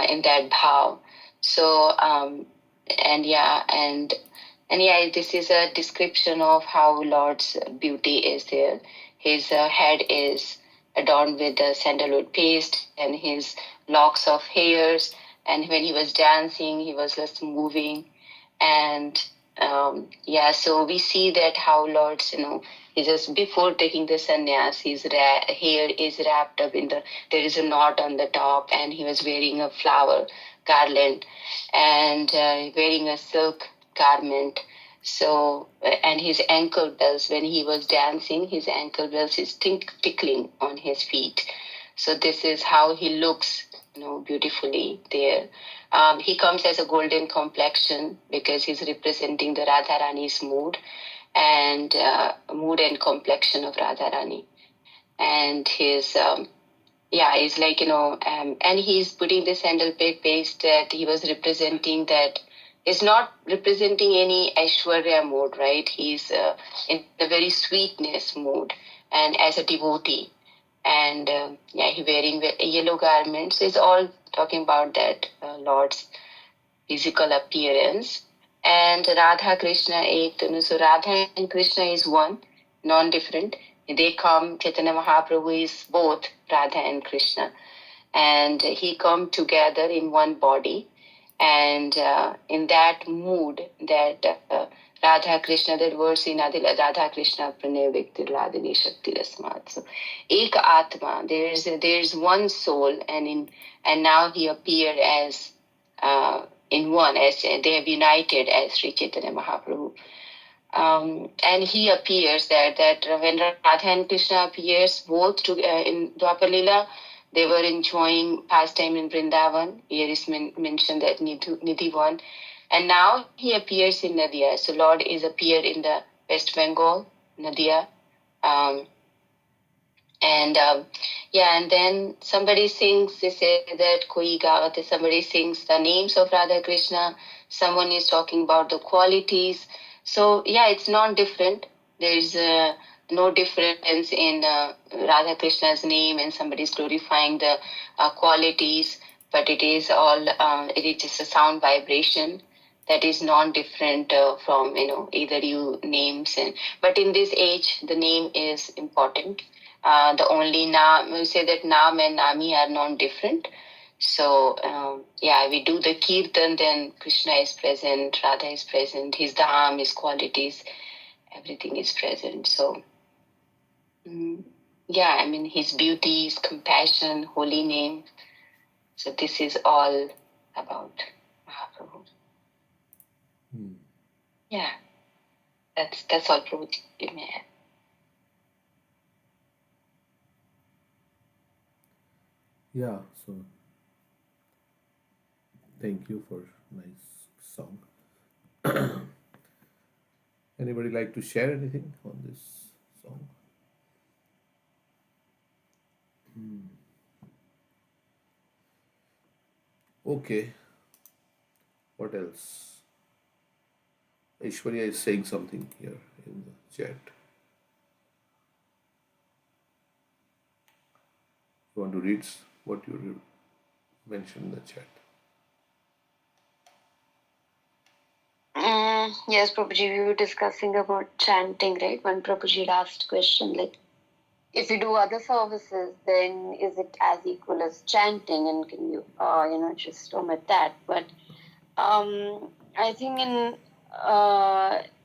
Speaker 7: in that bhav. So, this is a description of how Lord's beauty is there. His head is adorned with the sandalwood paste, and his locks of hairs. And when he was dancing, he was just moving. And so we see that how Lord's, he just before taking the sannyas, his hair is wrapped up there is a knot on the top, and he was wearing a flower garland, and wearing a silk garment. So, and his ankle bells, when he was dancing, his ankle bells is tickling on his feet. So this is how he looks, beautifully there. He comes as a golden complexion, because he's representing the Radharani's mood and complexion of Radharani. And his he's like, and he's putting the sandal paste, that he was representing, that is not representing any Aishwarya mood, right? He's in a very sweetness mood, and as a devotee. And he wearing yellow garments. It's all talking about that Lord's physical appearance. And Radha Krishna Ektanu. So Radha and Krishna is one, non-different. They come, Chaitanya Mahaprabhu is both Radha and Krishna. And he come together in one body. And in that mood, that Radha Krishna, that verse in Adila, Radha Krishna Pranay Viktir Ladini Shakti Rasmat. So Ek Atma, there's one soul, and now he appeared as in one, as they have united as Sri Chaitanya Mahaprabhu. And he appears that when Radha and Krishna appears both in Dwapar Leela, they were enjoying pastime in Vrindavan. Here is mentioned that Nidhi one. And now he appears in Nadia. So Lord is appeared in the West Bengal, Nadia. And then somebody sings, they say that Koi Gavate, somebody sings the names of Radha Krishna. Someone is talking about the qualities. So it's not different. There is no difference in Radha Krishna's name, and somebody is glorifying the qualities, but it is all, it is just a sound vibration that is non-different from, either you names. But in this age, the name is important. The only Naam, we say that Naam and Nami are non-different. So, yeah, we do the kirtan, then Krishna is present, Radha is present, his dham, his qualities, everything is present. So, yeah, I mean, his beauty, his compassion, holy name. So this is all about Mahaprabhu. Yeah, that's all Prabhuji you may have.
Speaker 4: Yeah, so thank you for nice song. Anybody like to share anything on this song? Okay, what else? Aishwarya is saying something here in the chat. You want to read what you mentioned in the chat?
Speaker 7: Yes, Prabhuji, we were discussing about chanting, right? When Prabhuji asked question like, if you do other services, then is it as equal as chanting? And can you, just omit that? But I think in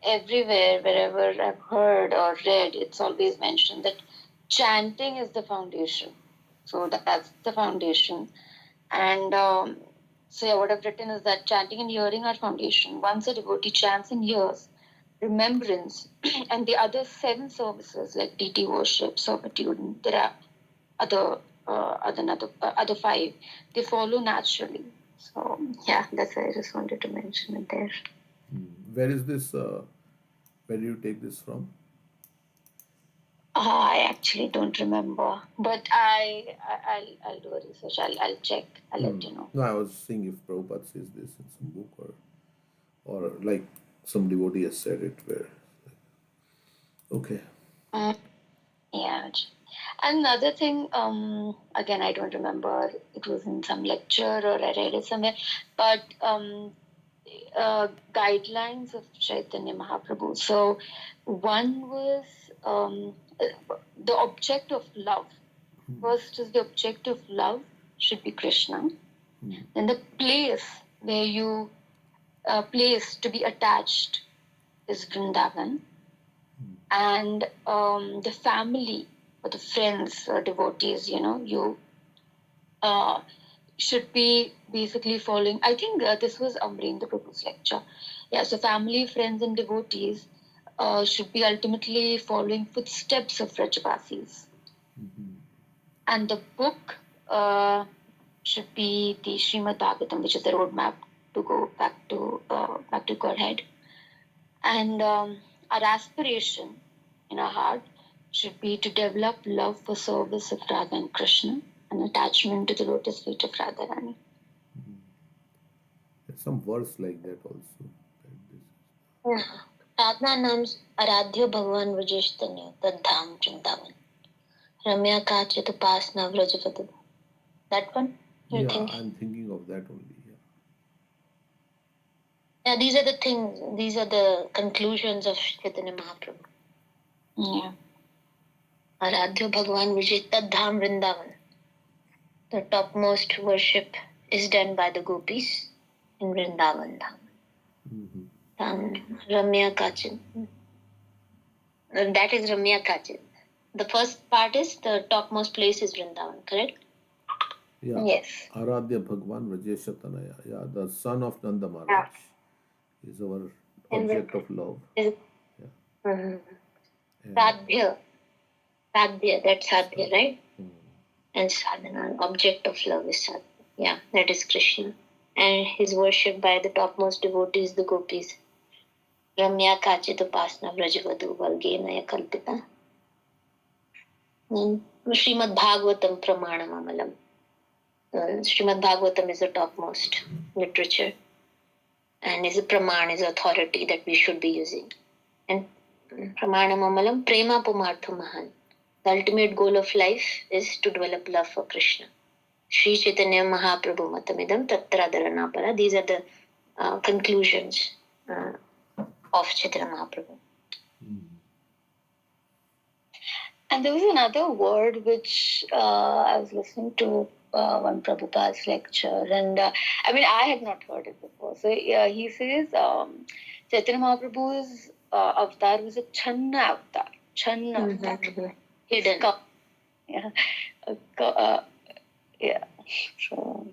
Speaker 7: everywhere, wherever I've heard or read, it's always mentioned that chanting is the foundation. So that's the foundation. And so yeah, what I've written is that chanting and hearing are foundation. Once a devotee chants and hears, remembrance, and the other 7 services like deity worship, servitude, and there are other 5, they follow naturally. So yeah, that's why I just wanted to mention it there.
Speaker 4: Where is this? Where do you take this from?
Speaker 7: I actually don't remember, but I'll do a research. I'll check. I'll let you know.
Speaker 4: No, I was seeing if Prabhupada says this in some book or like some devotee has said it where. Okay.
Speaker 7: Yeah. Another thing, again, I don't remember. It was in some lecture or I read it somewhere, but guidelines of Chaitanya Mahaprabhu. So one was the object of love. First is the object of love should be Krishna. Then the place where you place to be attached is Vrindavan. And the family or the friends or devotees, you should be basically following. I think this was Amrendra Prabhu's lecture. Yeah, so family, friends, and devotees should be ultimately following footsteps of Rajavasis. And the book should be the Srimad Bhagavatam, which is the roadmap to go back to Godhead. And our aspiration in our heart should be to develop love for service of Radha and Krishna and attachment to the lotus feet of Radharani.
Speaker 4: There's some verse like that also.
Speaker 7: Radha name's Aradhya Bhagavan Vrajeshtanyo Tadham Vrindavan Ramya Kachit Upasna Vrajavadu. That one?
Speaker 4: Yeah, I'm thinking of that only.
Speaker 7: Yeah, these are the things, these are the conclusions of Chaitanya Mahaprabhu. Yeah. Aradhya Bhagavan Vijita Dham Vrindavan. The topmost worship is done by the gopis in Vrindavan Dham. Ramya Kachin. That is Ramya Kachin. The first part is the topmost place is Vrindavan, correct?
Speaker 4: Yeah.
Speaker 7: Yes.
Speaker 4: Aradhya Bhagwan Rajeshatanaya. Yeah, the son of Nanda Maharaj is our object of love.
Speaker 7: Sadhya. Sadhya, that's Sadhya, right? And sadhana, object of love is sadhya. Yeah, that is Krishna. And his worship by the topmost devotees, the gopis. Ramya Kachit Upasna Vrajavadu Valgenaya Kalpita. Srimad Bhagavatam Pramanam Amalam. Srimad Bhagavatam is the topmost literature and is a praman, is authority that we should be using. And Pramanam Amalam Prema Pumartha Mahan. The ultimate goal of life is to develop love for Krishna. Sri Chaitanya Mahaprabhu Matamidam Tatra Dharanapara. These are the conclusions of Chaitanya Mahaprabhu. And there was another word which I was listening to one Prabhupada's lecture, and I mean, I had not heard it before. So he says Chaitanya Mahaprabhu's avatar was a Channa avatar. Channa. Hidden. Yeah. Yeah. So,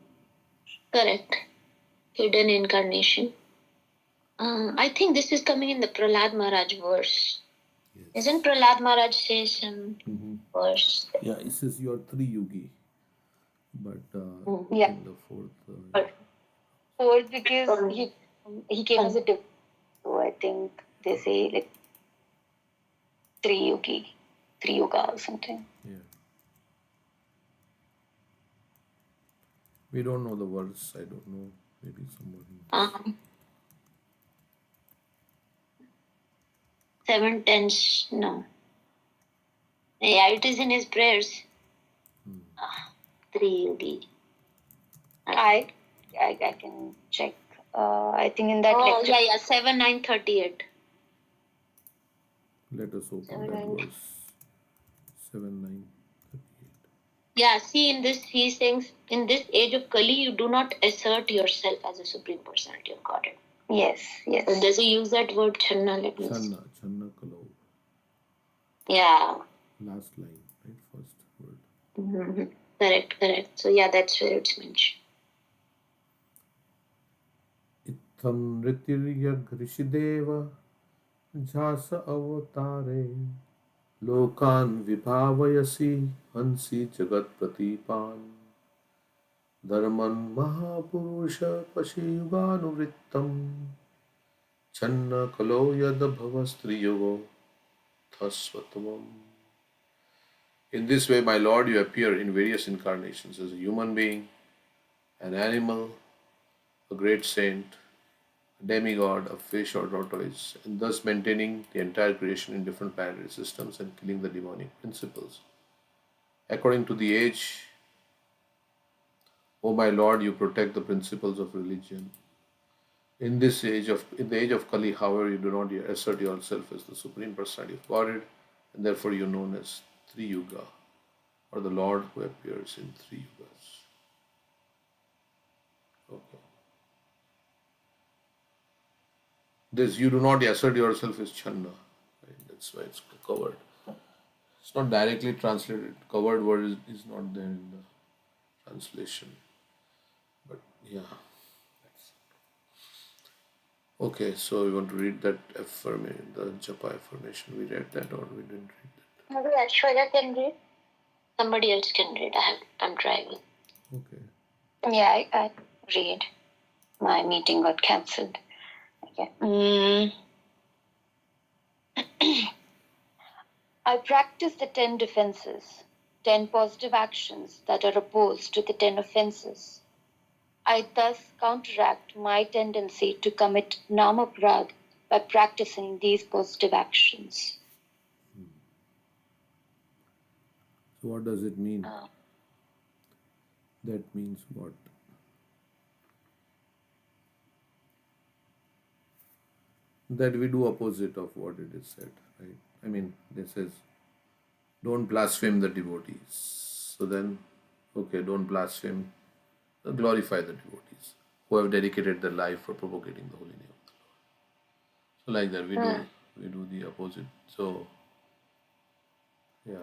Speaker 7: correct. Hidden incarnation. I think this is coming in the Prahlad Maharaj verse. Yes. Isn't Prahlad Maharaj says some verse?
Speaker 4: Yeah, it says you are three yugi, but
Speaker 7: Yeah.
Speaker 4: in the fourth.
Speaker 7: Fourth because he came as a div. So I think they say like three yoga or something.
Speaker 4: Yeah. We don't know the verse. I don't know. Maybe somebody.
Speaker 7: 7 tenths, no. Yeah, it is in his prayers. Three yogi. I can check. I think in that lecture. Yeah, 7, 9, 38.
Speaker 4: Let us open
Speaker 7: 7,
Speaker 4: that
Speaker 7: 9.
Speaker 4: verse. 7, 9, 38.
Speaker 7: Yeah, see, in this, he's saying, in this age of Kali, you do not assert yourself as a Supreme Personality of Godhead. Yes. So does he use that word Channa? Let me see.
Speaker 4: Channa Kalau.
Speaker 7: Yeah.
Speaker 4: Last line, right? First word.
Speaker 7: Mm-hmm. Correct. So yeah, that's where it's mentioned.
Speaker 4: Itham Ritirya Grishideva Jasa Avatare Lokan Vibhavayasi Hansi Jagat Pratipan Dharman Mahapurusha Pashiyuganuvrittam Channa Kalo Yad Bhavastriyogo Thasvatvam. In this way, my Lord, you appear in various incarnations as a human being, an animal, a great saint, a demigod, a fish or tortoise, and thus maintaining the entire creation in different planetary systems and killing the demonic principles. According to the age, O my Lord, you protect the principles of religion. In the age of Kali, however, you do not assert yourself as the Supreme Personality of Godhead, and therefore you are known as Three Yuga, or the Lord who appears in three yugas. Okay. This you do not assert yourself as Channa. Right? That's why it's covered. It's not directly translated. Covered word is not there in the translation. But yeah. Okay, so we want to read that affirmation, the Japa affirmation. We read that or we didn't read that?
Speaker 7: Maybe Ashwarya can read. Somebody else can read. I'm driving.
Speaker 4: Okay.
Speaker 7: Yeah, I read. My meeting got cancelled. Okay. I practice the 10 defenses, 10 positive actions that are opposed to the 10 offenses. I thus counteract my tendency to commit namaprad by practicing these positive actions.
Speaker 4: So what does it mean? That means what? That we do opposite of what it is said, right? I mean, this is don't blaspheme the devotees. So then, okay, don't blaspheme, glorify the devotees who have dedicated their life for propagating the holy name of the Lord. So like that, we do the opposite. So, yeah.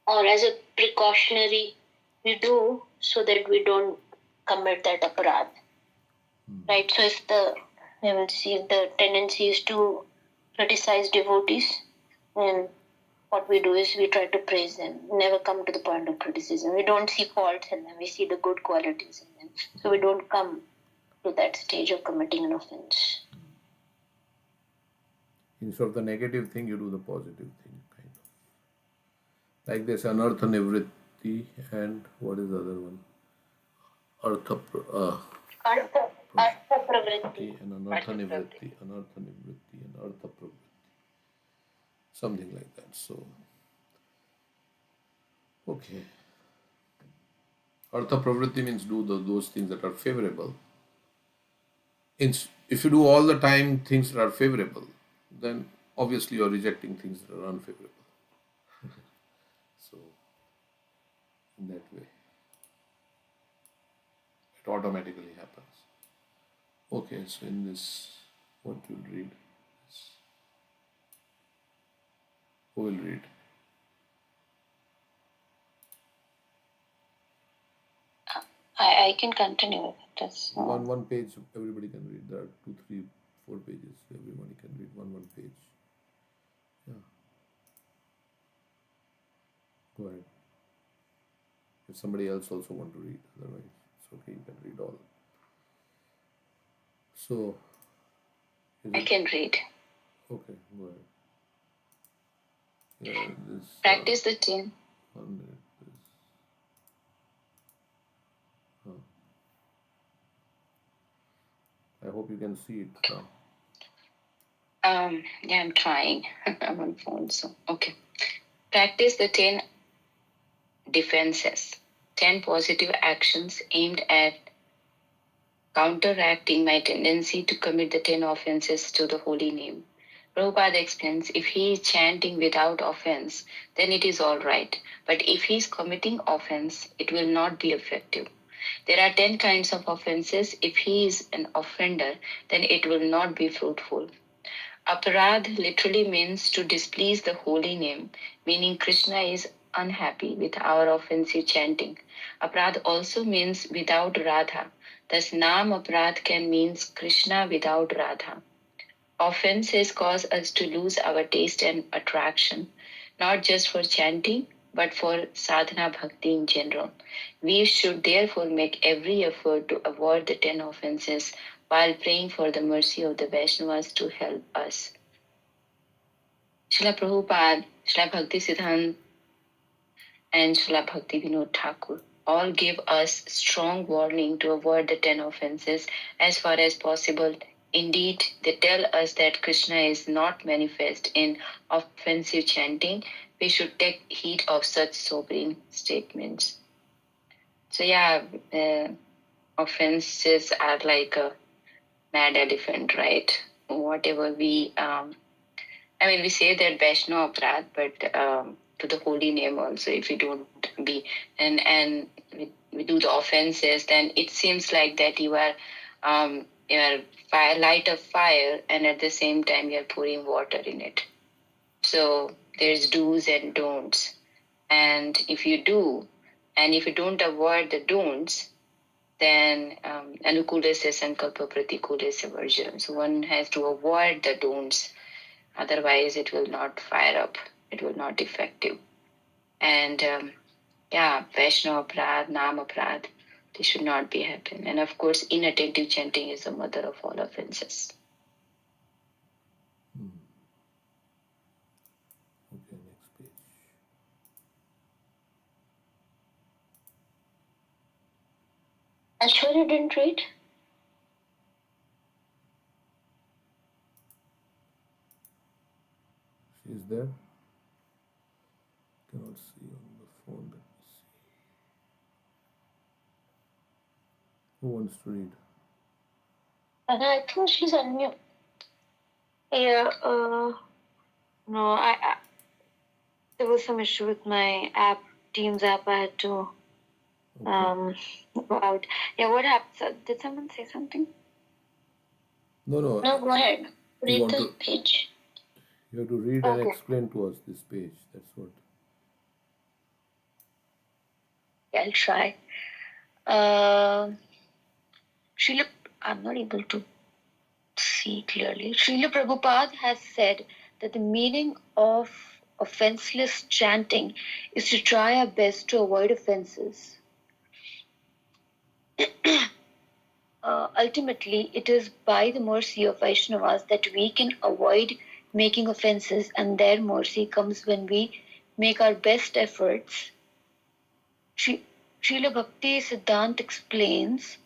Speaker 7: Or as a precautionary, we do so that we don't commit that aparad. Right? So if the tendency is to criticize devotees, then what we do is we try to praise them, never come to the point of criticism. We don't see faults in them, we see the good qualities in them. So we don't come to that stage of committing an offense.
Speaker 4: Instead of the negative thing, you do the positive thing, kind of. Like this, anartha nivritti, and what is the other one? Artha pravritti and anartha nivritti, and artha pravritti. Something like that. So, okay. Artha pravritti means do those things that are favorable. If you do all the time things that are favorable, then obviously you are rejecting things that are unfavorable. So, in that way. It automatically happens. Okay, so in this, what you'll read? Who will read?
Speaker 7: I can continue. That's
Speaker 4: one page. Everybody can read. There are 2, 3, 4 pages. Everybody can read one page. Yeah. Go ahead. If somebody else also want to read, otherwise it's okay. You can read all. So.
Speaker 7: I can read.
Speaker 4: Okay, go ahead. Yeah, this.
Speaker 7: Practice the 10.
Speaker 4: 1 minute, please. I hope you can see it now.
Speaker 7: Yeah, I'm trying. I'm on phone, so okay. Practice the 10 defenses, 10 positive actions aimed at counteracting my tendency to commit the 10 offenses to the holy name. Prabhupada explains, if he is chanting without offense, then it is all right. But if he is committing offense, it will not be effective. There are 10 kinds of offenses. If he is an offender, then it will not be fruitful. Aparadh literally means to displease the holy name, meaning Krishna is unhappy with our offensive chanting. Aparadh also means without Radha. Thus, Nam Aparadh can mean Krishna without Radha. Offenses cause us to lose our taste and attraction, not just for chanting, but for sadhana bhakti in general. We should therefore make every effort to avoid the 10 offenses while praying for the mercy of the Vaishnavas to help us. Srila Prabhupada, Srila Bhakti Siddhant, and Srila Bhakti Vinod Thakur all give us strong warning to avoid the 10 offenses as far as possible. Indeed, they tell us that Krishna is not manifest in offensive chanting. We should take heed of such sobering statements. So yeah, offenses are like a mad elephant, right? Whatever we we say that Vaishnava Aparadh, but to the holy name also, if we don't be and we do the offenses, then it seems like that you are light of fire, and at the same time you are pouring water in it. So there's do's and don'ts, and if you do, and if you don't avoid the don'ts, then anukulesya sankalpa pratikulesya varja. So one has to avoid the don'ts. Otherwise, it will not fire up. It will not be effective. And Vaishnava Aparadh, Nam Aparadh, they should not be happen. And of course, inattentive chanting is the mother of all offenses.
Speaker 4: Okay, next page.
Speaker 7: Ashwarya didn't read?
Speaker 4: She is there? Cannot see on the phone. Let me see. Who wants to read?
Speaker 7: I think she's on mute. Yeah, no, I there was some issue with my app, Teams app. I had to go out. Yeah, what happened? Did someone say something?
Speaker 4: No,
Speaker 7: No, go ahead. Read the page.
Speaker 4: You have to read and explain to us this page. That's what.
Speaker 7: Yeah, I'll try. I'm not able to see clearly. Srila Prabhupada has said that the meaning of offenseless chanting is to try our best to avoid offenses. Ultimately, it is by the mercy of Vaishnavas that we can avoid making offenses, and their mercy comes when we make our best efforts. Srila Bhakti Siddhant explains,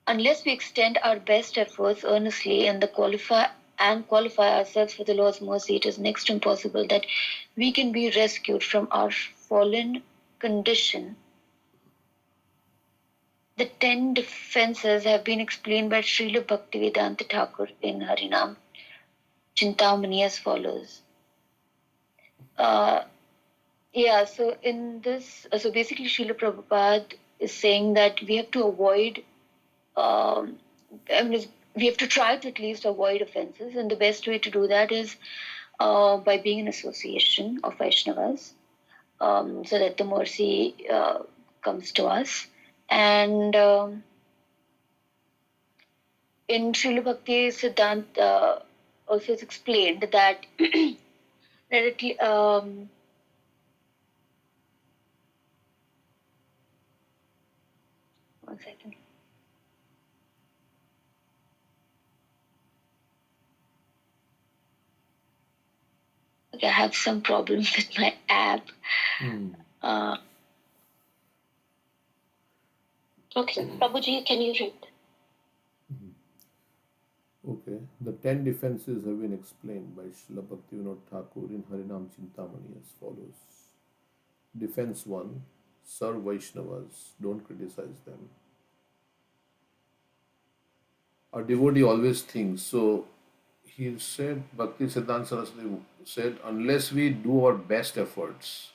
Speaker 7: unless we extend our best efforts earnestly and qualify ourselves for the Lord's mercy, it is next to impossible that we can be rescued from our fallen condition. The 10 defenses have been explained by Srila Bhaktivedanta Thakur in Harinam Chintamani as follows. So in this, so basically Srila Prabhupada is saying that we have to avoid, we have to try to at least avoid offenses, and the best way to do that is by being in association of Vaishnavas, so that the mercy comes to us. And in Srila Bhakti Siddhanta also it's explained that one second. Okay, I have some problem with my app. Okay, Prabhuji, can you read?
Speaker 4: Okay, the 10 defenses have been explained by Srila Bhaktivinoda Thakur in Harinam Chintamani as follows. Defense 1, serve Vaishnavas, don't criticize them. A devotee always thinks, so he said, Bhakti Siddhanta Saraswati said, unless we do our best efforts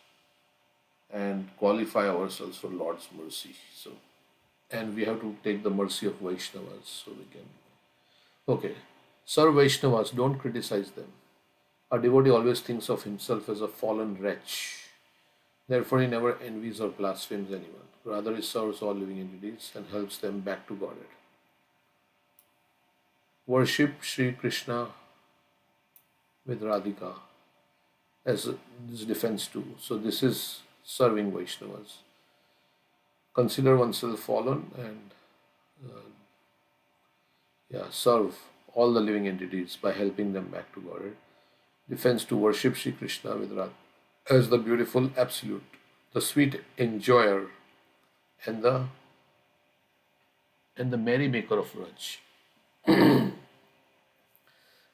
Speaker 4: and qualify ourselves for Lord's mercy, so, and we have to take the mercy of Vaishnavas, so we can. Okay, serve Vaishnavas, don't criticize them. A devotee always thinks of himself as a fallen wretch. Therefore, he never envies or blasphemes anyone. Rather, he serves all living entities and helps them back to Godhead. Worship Sri Krishna with Radhika as this defense too. So, this is serving Vaishnavas. Consider oneself fallen and serve all the living entities by helping them back to Godhead. Defense to worship Sri Krishna with Radha as the beautiful absolute, the sweet enjoyer, and the merry maker of Raj.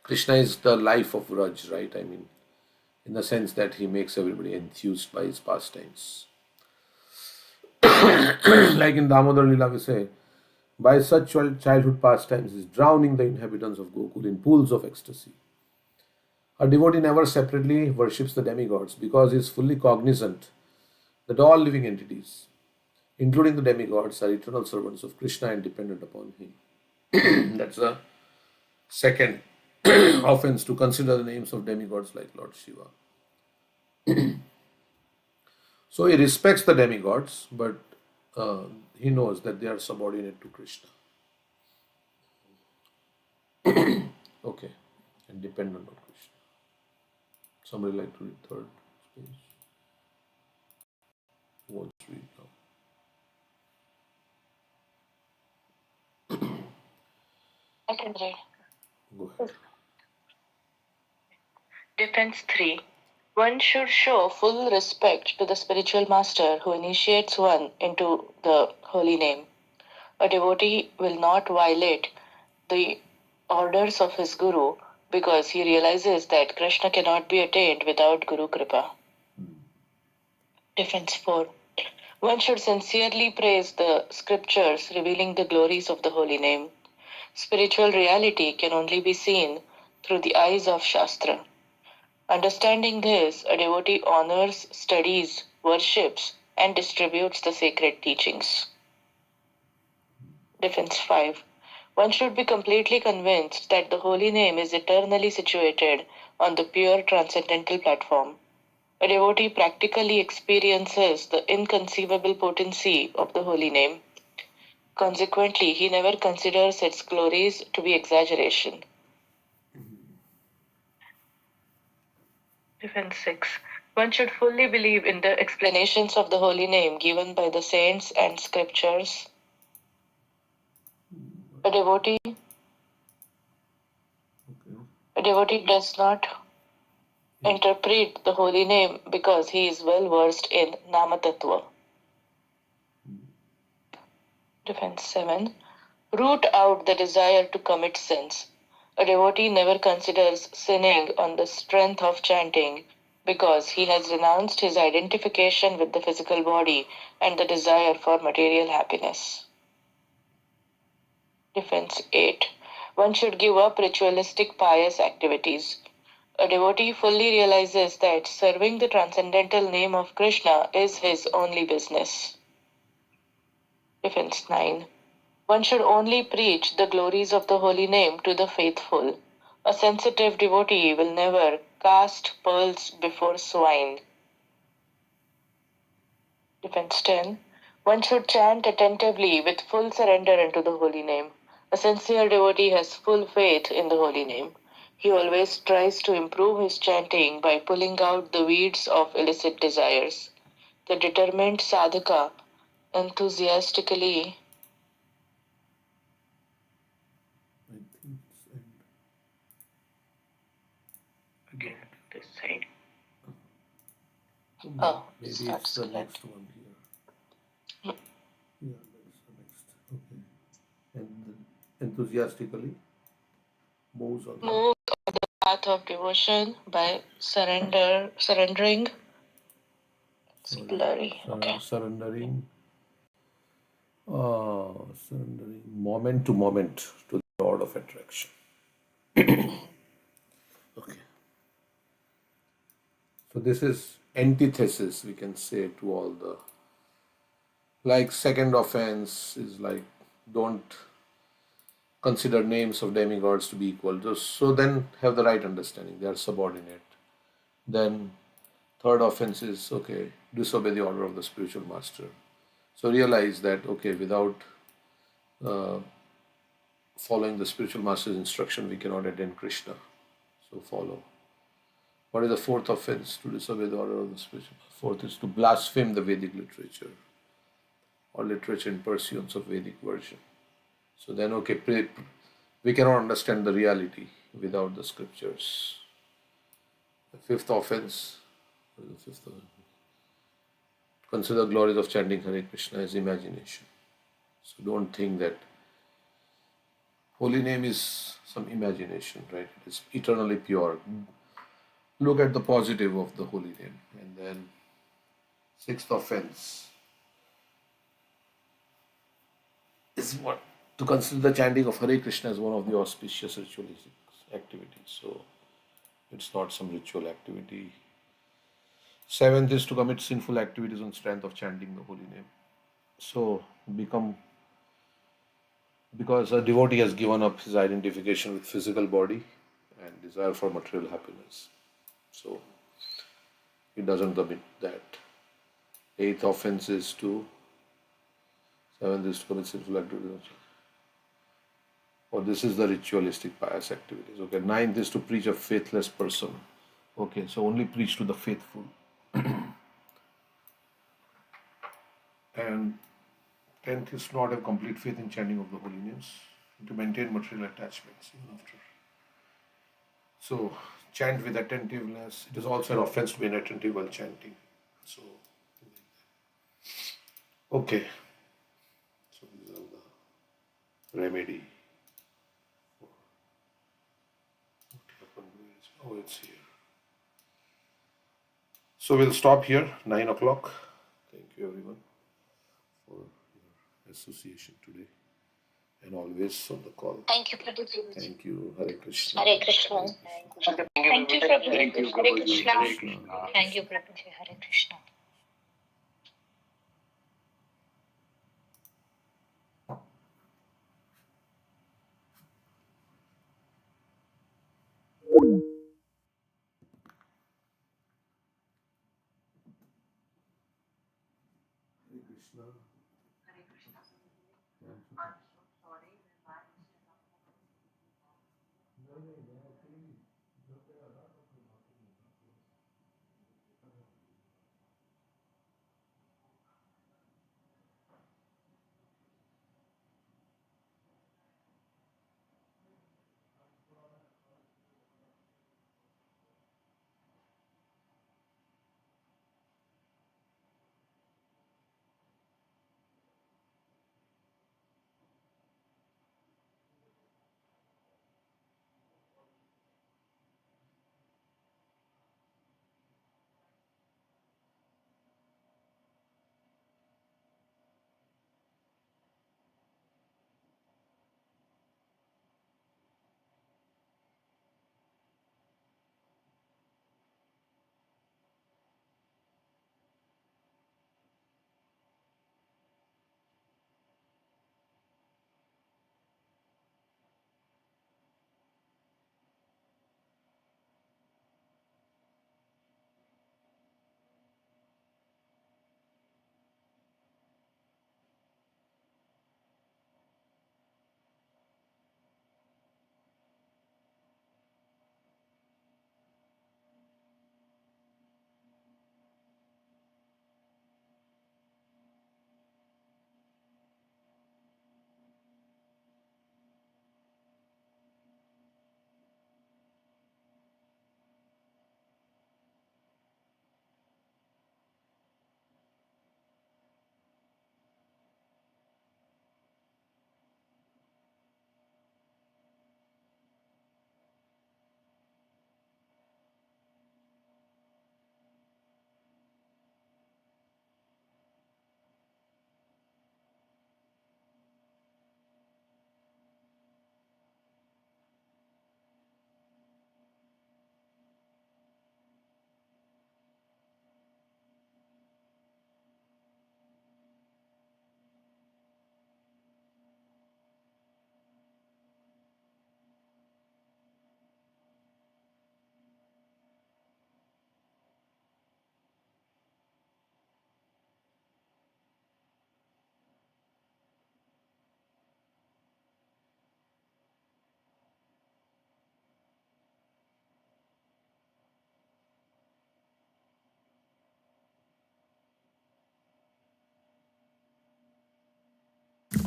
Speaker 4: Krishna is the life of Raj, right? I mean, in the sense that he makes everybody enthused by his pastimes. Like in Damodar Lila, we say, by such childhood pastimes, he is drowning the inhabitants of Gokul in pools of ecstasy. A devotee never separately worships the demigods because he is fully cognizant that all living entities, including the demigods, are eternal servants of Krishna and dependent upon him. That's the second offense, to consider the names of demigods like Lord Shiva. So he respects the demigods, but he knows that they are subordinate to Krishna. Okay, and dependent on Krishna. Somebody like to read third page? Who wants to read now?
Speaker 7: I can read.
Speaker 4: Go ahead.
Speaker 7: Defense 3. One should show full respect to the spiritual master who initiates one into the holy name. A devotee will not violate the orders of his guru because he realizes that Krishna cannot be attained without Guru Kripa. Defense 4. One should sincerely praise the scriptures revealing the glories of the holy name. Spiritual reality can only be seen through the eyes of Shastra. Understanding this, a devotee honors, studies, worships, and distributes the sacred teachings. Defense 5. One should be completely convinced that the holy name is eternally situated on the pure transcendental platform. A devotee practically experiences the inconceivable potency of the holy name. Consequently, he never considers its glories to be exaggeration. Defense 6. One should fully believe in the explanations of the holy name given by the saints and scriptures. A devotee does not interpret the holy name because he is well versed in Nama Tattva. Defense 7. Root out the desire to commit sins. A devotee never considers sinning on the strength of chanting because he has renounced his identification with the physical body and the desire for material happiness. Defense 8. One should give up ritualistic pious activities. A devotee fully realizes that serving the transcendental name of Krishna is his only business.
Speaker 11: Defense 9. One should only preach the glories of the holy name to the faithful. A sensitive devotee will never cast pearls before swine. Defense 10. One should chant attentively with full surrender into the holy name. A sincere devotee has full faith in the holy name. He always tries to improve his chanting by pulling out the weeds of illicit desires. The determined sadhaka enthusiastically
Speaker 4: I think it's end.
Speaker 11: again this side.
Speaker 4: Maybe it's the next one here. Yeah, that's the next. Okay. And then enthusiastically moves on
Speaker 11: Move on the path of devotion by surrendering. It's blurry. Okay.
Speaker 4: surrendering moment to moment to the Lord of attraction. Okay. So this is antithesis, we can say, to all the, like, second offense is like, don't consider names of demigods to be equal. So then have the right understanding, they are subordinate. Then third offense is, okay, disobey the order of the spiritual master. So realize that, okay, without following the spiritual master's instruction, we cannot attain Krishna. So follow. What is the fourth offense? To disobey the order of the spiritual master. Fourth is to blaspheme the Vedic literature or literature in pursuance of Vedic version. So then, okay, we cannot understand the reality without the scriptures. The fifth offense, what is the fifth offense? Consider glories of chanting Hare Krishna as imagination. So don't think that holy name is some imagination, right? It is eternally pure. Look at the positive of the holy name. And then sixth offense is what? To consider the chanting of Hare Krishna as one of the auspicious ritualistic activities. So it's not some ritual activity. Seventh is to commit sinful activities on strength of chanting the holy name. So because a devotee has given up his identification with physical body and desire for material happiness. So he doesn't commit that. Eighth offense is to, seventh is to commit sinful activities. Or this is the ritualistic pious activities. Okay, ninth is to preach a faithless person. Okay, so only preach to the faithful. And 10th is to not have complete faith in chanting of the holy names, to maintain material attachments even after. So chant with attentiveness. It is also an offense to be inattentive while chanting. So, okay. So these are the remedy. Oh, it's here. So we'll stop here, 9 o'clock. Thank you everyone for your association today and always on the call.
Speaker 5: Thank you, Prabhuji.
Speaker 4: Thank you. Hare Krishna.
Speaker 5: Hare Krishna. Thank you, Prabhuji. Hare Krishna. Thank you, Prabhuji. Hare Krishna.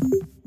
Speaker 3: you.